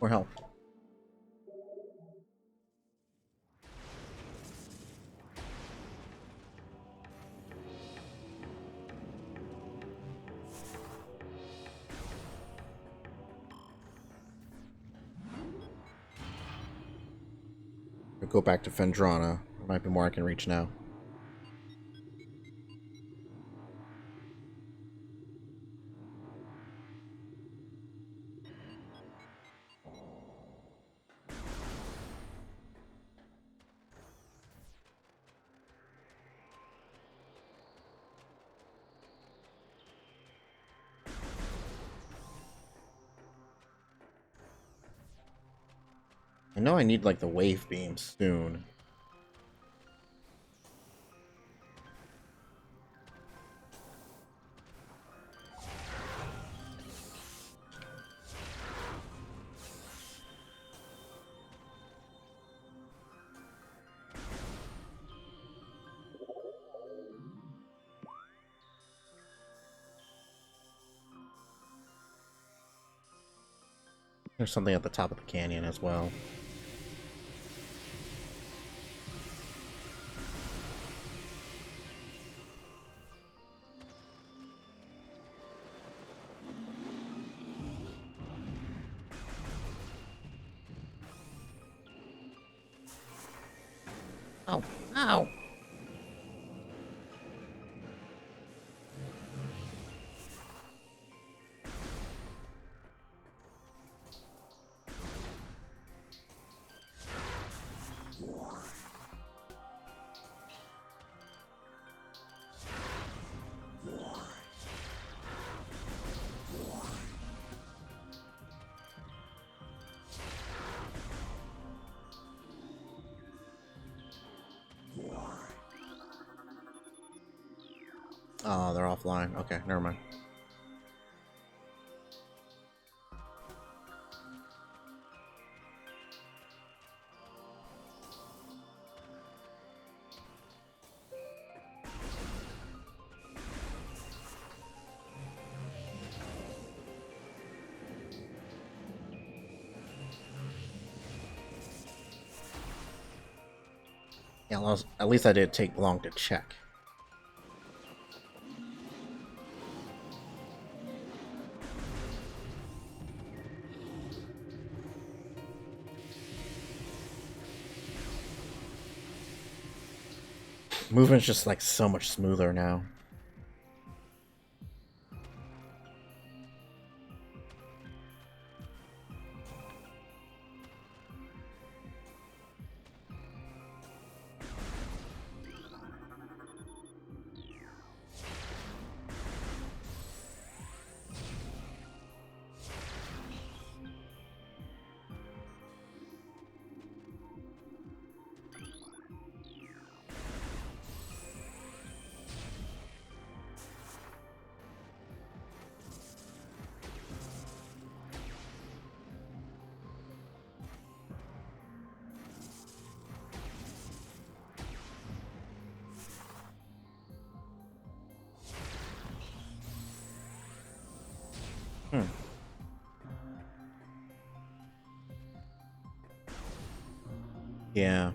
More help. I'll go back to Fendrana. There might be more I can reach now. I know I need like the wave beam soon. There's something at the top of the canyon as well. Oh, ow! Oh, they're offline. Okay, never mind. Yeah, well, at least I didn't take long to check. Movement's just like so much smoother now. Hmm. Yeah.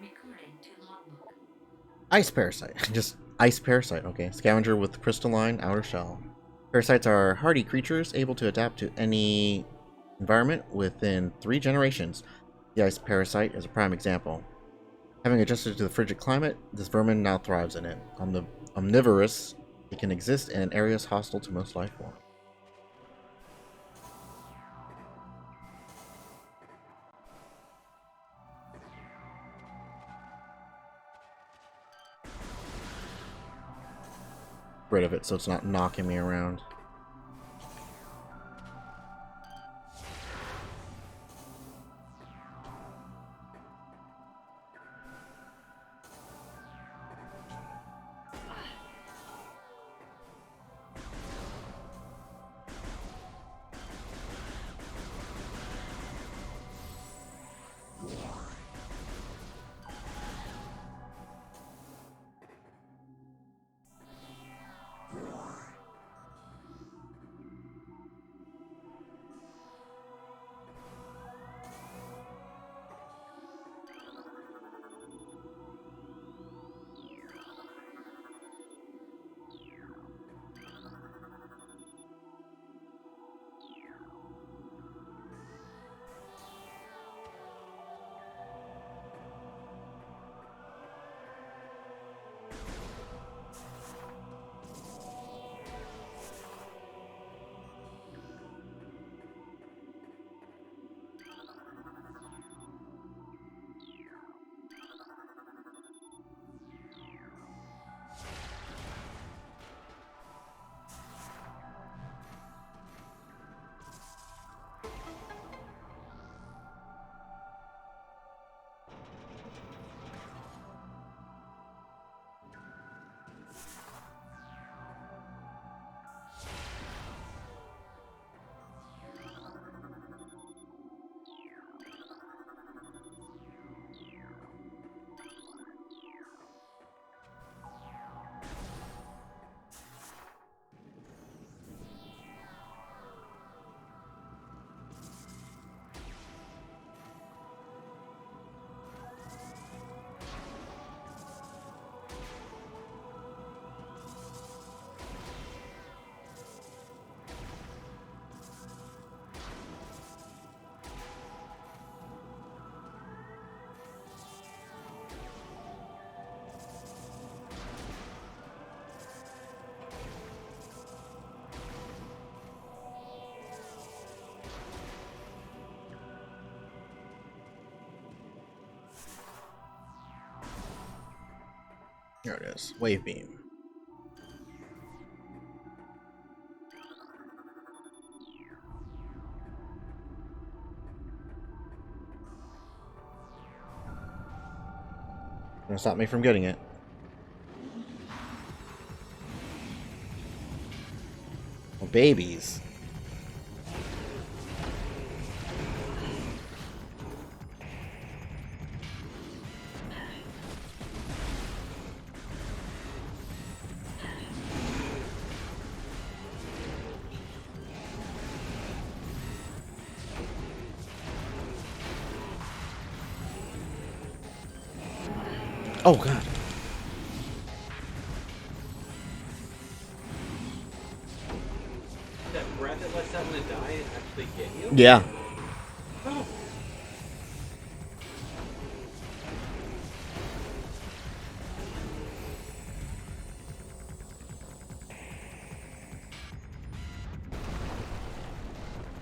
Recording to logbook. Ice parasite. Just ice parasite. Okay. Scavenger with crystalline outer shell. Parasites are hardy creatures able to adapt to any environment within 3 generations. The ice parasite is a prime example. Having adjusted to the frigid climate, this vermin now thrives in it. Omnivorous, it can exist in areas hostile to most life forms. Rid of it so it's not knocking me around. There it is. Wave beam. Gonna stop me from getting it. Oh, babies. Oh god. That breath that lets out when it die actually get you? Yeah. Oh.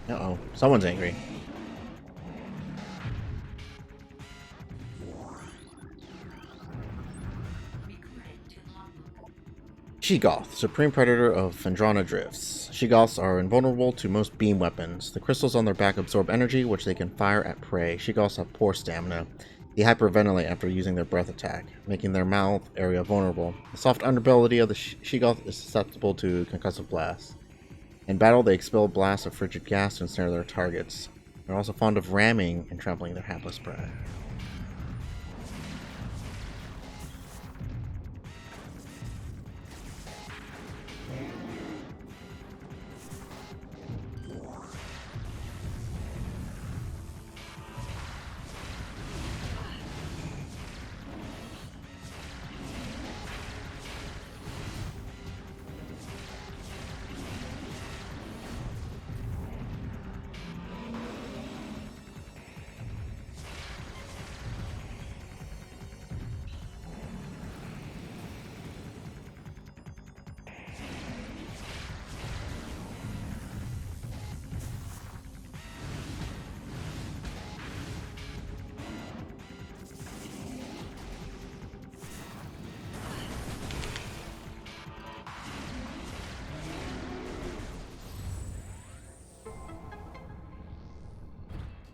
Uh-oh. Someone's angry. Recording to logbook. Sheegoth, supreme predator of Phendrana drifts. Sheegoths are invulnerable to most beam weapons. The crystals on their back absorb energy, which they can fire at prey. Sheegoths have poor stamina. They hyperventilate after using their breath attack, making their mouth area vulnerable. The soft underbelly of the Sheegoth is susceptible to concussive blasts. In battle, they expel blasts of frigid gas to ensnare their targets. They're also fond of ramming and trampling their hapless prey.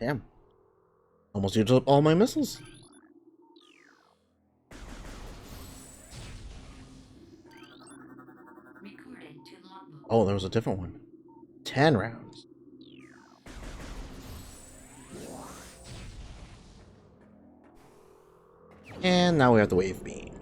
Damn. Almost used up all my missiles. Recording to logbook. Oh, there was a different one. 10 rounds. And now we have the wave beam.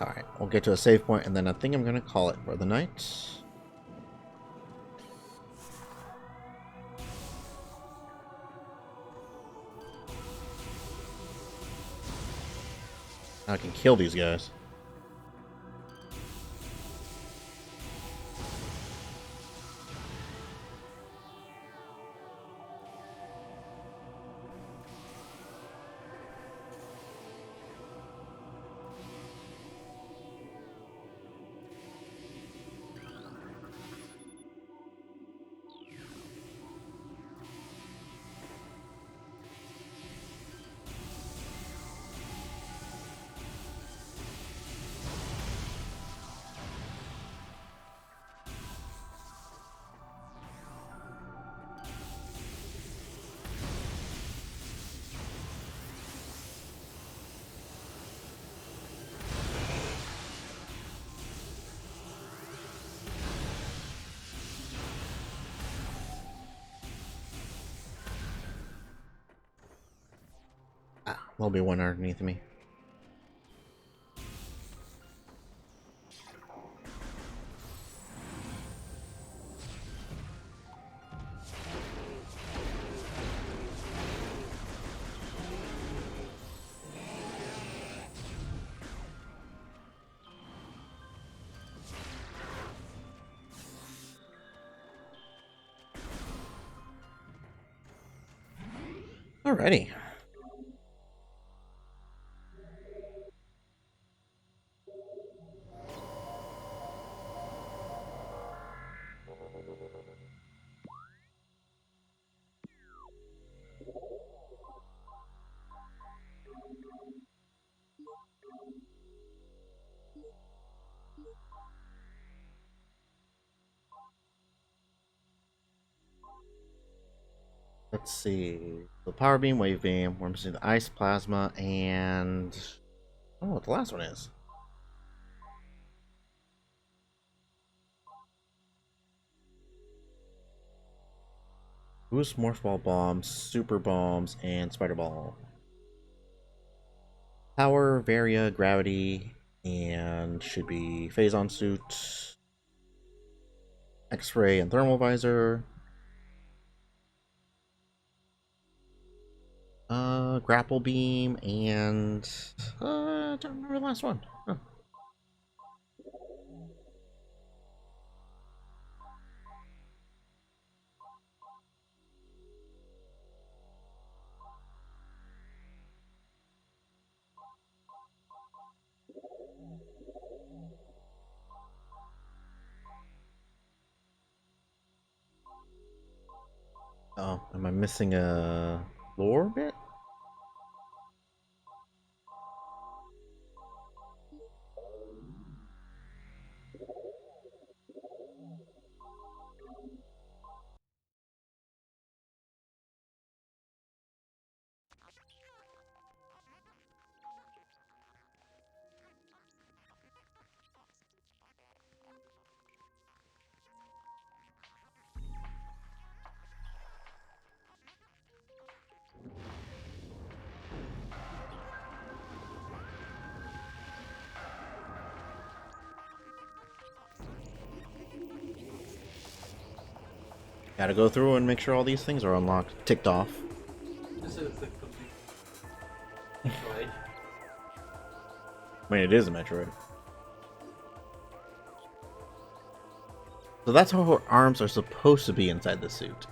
Alright, we'll get to a save point, and then I think I'm going to call it for the night. Now I can kill these guys. Ah, there'll be one underneath me. Alrighty. Let's see. The power beam, wave beam. We're missing the ice, plasma, and I don't know what the last one is. Boost, morph ball bombs, super bombs, and spider ball. Power, Varia, Gravity, and should be Phazon Suit, X-Ray and Thermal Visor, Grapple Beam, and I don't remember the last one. Huh. Oh, am I missing a lore bit? Gotta go through and make sure all these things are unlocked, ticked off. This is the complete Metroid. I mean, it is a Metroid. So that's how her arms are supposed to be inside the suit.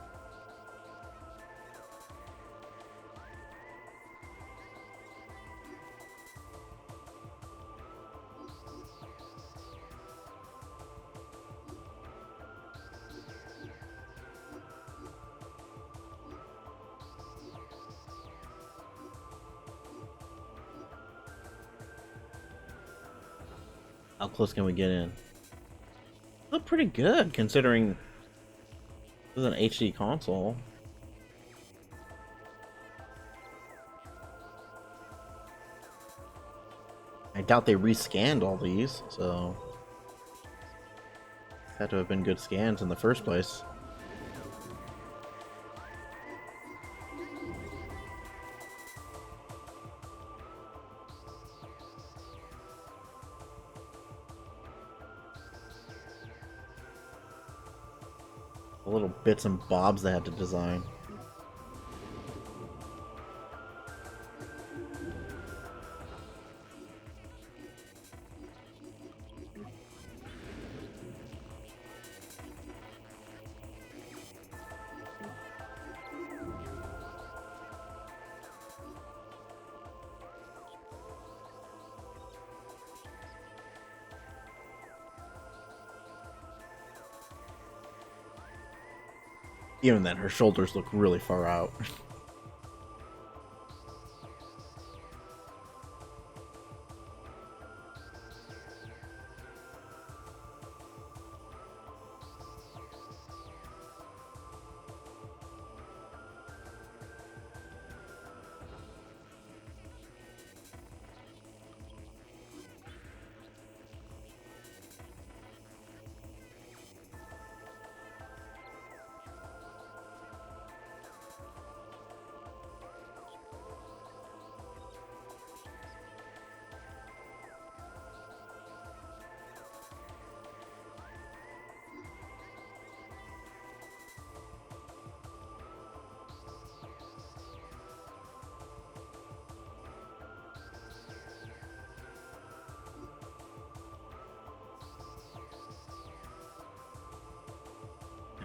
How close can we get in? Look pretty good considering this is an HD console. I doubt they rescanned all these, so had to have been good scans in the first place. The little bits and bobs they had to design. Even then, her shoulders look really far out.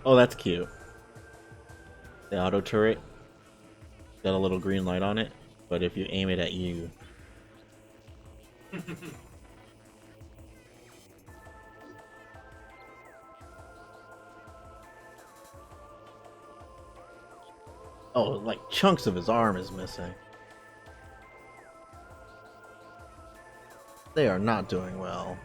Oh, that's cute. The auto turret got a little green light on it, but if you aim it at you, oh, like chunks of his arm is missing. They are not doing well.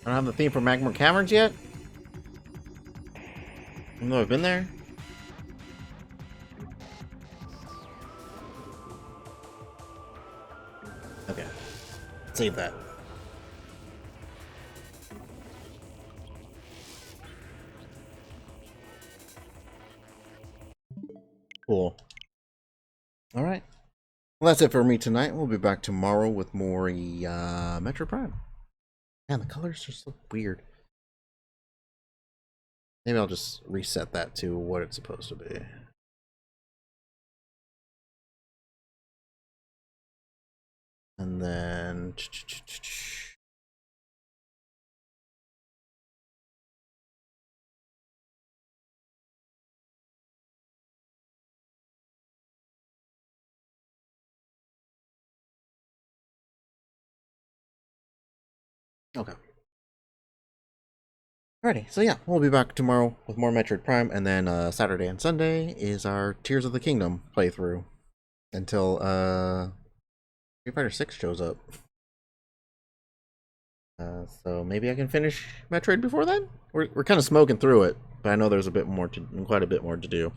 I don't have the theme for Magma Caverns yet. Even though I've been there. Okay. Save that. Cool. Alright. Well, that's it for me tonight. We'll be back tomorrow with more Metroid Prime. Man, the colors just look weird. Maybe I'll just reset that to what it's supposed to be. And then... Okay. Alrighty, so yeah, we'll be back tomorrow with more Metroid Prime, and then Saturday and Sunday is our Tears of the Kingdom playthrough until Street Fighter 6 shows up. So maybe I can finish Metroid before then. We're kind of smoking through it, but I know there's quite a bit more to do.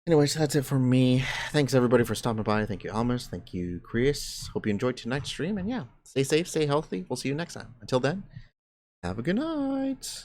Anyways, that's it for me. Thanks everybody for stopping by. Thank you, Almas. Thank you, Chris. Hope you enjoyed tonight's stream, and yeah, stay safe, stay healthy. We'll see you next time. Until then, have a good night.